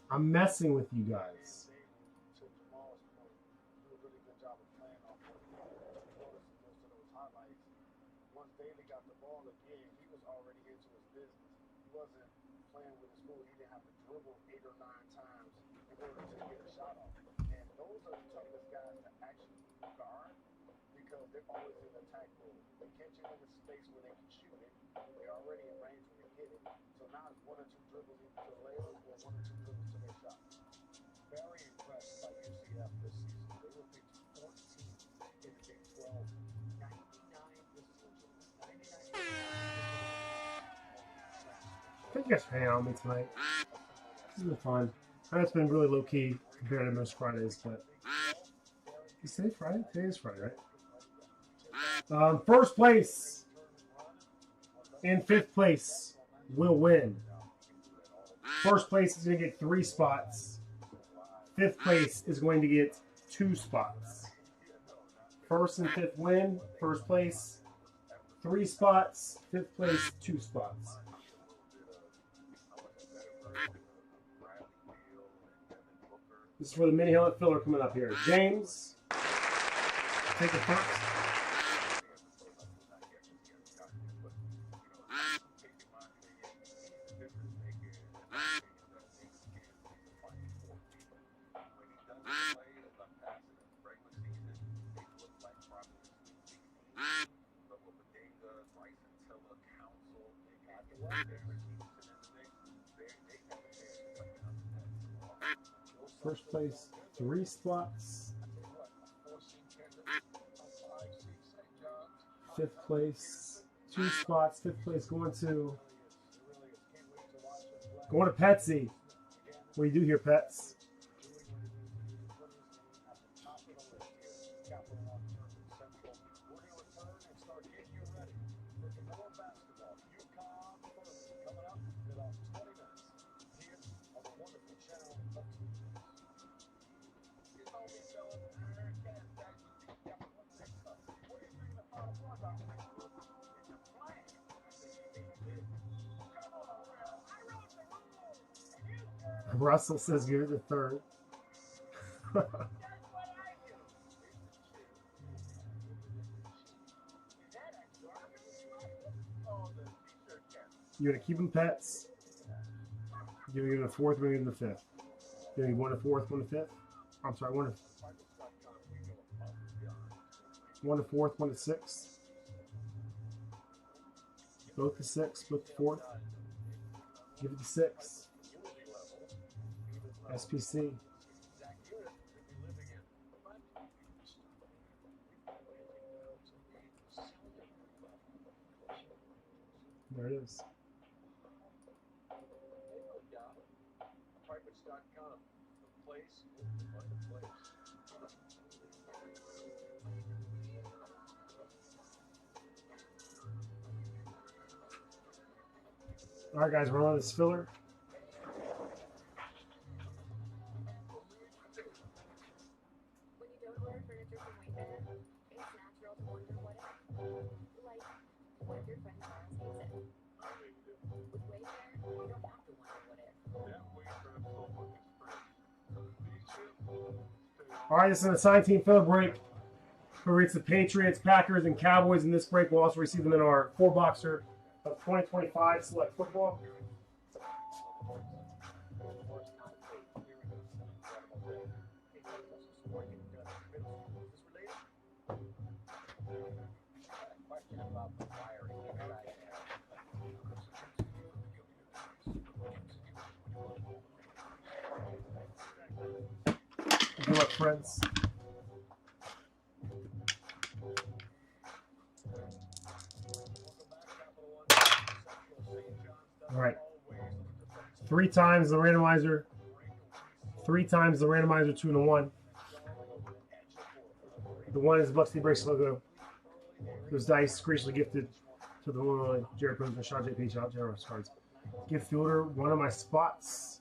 I'm messing with you guys. To Jamal's point, do a really good job of playing off of it. If you notice most of those highlights, once Daly got the ball again, he was already into his business. He wasn't playing with his foot. He didn't have to dribble 8 or 9 times in order to get a shot off. And those are the toughest guys to actually guard because they're always in attack mode. They catch you in a space where they can shoot it. They're already in range when they get it. So now it's 1 or 2 dribbles into the layup or 1 or 2 dribbles to their shot. Very impressed by UCF this season. They were picked 14th in the Big 12. 99, listen to it, 99. Thank you guys for hanging out with me tonight. This has been fun. I know it's been really low key compared to most Fridays, but is today Friday? Today is Friday, right? First place and 5th place, will win. First place is going to get 3 spots. 5th place is going to get 2 spots. First and 5th win. First place, 3 spots. 5th place, 2 spots. This is for the mini helmet filler coming up here. James, take it first. First place, 3 spots. 5th place, 2 spots. 5th place going to Petsy. What do you do here, Pets? Russell says you're the 3rd. You're gonna keep them, Pets. You're gonna give the 4th, we're gonna give them the 5th. You're gonna give 1 to 4th, 1 to 5th. I'm sorry, 1 to 4th, 1 to 6th. Both to 6th, both to 4th. Give it to 6. SPC. There it is. All right, guys, we're on this filler. When you don't order furniture from Wayfair, it's natural to wonder what if. Like, what if your friend Charles hates it? With Wayfair, you don't have to wonder what if. All right, this is an assigned team filler break. Who reads the Patriots, Packers, and Cowboys in this break. We'll also receive them in our 4-boxer of 2025 Select Football. Good luck, friends. All right. 3 times the randomizer. 3 times the randomizer, 2 and a 1. The 1 is the Bucks Breaks logo. Those dice graciously gifted to the one Jared Pros and Sean J. P. Generous cards. Gift fielder, 1 of my spots.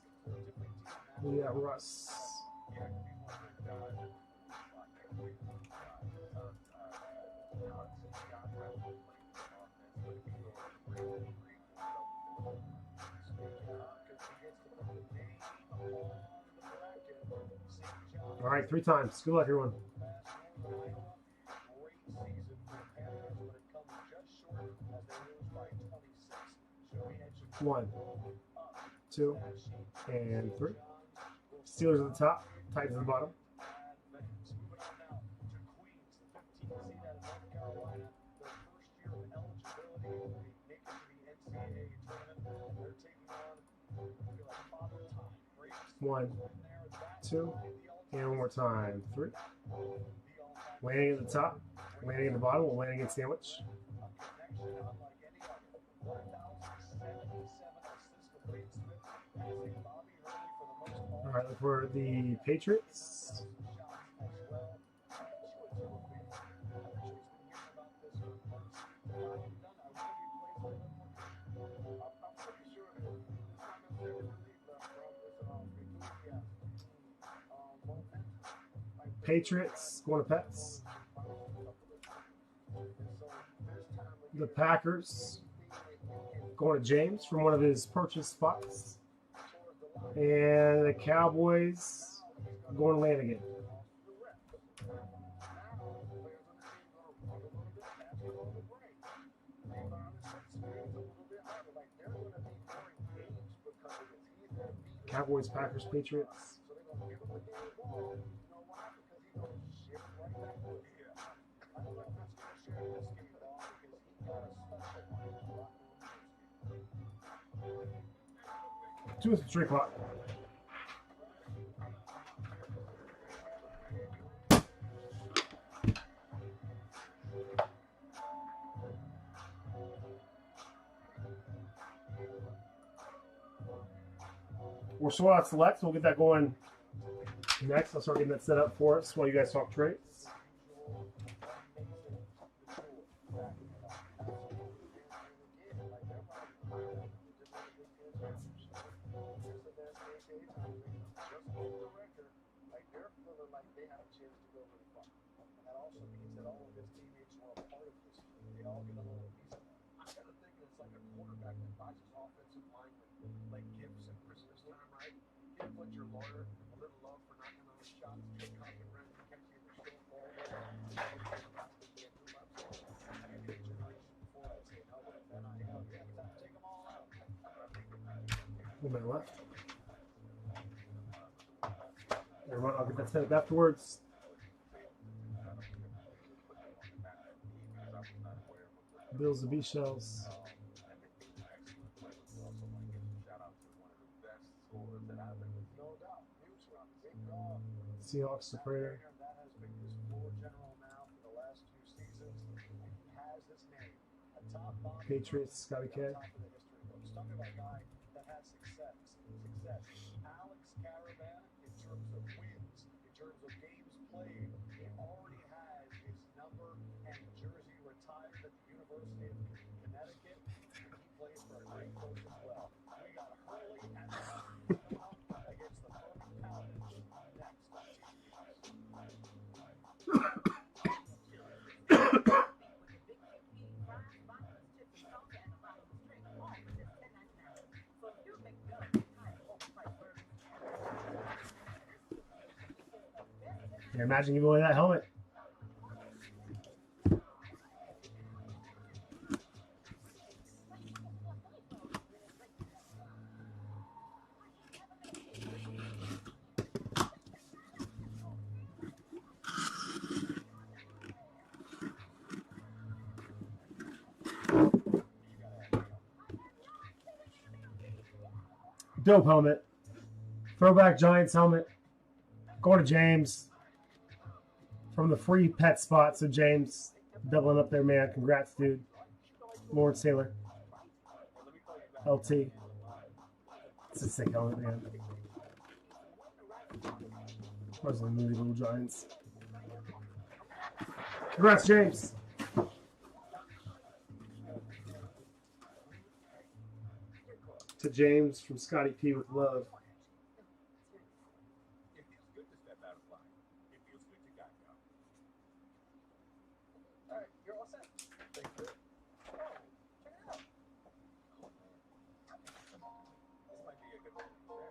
Yeah, Russ. All right, 3 times. Good luck, everyone. 1, 2, and 3. Steelers at the top, Titans at the bottom. One, 2, and one more time. 3. Landing at the top, landing at the bottom, we'll landing in sandwich. All right, look for the Patriots. Patriots going to Pets. The Packers going to James from one of his purchase spots. And the Cowboys going to Lanigan. Cowboys, Packers, Patriots. Two is 3 o'clock. We're sold out select, so we'll get that going next. I'll start getting that set up for us while you guys talk trades. Like gifts at Christmas time, right? Give what your lawyer a little love for knocking on his shop, good copy rent, catching the short ball. One minute left. Everyone, I'll get that set up afterwards. Bills to B shells. Seahawks to prayer. Patriots, Scotty K. Alex Caravan, in terms of wins, in terms of games played, he already has his number and jersey retired at the University of Connecticut. He plays for a great coach as well. We got Hurley and against the Funko Pop next on Yeah, imagine giving away that helmet. Dope helmet. Throwback Giants helmet. Going to James from the free pet spot. So James, doubling up there, man. Congrats, dude. Lawrence Taylor. LT. It's a sick helmet, man. Reminds me of the movie Little Giants. Congrats, James. To James from Scotty P with love. It feels good to step out of line. It feels good to guide now. All right, you're all set. Thank you. Oh, check it out. This might be a good one to share.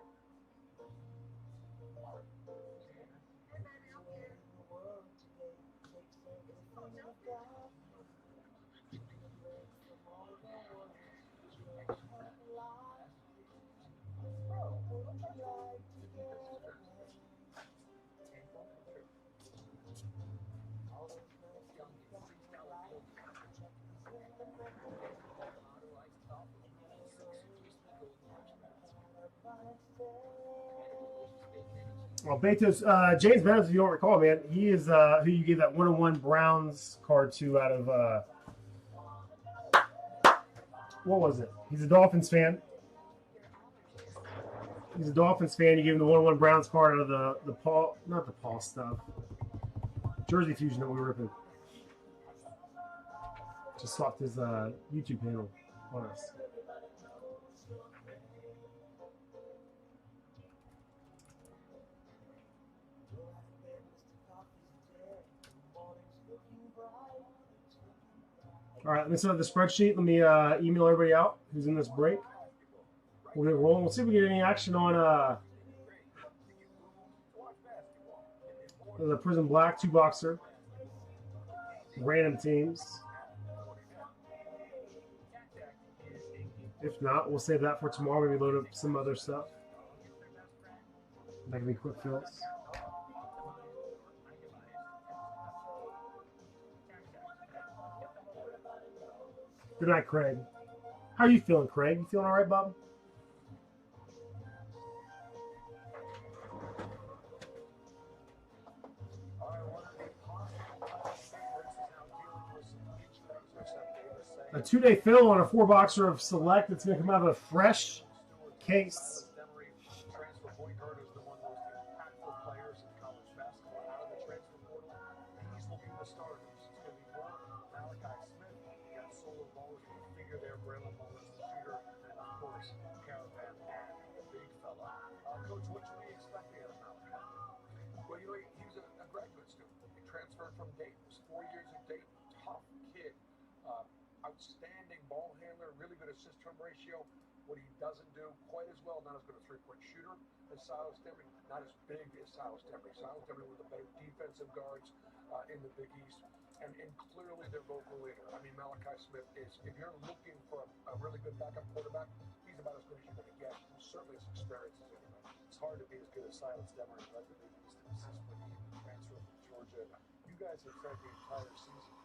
Well, Betos, James Meadows, if you don't recall, man, he is who you gave that 101 Browns card to out of, what was it? He's a Dolphins fan. He's a Dolphins fan. You gave him the 101 Browns card out of the Paul, not the Paul stuff, Jersey Fusion that we were ripping. Just swapped his YouTube handle on us. All right, let me set up the spreadsheet. Let me email everybody out who's in this break. We'll get rolling. We'll see if we get any action on the Prizm Black 2-boxer. Random teams. If not, we'll save that for tomorrow. Maybe load up some other stuff. That can be quick fills. Good night, Craig. How are you feeling, Craig? You feeling all right, Bob? A 2-day fill on a 4-boxer of Select. It's going to come out of a fresh case. Transfer point guard is the one of the most impactful players in college basketball out of the transfer portal. These will be the starters. It's going to be more Malachi Smith. You got solo ballers with a figure there, Braylon Mullins, the shooter, and of course, Caravan and the big fella. Coach, what should we expect here of Malachi? Well, you know, he was a graduate student. He transferred from Dayton. It was 4 years at Dayton. Tough kid. Outstanding ball handler, really good assist-turn ratio. What he doesn't do quite as well, not as good a three-point shooter as Silas Demery, not as big as Silas Demery. Silas Demery was the better defensive guards in the Big East, and clearly their vocal leader. I mean, Malachi Smith is, if you're looking for a really good backup quarterback, he's about as good as you're going to get. He certainly has experience as anybody. It's hard to be as good as Silas Demery led the Big East in assists when he transferred from Georgia. You guys have said the entire season,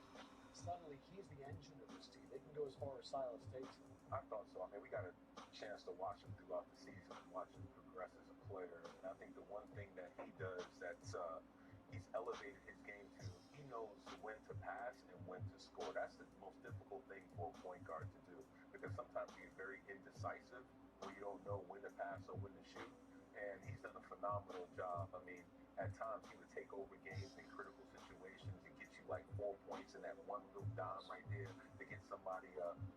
suddenly he's the engine of this team. They can go as far as Silas takes them. I thought so. I mean, we got a chance to watch him throughout the season, watch him progress as a player. And I think the one thing that he does that's he's elevated his game to, he knows when to pass and when to score. That's the most difficult thing for a point guard to do, because sometimes you get very indecisive where you don't know when to pass or when to shoot. And he's done a phenomenal job. I mean, at times he would take over games in critical situations and get you like 4 points in that one little dime right there to get somebody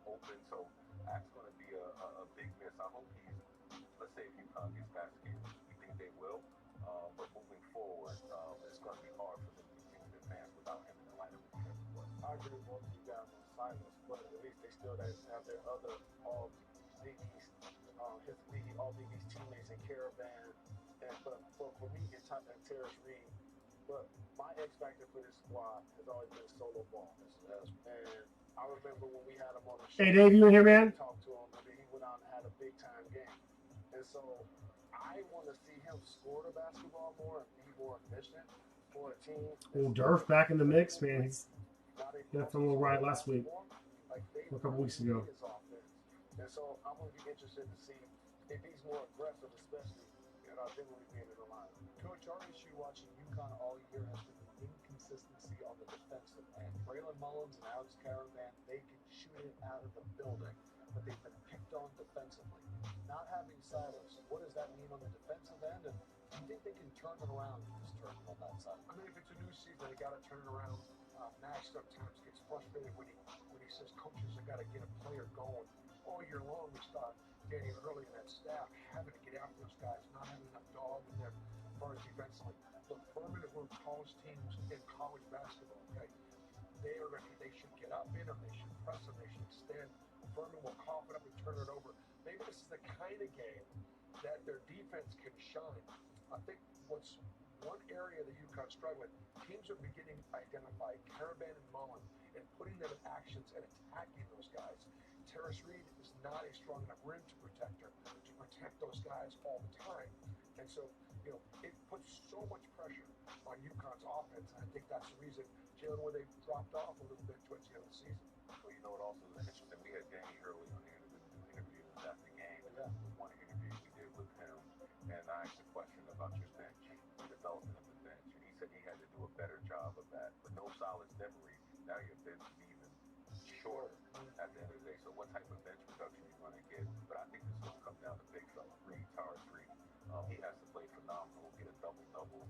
open. So that's going to be a big miss. I hope he's, let's say if UConn gets past the game, we think they will. But moving forward, it's going to be hard for them to continue to advance without him in the lineup. I agree with both of you guys on Silas, but at least they still have their other all Big East, all Big East teammates in Caravan, and but for me it's Terrace Reed. But my X factor for this squad has always been solo ball, and I remember when we had him on the show. Hey, Dave, you in here, man? Talked to him, and he went out and had a big time game, and so I want to see him score the basketball more and be more efficient for a team. Old Durf back in the mix, man. He's got a little ride last week, a couple weeks ago. And so I'm going to be interested to see if he's more aggressive, especially generally being in the line. Coach, our issue watching UConn all year has been the inconsistency on the defensive end. Braylon Mullins and Alex Caravan, they can shoot it out of the building, but they've been picked on defensively. Not having Silas, what does that mean on the defensive end? And do you think they can turn it around in this tournament on that side? I mean, if it's a new season, they got to turn it around. Nash sometimes gets frustrated when he says coaches have got to get a player going. All year long, we thought Danny Early and that staff having to get after those guys, not having enough dog in there as far as defensively. Look, Furman is one of the tallest teams in college basketball, okay? They should get up in them, they should press them, they should extend. Furman will cough it up and turn it over. Maybe this is the kind of game that their defense can shine. I think what's one area that UConn struggle with, teams are beginning to identify Caravan and Mullen and putting them in actions and attacking those guys. Terrace Reed is not a strong enough rim to protect those guys all the time. And so, you know, it puts so much pressure on UConn's offense. And I think that's the reason, Jalen, where they dropped off a little bit towards the end of the season. Well, you know what also is interesting? We had Danny early on here to do interviews after the game. Yeah. One interview we did with him, and I asked a question about your bench, the development of the bench, and he said he had to do a better job of that. But no Silas Demery, now your bench is even shorter at the end of the day. So what type of bench production you're going to get? But I think this will come down to big fella, Tara Reed. He has to play phenomenal, get a double-double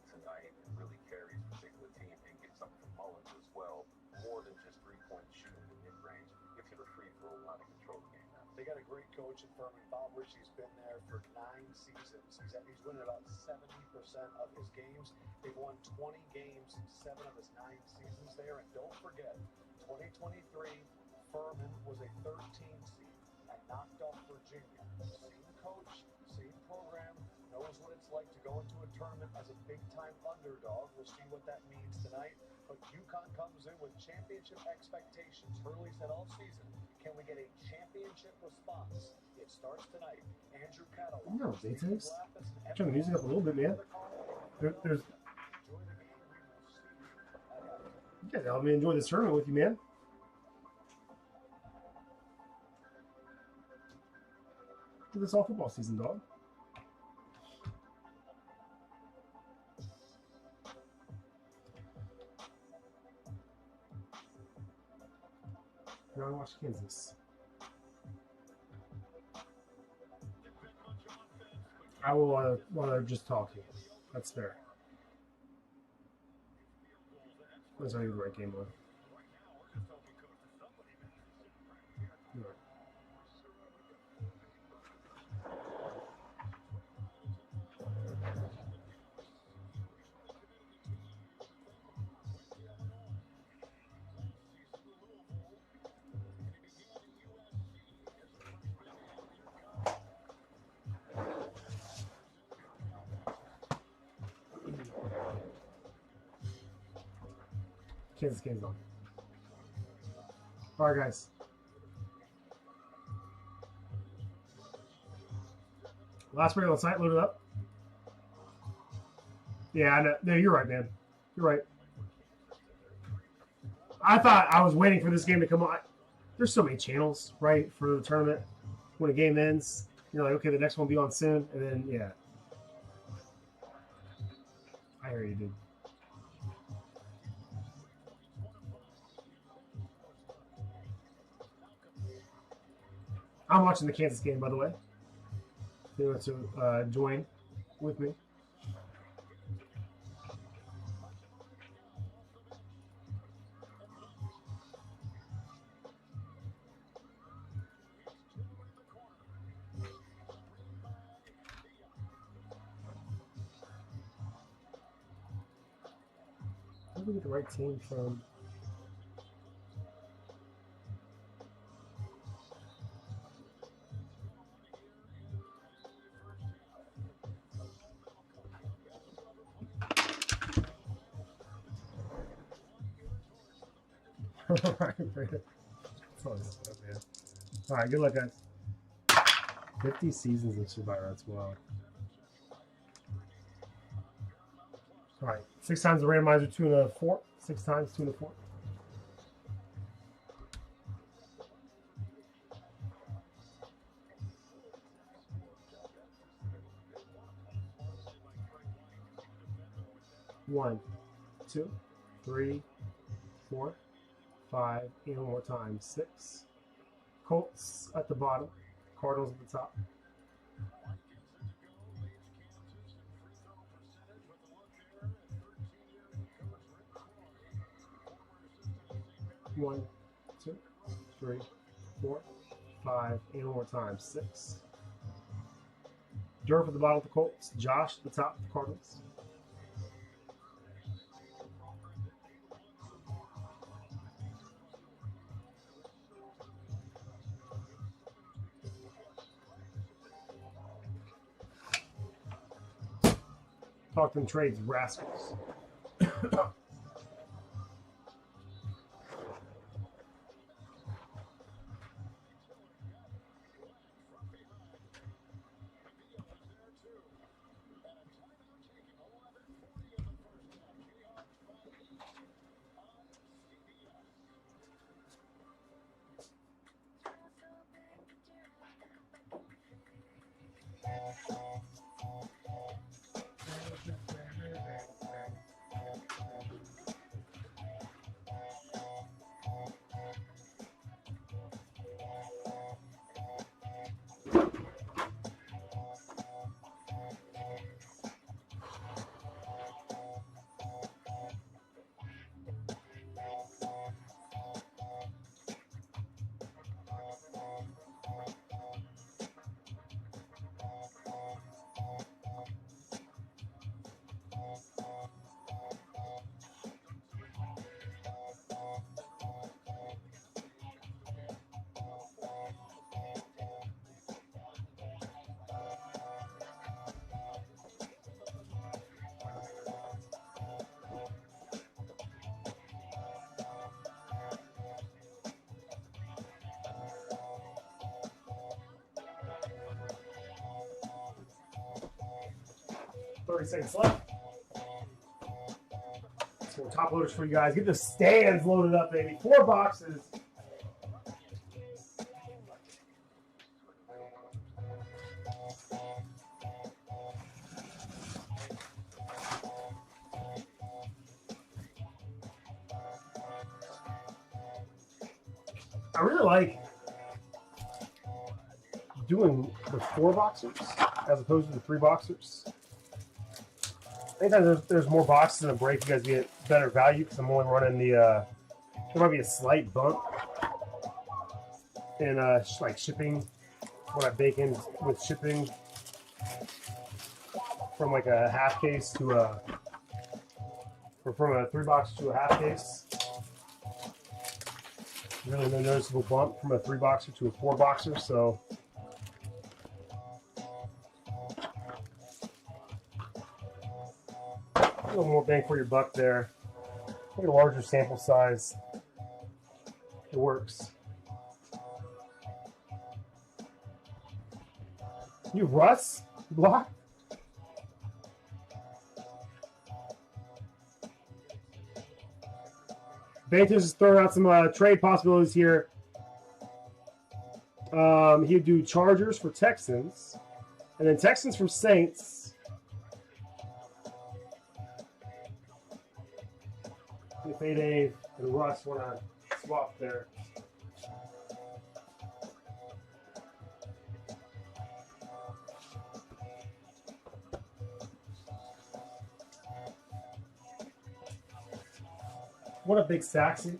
tonight, and really carry his particular team and get something from Mullins as well, more than just three-point shooting in mid-range. Get to the free throw line and control the game now. They got a great coach in Furman. Bob Ritchie's been there for 9 seasons. He's winning about 70% of his games. They've won 20 games in 7 of his 9 seasons there. And don't forget, 2023, Furman was a 13 seed and knocked off Virginia. Same coach, same program, knows what it's like to go into a tournament as a big-time underdog. We'll see what that means tonight. But UConn comes in with championship expectations. Hurley said all season, can we get a championship response? It starts tonight. Andrew Cattle. No, details. Turn the music up a little bit, man. There's. Yeah, help me enjoy this tournament with you, man. Look at this all football season, dog. Now I watch Kansas. I will want to just talk to you. That's fair. That's how you the right game on. Right. Kansas game's on. All right, guys. Last break on the site, load it up. Yeah, I know. No, you're right, man. You're right. I thought I was waiting for this game to come on. There's so many channels, right, for the tournament. When a game ends, you're like, okay, the next one will be on soon. And then, yeah. I hear you, dude. I'm watching the Kansas game, by the way. If you want to join with me. Where did we get the right team from? All right, good luck, guys. 50 seasons of Survivor. That's wild. All right, 6 times the randomizer, 2 and a 4. 6 times, 2 and a 4. One, 2, 3, 4, 5, and one more time. 6. Colts at the bottom. Cardinals at the top. One, 2, 3, 4, 5, and one more time. 6. Durf at the bottom with the Colts. Josh at the top with the Cardinals. Talk them trades, rascals. 30 seconds left. Some more top loaders for you guys. Get the stands loaded up, baby. 4 boxes. I really like doing the 4 boxers as opposed to the 3 boxers. Anytime there's more boxes in a break, you guys get better value because I'm only running the. There might be a slight bump in like shipping when I bake in with shipping from like a half case to a, or from a 3 box to a half case. Really no noticeable bump from a 3 boxer to a 4 boxer, so. A little more bang for your buck there. Get a larger sample size. It works. You Russ block? Bantos is throwing out some trade possibilities here. He'd do Chargers for Texans, and then Texans for Saints. If Dave and Russ want to swap there. What a big Saxon.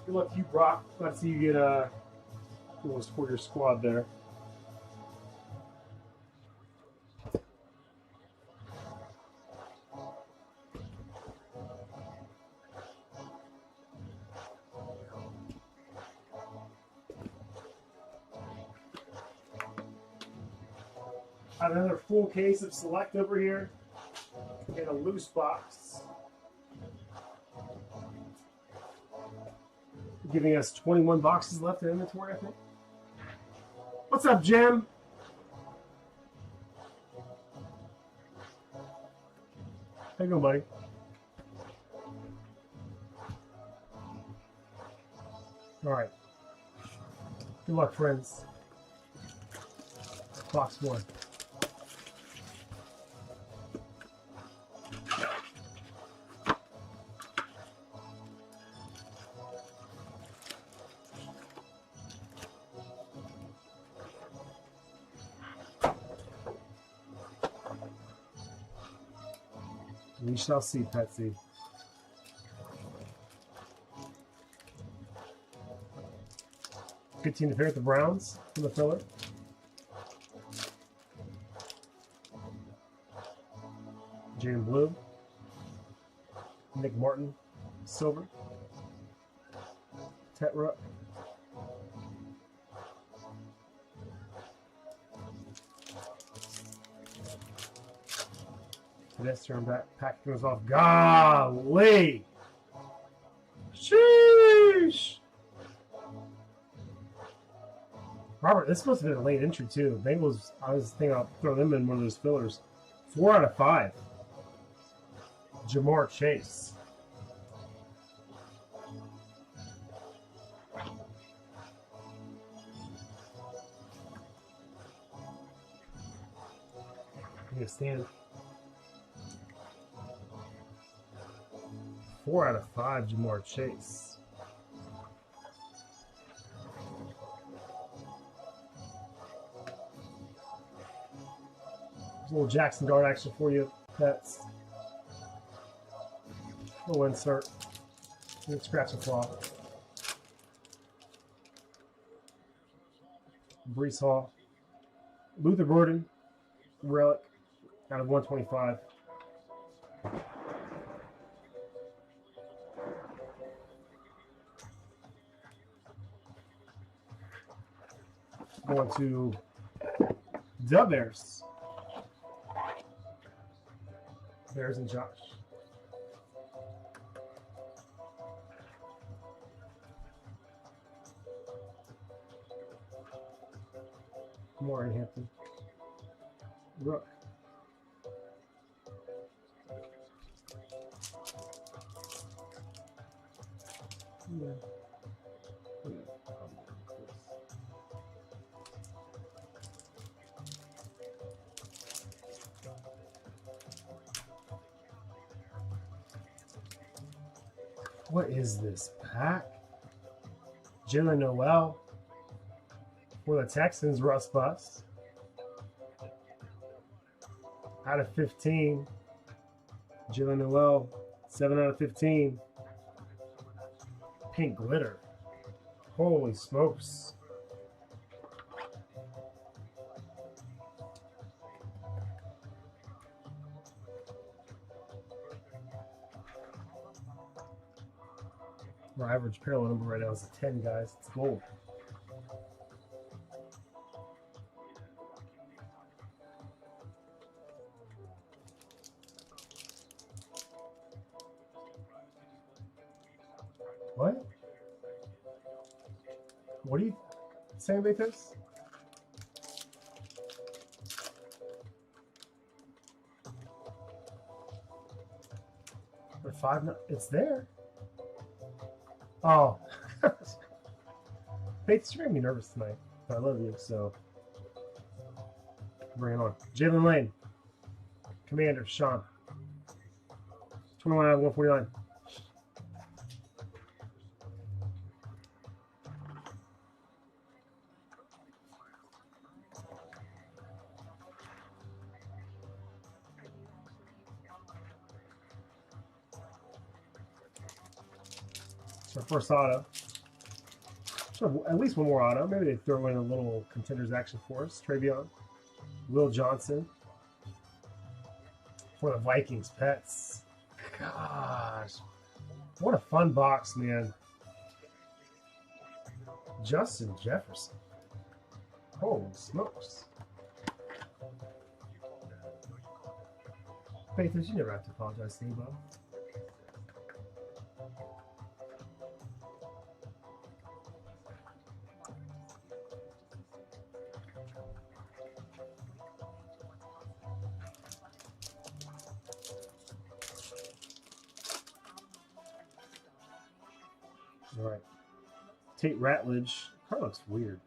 Good luck to you, Brock. Glad to see you get a little support your squad there. Got another full case of Select over here in a loose box. Giving us 21 boxes left in inventory, I think. What's up, Jim? How you doing, buddy? All right. Good luck, friends. Box 1. We shall see, Petsy. Good team to pair with the Browns for the filler. Jaden Blue. Nick Martin, silver. Tetra. Pedestrian back pack goes off. Golly! Sheesh! Robert, this must have been a late entry too. Bengals, I was thinking I'll throw them in one of those fillers. 4 out of 5. Jamar Chase. Need a stand. 4 out of 5, Jamar Chase. There's a little Jackson Dart action for you. That's a little insert. Scratch and claw. Brees Hall. Luther Burden, relic out of 125. Going to the Bears. Bears and Josh. More in Hampton. Rook. Yeah. What is this pack? Jalen Noel for the Texans, Russ Bus. Out of 15. Jalen Noel, 7 out of 15. Pink glitter. Holy smokes. My average parallel number right now is a 10, guys. It's gold. What? What are you saying about this? The 5, it's there. Oh. Faith's making me nervous tonight. I love you, so bring it on. Jalen Lane. Commander, Sean. 21 out of 149. It's our first auto. So at least one more auto. Maybe they throw in a little contenders action for us. Travion. Will Johnson. For the Vikings pets. Gosh. What a fun box, man. Justin Jefferson. Holy smokes. Faithers, you never have to apologize to anybody. All right. Tate Ratledge. Car looks weird.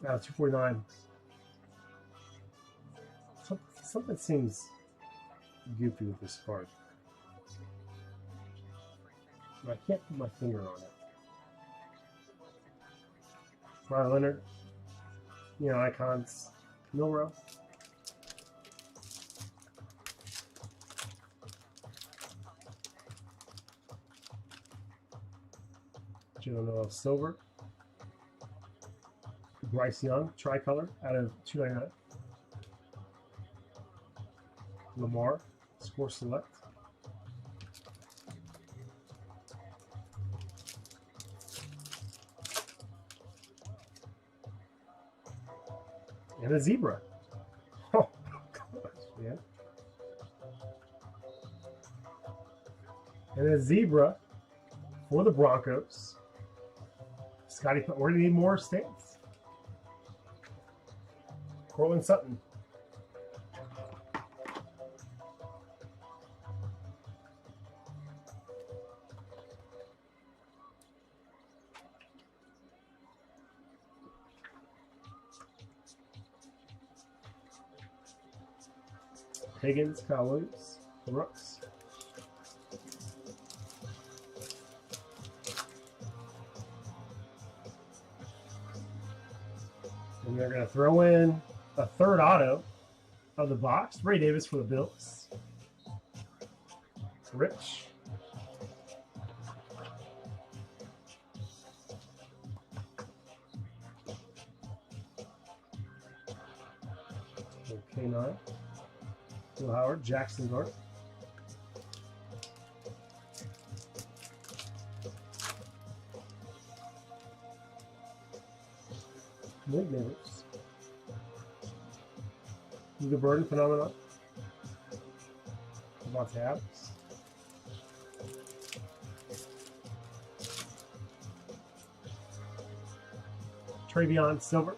249. Something seems goofy with this card. I can't put my finger on it. Ryan Leonard. You know, icons. Milrow. Jalen Noel Silver. Bryce Young, tricolor, out of 299. Lamar, score select. And a zebra. Oh, gosh, man. And a zebra for the Broncos. Scotty, we're going to need more stamps. Cortland Sutton. Higgins, Kyle Williams, Brooks. And they're going to throw in a third auto of the box. Ray Davis for the Bills. Rich. K9. Will Howard, Jackson Guard. League neighbors. The Burden Phenomenon. Devontae Adams. Travion Silver.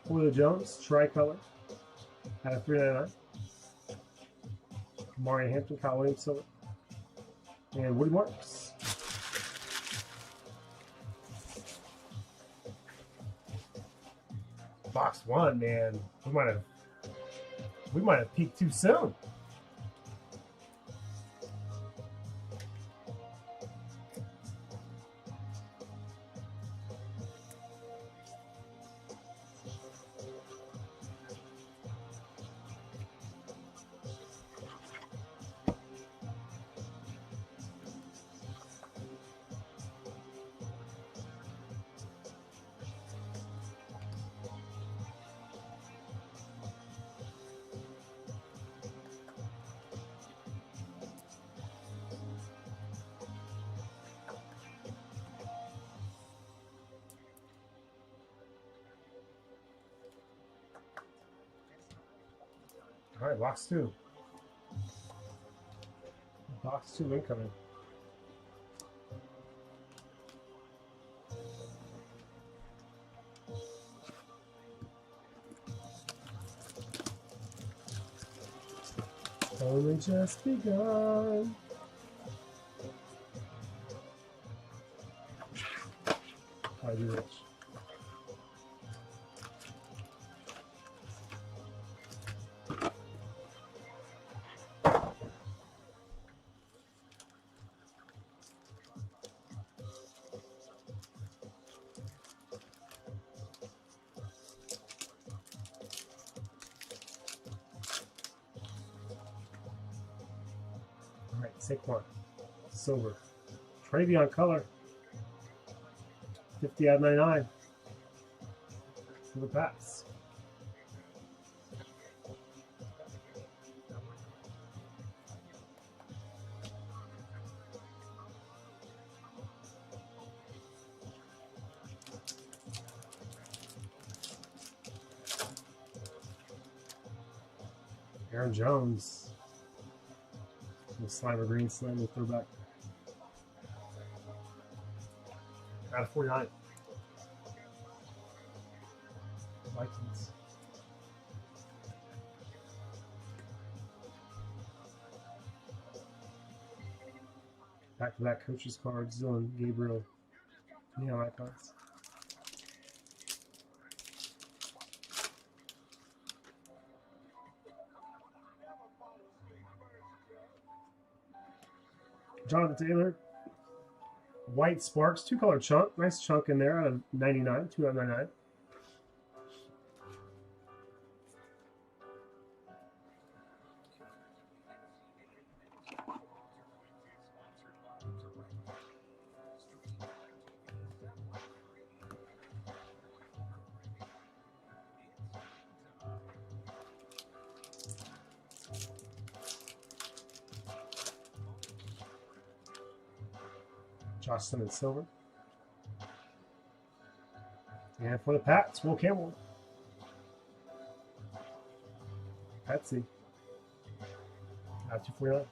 Julio Jones, tricolor, out of 399. Mario Hampton, Kyle Williams Silver. And Woody Marks. Box 1, man. We might have peaked too soon. All right, box 2. Box 2 incoming. Only just begun. I do this. All right, Saquon, silver. Travion color, 50 out of 99 for the Pats. Aaron Jones. The Slimer Green Slim will throw back. Out of 49. Vikings. Back-to-back coaches cards. Dylan, Gabriel, neon icons. Jonathan Taylor, White Sparks, 2-color chunk. Nice chunk in there out of 99, 2 out of 99. Josh Simmons silver. And for the Pats, Will Campbell. Patsy. Out 249.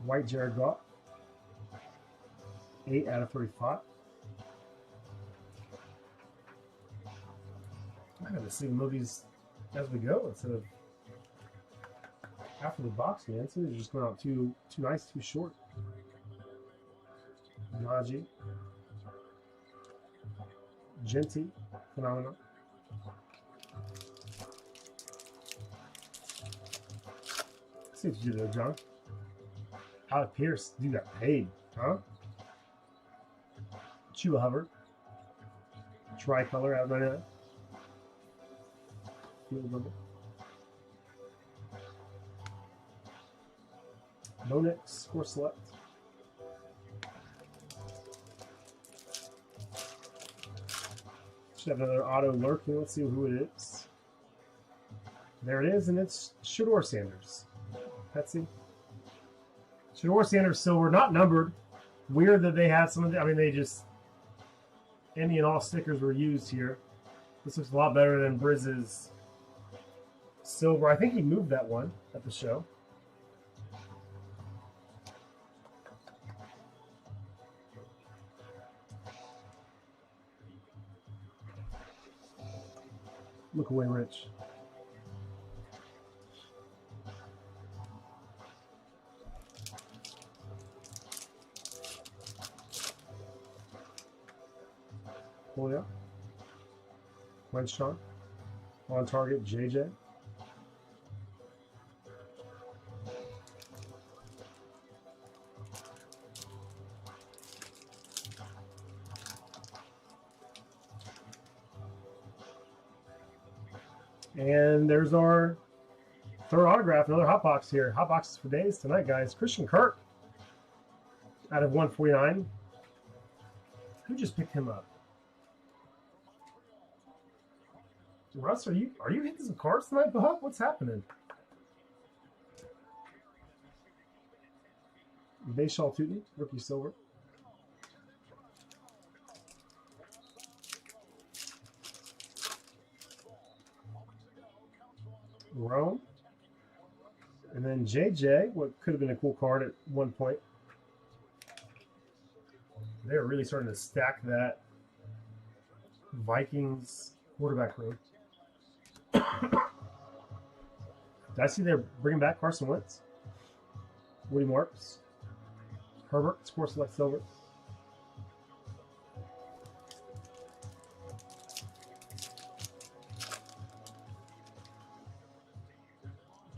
White Jared Goff, 8 out of 35. I'm going to see movies as we go instead of after the box, man. So they're just going out too nice, too short. Najee, Genty, phenomenal. See what you do there, John. Alec Pierce, you got paid, huh? Chua Hubbard. Tricolor out of 99. Field number. Bonix, score select. Should have another auto lurking. Let's see who it is. There it is, and it's Shador Sanders. Petsy. Shador Sanders silver, not numbered. Weird that they have some of the, I mean, they just, any and all stickers were used here. This looks a lot better than Brizz's silver. I think he moved that one at the show. Look away, Rich. Julio. Wenstrom. On target, JJ. And there's our third autograph, another hot box here. Hot boxes for days tonight, guys. Christian Kirk out of 149. Who just picked him up? Russ, are you hitting some cards tonight, bud? What's happening? Bayshall Tootin, rookie silver. Rome. And then JJ, what could have been a cool card at one point. They're really starting to stack that Vikings quarterback room. Did I see they're bringing back Carson Wentz? Woody Marks. Herbert, score select silver.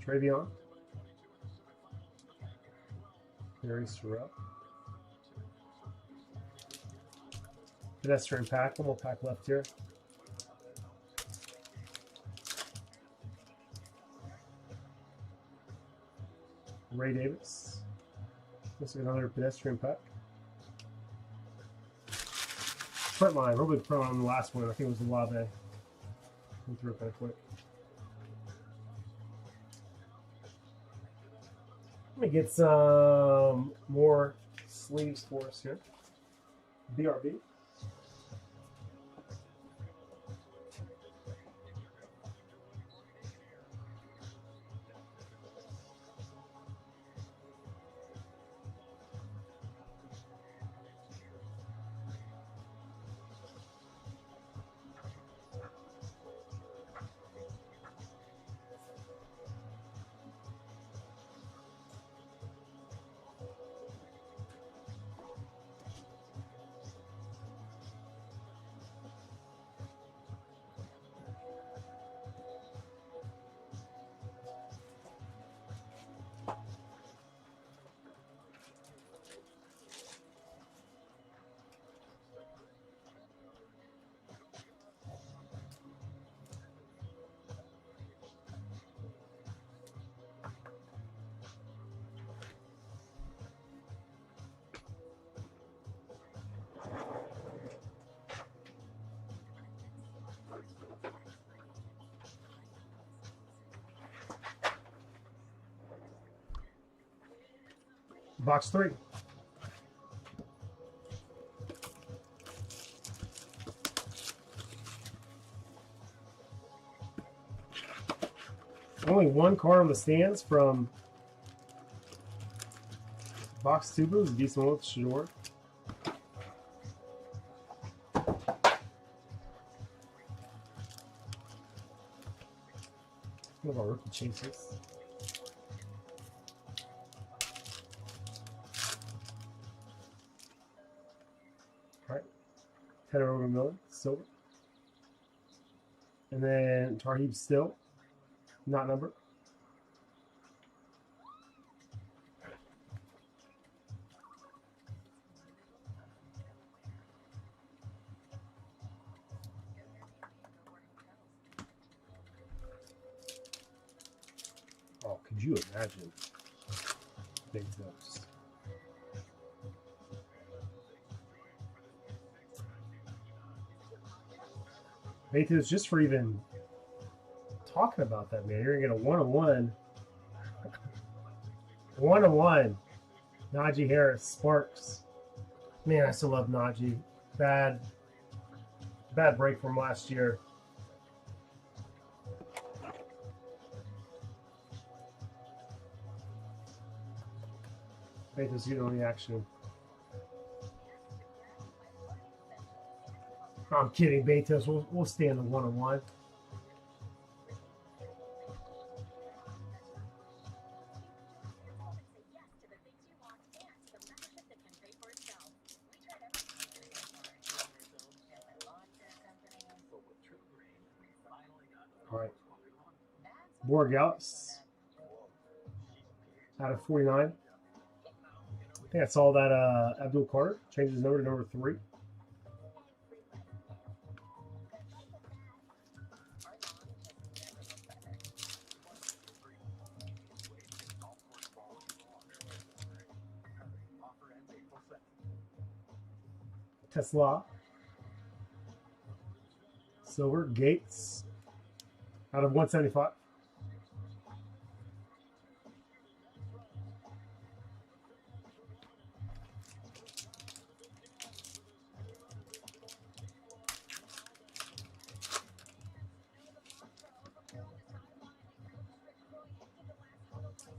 Travion. Harry Sorrell. Pedestrian pack. One more pack left here. Ray Davis. This is another pedestrian pack. Front line. Real big front on the last one. I think it was the Lave. Went through it kind of quick. Let me get some more sleeves for us here. BRB. Box 3. Only one card on the stands from box 2 booths. Decent one with Shador. One of our rookie chases. Header over Miller, silver. And then Tarheeb still, not numbered. you imagine? Big tips. Bezos, just for even talking about that, man. You're gonna get a 1-on-1. 1-on-1. Najee Harris, Sparks. Man, I still love Najee. Bad break from last year. Bezos, you know the action. I'm kidding, Bezos. We'll stay in the 1-on-1. All right. Borgals out of 49. I think I saw that Abdul Carter changed his number to number 3. Tesla. Silver. Gates out of 175.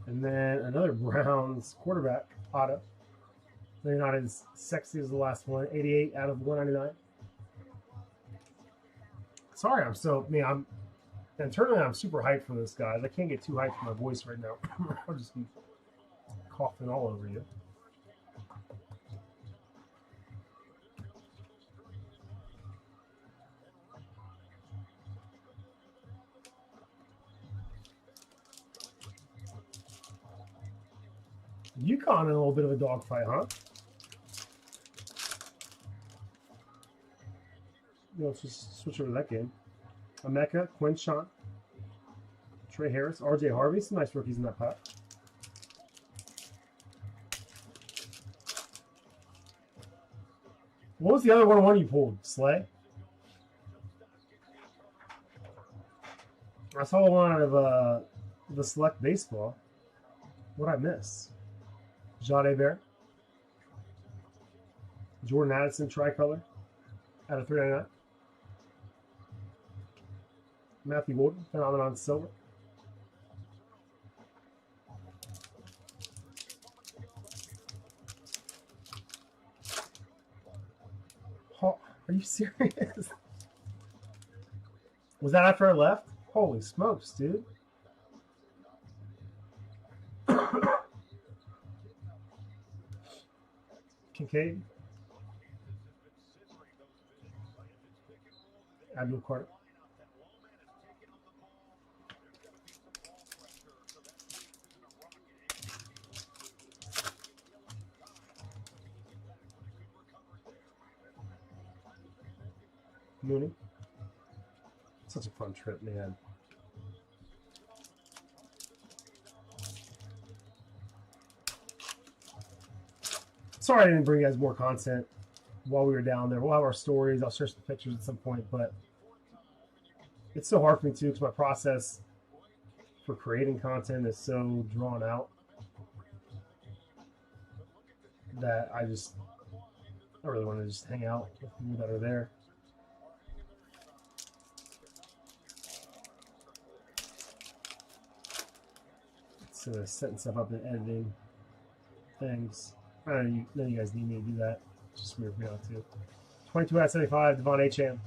And then another Browns quarterback, auto. They're not as sexy as the last one. 88 out of 199. Sorry, I'm internally I'm super hyped for this, guys. I can't get too hyped for my voice right now. I'll just be coughing all over you. UConn in a little bit of a dogfight, huh? Let's just switch over to that game. Emeka, Quinshawn, Trey Harris, RJ Harvey. Some nice rookies in that pack. What was the other 1-on-1 you pulled, Slay? I saw one out of the Select Baseball. What'd I miss? Jade Bear. Jordan Addison, tricolor, out of 399. Matthew Wharton, Phenomenon Silver. Oh, are you serious? Was that after I left? Holy smokes, dude. Kincaid. Abdul Carter. Mooney. Such a fun trip, man. Sorry I didn't bring you guys more content while we were down there. We'll have our stories. I'll share some pictures at some point, but it's so hard for me too because my process for creating content is so drawn out that I really want to just hang out with people that are there. It's setting stuff up and editing things. I don't know, none of you guys need me to do that. It's just weird for me not to. 22 out of 75, Devon Acham.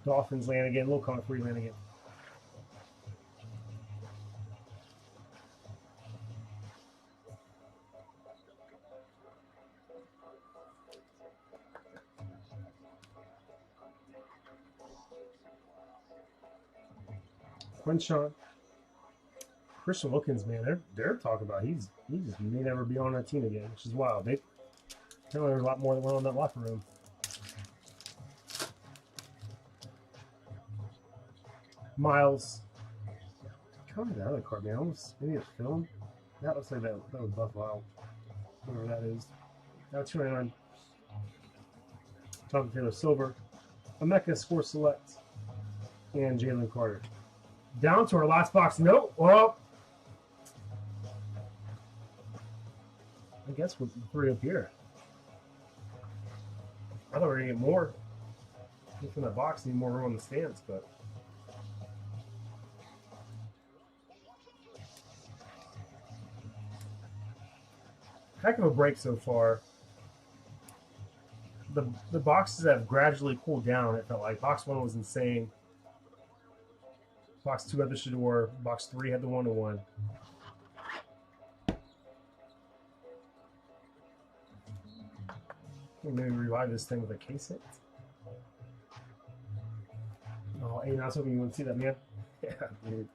Dolphins land again. Little comment for you, land again. Quinshawn. Christian Wilkins, man, they're talking about he just may never be on that team again, which is wild. Apparently there's a lot more that went on in that locker room. Miles, Comment that other card, man. Almost maybe a film. That looks like that was Buff Wild. Whatever that is. That's 299. Tom Taylor Silver. Emeka Score Select. And Jalen Carter. Down to our last box. Nope. Well, I guess we're 3 up here. I thought we were going to get more. From that box, need more room on the stands, but. Heck of a break so far. The boxes have gradually cooled down. It felt like box 1 was insane. Box 2 had the Shador. Box 3 had the 1-1. Maybe revive this thing with a case hit. Oh, hey, I was hoping you wouldn't see that, man. Yeah, dude.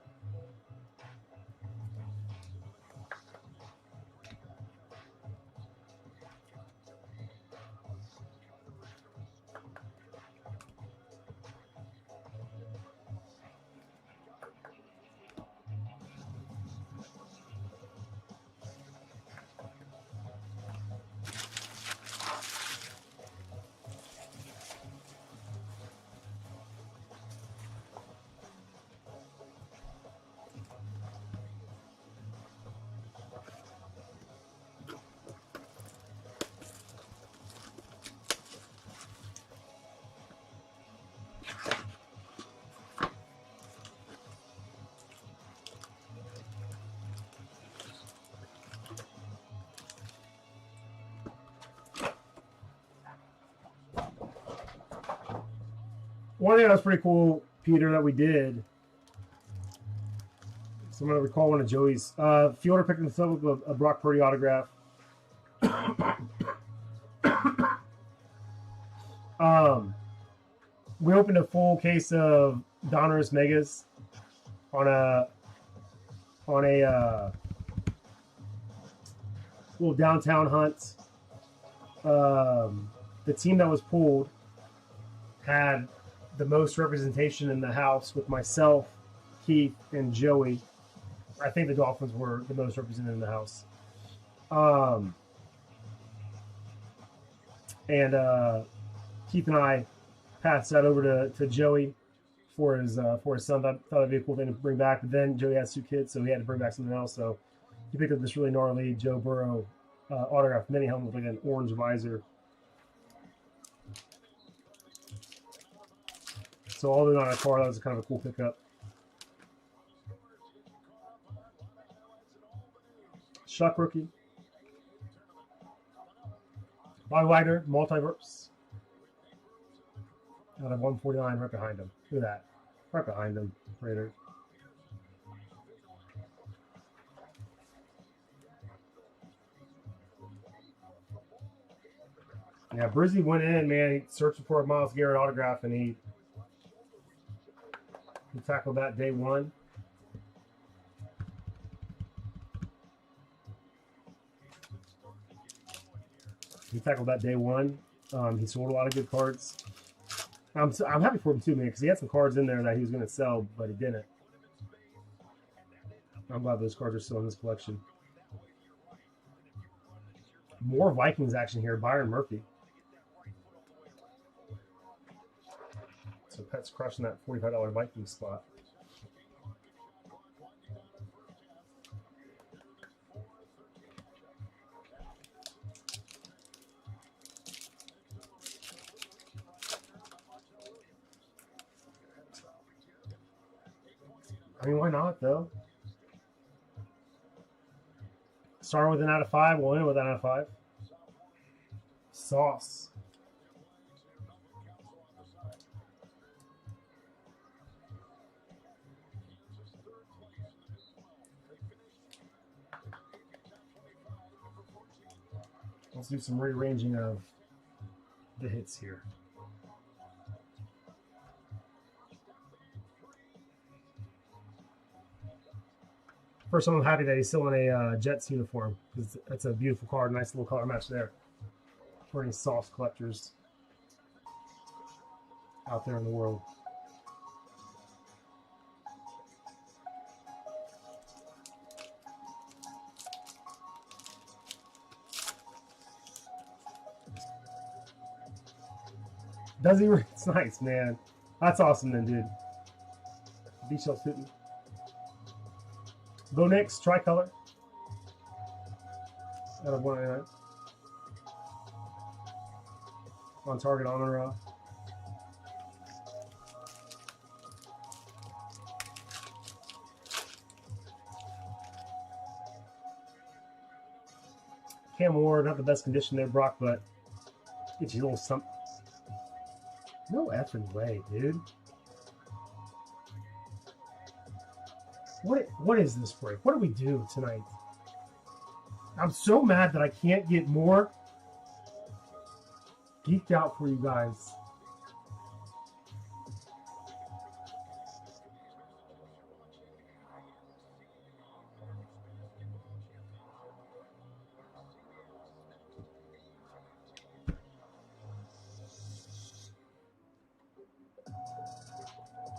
One thing that was pretty cool, Peter, that we did. So I'm going to recall one of Joey's. Fielder picking this up with a Brock Purdy autograph. We opened a full case of Donruss Megas on a little downtown hunt. The team that was pulled had the most representation in the house with myself, Keith, and Joey. I think the Dolphins were the most represented in the house. Keith and I passed that over to Joey for his son. I thought it'd be a cool thing to bring back. But then Joey has 2 kids, so he had to bring back something else. So he picked up this really gnarly Joe Burrow autographed mini helmet with like an orange visor. So all in on a car, that was kind of a cool pickup. Shuck rookie. Bobby Wagner, multiverse. Out of 149 right behind him. Look at that. Right behind him. Raiders. Yeah, Brizzy went in, man. He searched for a Myles Garrett autograph, and he tackled that day 1. He tackled that day 1. He sold a lot of good cards. I'm happy for him too, man, because he had some cards in there that he was going to sell, but he didn't. I'm glad those cards are still in his collection. More Vikings action here. Byron Murphy. So Pet's crushing that $45 Viking spot. I mean, why not, though? Starting with an out of 5, we'll end with an out of 5. Sauce. Let's do some rearranging of the hits here. First, I'm happy that he's still in a Jets uniform, because that's a beautiful card. Nice little color match there for any sauce collectors out there in the world. Does he? It's nice, man. That's awesome then, dude. B-Shell Putin. Bo Nix, tricolor. Out of 199. On target, on and off. Cam Ward, not the best condition there, Brock, but get you a little something. No effing way, dude. What is this break? What do we do tonight? I'm so mad that I can't get more geeked out for you guys.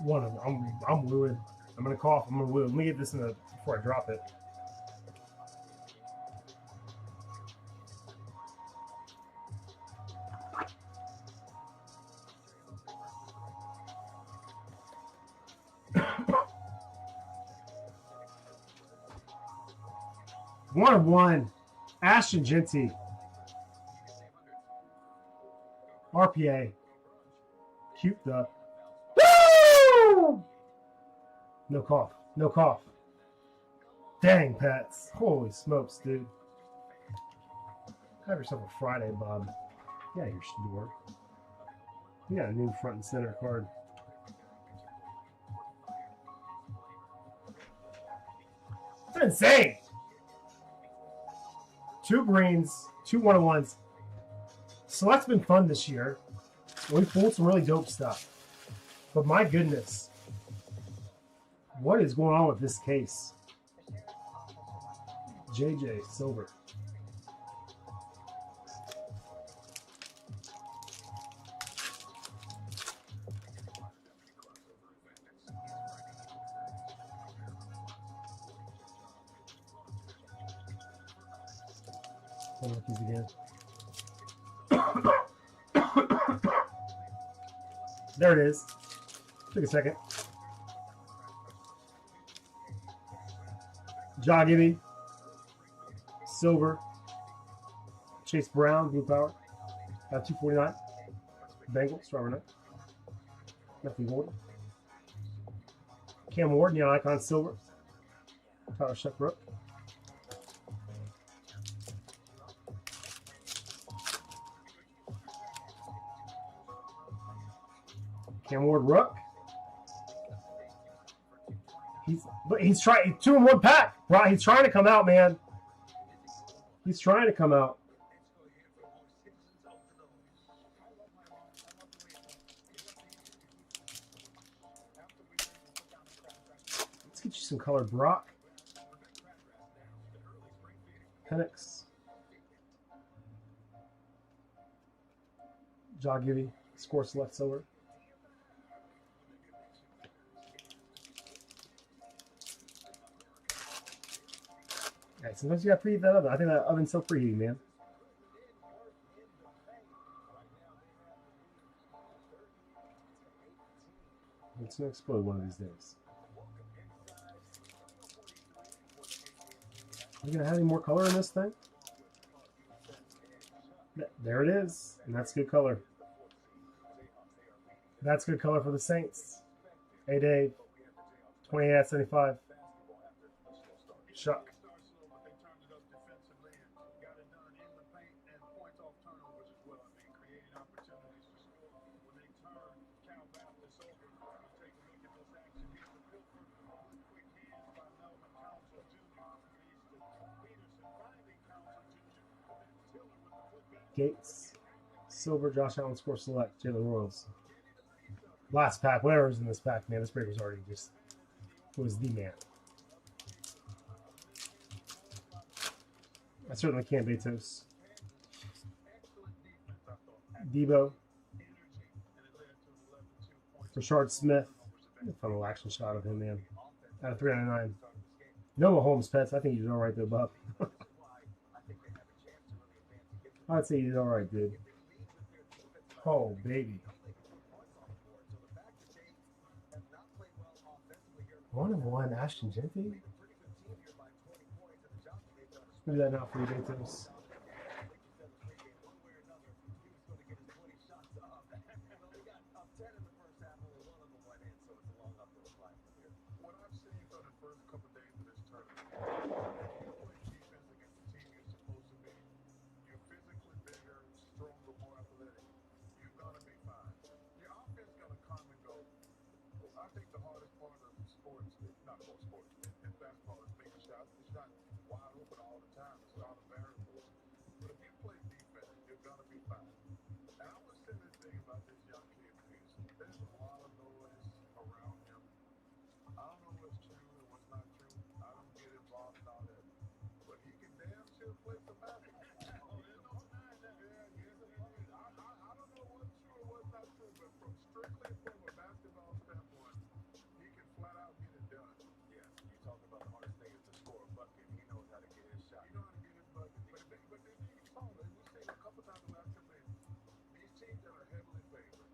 One of them. I'm wooing. I'm gonna cough. I'm gonna woo. Let me get this in before I drop it. One of one. Ashton Genty. RPA. Cute the. Woo! No cough. No cough. Dang, Pets. Holy smokes, dude. Have yourself a Friday, Bob. Yeah, your store. You got a new front and center card. That's insane. 2 greens, 2 1-on-1s. Select's been fun this year. We pulled some really dope stuff. But my goodness. What is going on with this case? JJ Silver. Look these again. There it is. Took a second. John Gibby. Silver. Chase Brown, blue power. 249. Bengals, Robert Knight. Nothing Gordon. Cam Ward, neon icon, silver. Tyler Sheckbrook. Cam Ward Rook. He's trying 2-in-1 pack. Right, he's trying to come out, man. He's trying to come out. Let's get you some colored Brock. Penix. Jaw Gibby. Score select silver. Right, sometimes you gotta preheat that oven. I think that oven's so preheating, man. It's gonna explode one of these days. Are you gonna have any more color in this thing? There it is, and that's good color. That's good color for the Saints. Hey Dave, 28 out of 75. Shuck. Gates, silver, Josh Allen, score select, Jalen Royals. Last pack, whatever's in this pack, man. This break was already just, it was the man. I certainly can't Betos. Debo. Rashard Smith. A fun little action shot of him, man. Out of 399. Noah Holmes, Pets. I think he's all right there, Bob. I'd say he's all right, dude. Oh, baby. 1-1 Ashton Genty. Do that now for you, Betos. What I've seen for the first couple days of this tournament, you play defense against the team you're supposed to be. You're physically bigger, stronger, more athletic. You're gonna be fine. Your offense gonna come and go. I think the hardest part of sports, not for sports, in basketball is making shots. It's not wide open all the time. It's a lot of variables. But if you play defense, you're gonna be fine. And I would say this thing about this young kid is there's a lot of noise around him. I don't know what's true and what's not true. I don't get involved in all that. But he can damn sure play some basketball. Oh, there's no denying that. Yeah, I don't know what's true and what's not true, but strictly from a basketball standpoint, he can flat out get it done. Yes, you talk about the hardest thing is to score a bucket. He knows how to get his shot. You know how to get his bucket. But then you saw it. We've seen a couple times the last couple days. These teams that are heavily favored, if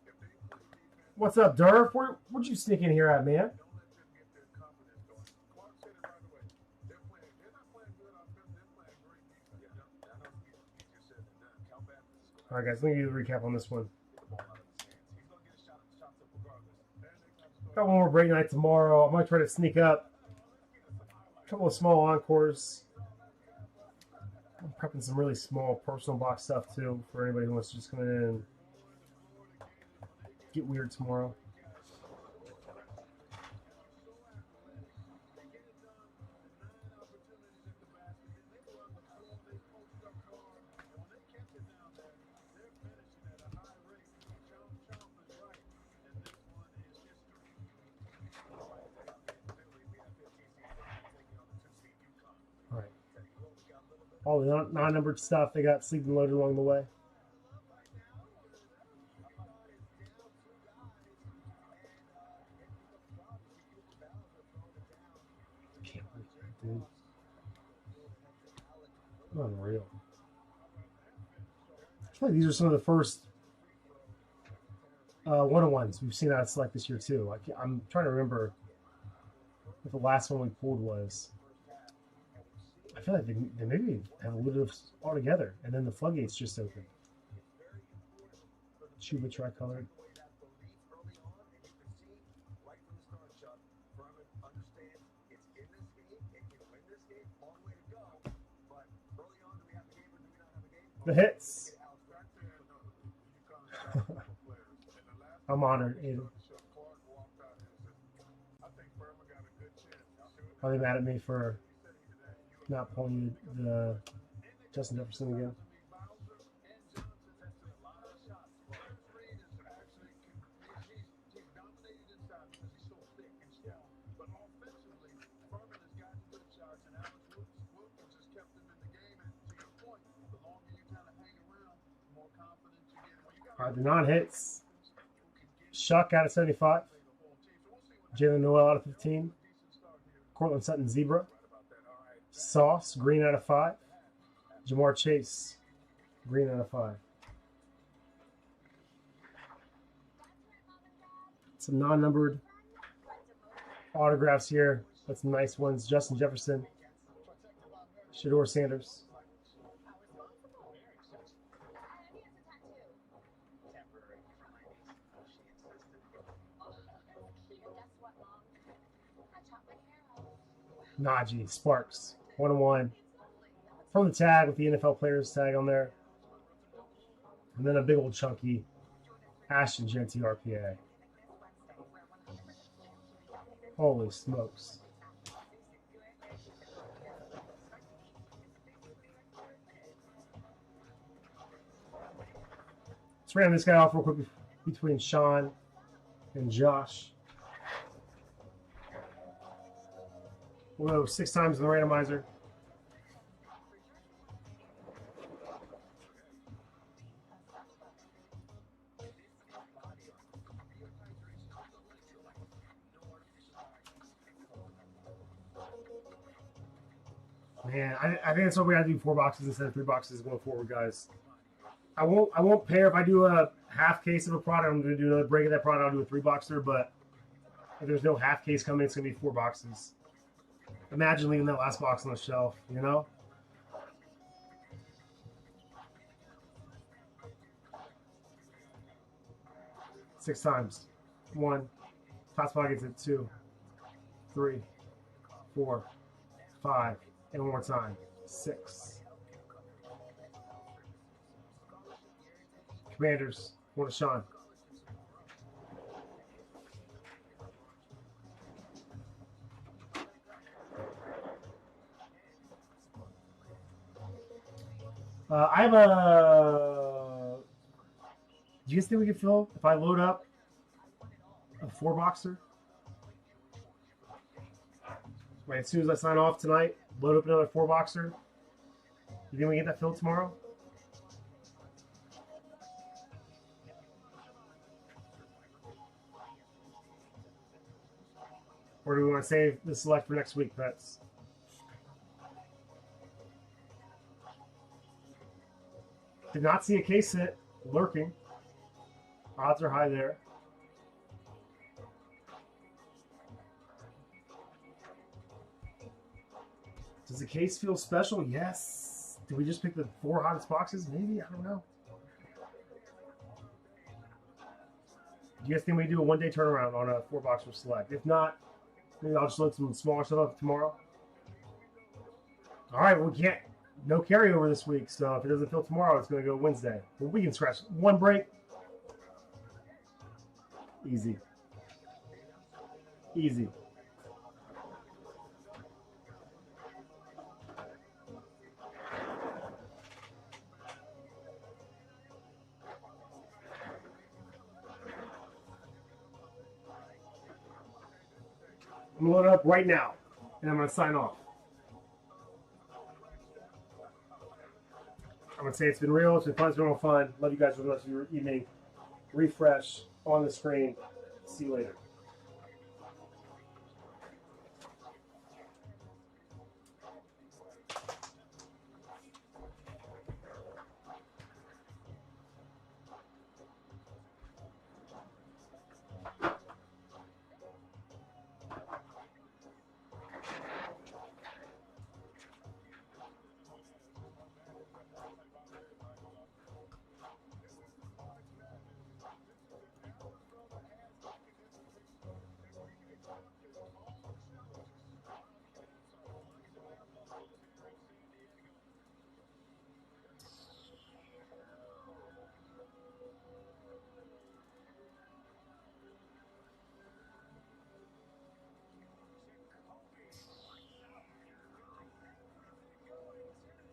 they play defense, What's up, Durf? Where'd you sneak in here at, man? don't let them get their confidence going. Clark said it right away. They're not playing good offense. They're playing great defense. Yeah, I know it's easier said than done. Cal Baptist is going All right, guys, let me give you a recap on this one. get the ball out of his hands. He's going to get his shots up regardless. And they're going to Got one more break night tomorrow. I'm going to try to sneak up a couple of small encores. I'm prepping some really small personal box stuff, too, for anybody who wants to just come in and get weird tomorrow. All right. All the non-numbered stuff, they got sleeved and loaded along the way. Can't believe that, dude. Unreal. I feel like these are some of the first one-on-ones we've seen out of Select this year, too. I'm trying to remember what the last one we pulled was. I feel like they maybe have looted us all together, and then the floodgates just open. Chuba tricolored. The hits. I'm honored, Aiden. Are they mad at me for not pulling the Justin Jefferson again? All right, the non-hits. Shuck out of 75. Jalen Noel out of 15. Cortland Sutton Zebra. Sauce, green out of 5. Jamar Chase, green out of 5. Some non-numbered autographs here. That's some nice ones. Justin Jefferson. Shador Sanders. Najee, Sparks, 1-1. From the tag with the NFL players tag on there. And then a big old chunky Ashton Genty RPA. Holy smokes. Let's ram this guy off real quick between Sean and Josh. We'll go 6 times in the randomizer. Man, I think that's what we gotta do, 4 boxes instead of 3 boxes going forward, guys. I won't pair if I do a half case of a product. I'm gonna do another break of that product. I'll do a 3 boxer, but If there's no half case coming, it's going to be 4 boxes. Imagine leaving that last box on the shelf, you know? Six times. 1. Top spot gets it 2, 3, 4, 5. And one more time. 6. Commanders. One to Sean. I have a. Do you guys think we can fill if I load up a 4-boxer? Right, as soon as I sign off tonight, load up another 4-boxer. You think we can get that filled tomorrow? Or do we want to save the select for next week, Pets? Did not see a case hit lurking. Odds are high there. Does the case feel special? Yes. Did we just pick the 4 hottest boxes? Maybe. I don't know. Do you guys think we do a 1-day turnaround on a 4-boxer select? If not, maybe I'll just load some smaller stuff up tomorrow. All right, we can't. No carryover this week, so if it doesn't fill tomorrow, it's going to go Wednesday. But we can scratch 1 break. Easy. Easy. I'm going to load it up right now, and I'm going to sign off. I'm going to say it's been real. It's been fun. It's been real fun. Love you guys for the rest of your evening. Refresh on the screen. See you later.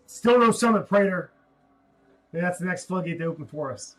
Still no Summit Prater. Maybe that's the next floodgate to open for us.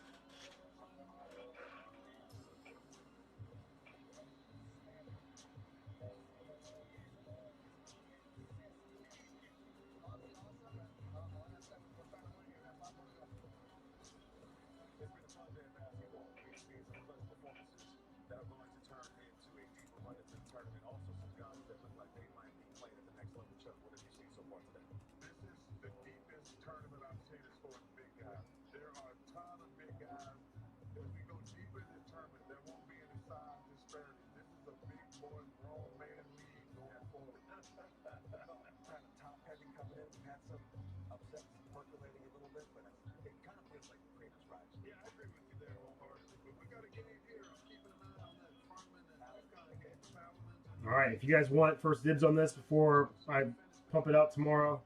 All right, if you guys want first dibs on this before I pump it out tomorrow,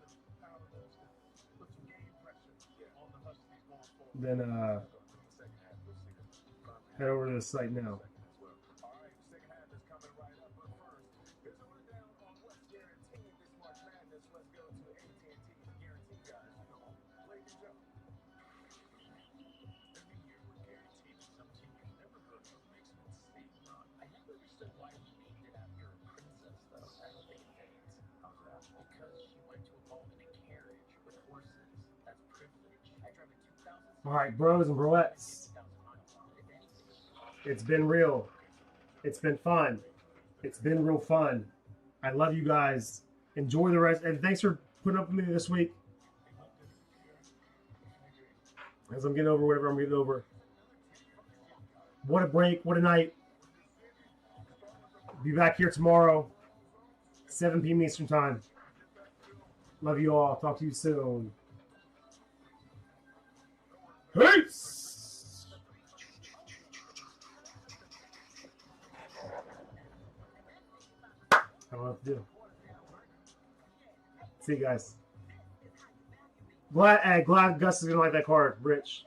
then head over to the site now. All right, bros and broettes. It's been real. It's been fun. It's been real fun. I love you guys. Enjoy the rest. And thanks for putting up with me this week. As I'm getting over whatever I'm getting over. What a break. What a night. Be back here tomorrow, 7 p.m. Eastern Time. Love you all. Talk to you soon. Peace! I don't know what to do. See you guys. Glad Gus is going to like that card, Rich.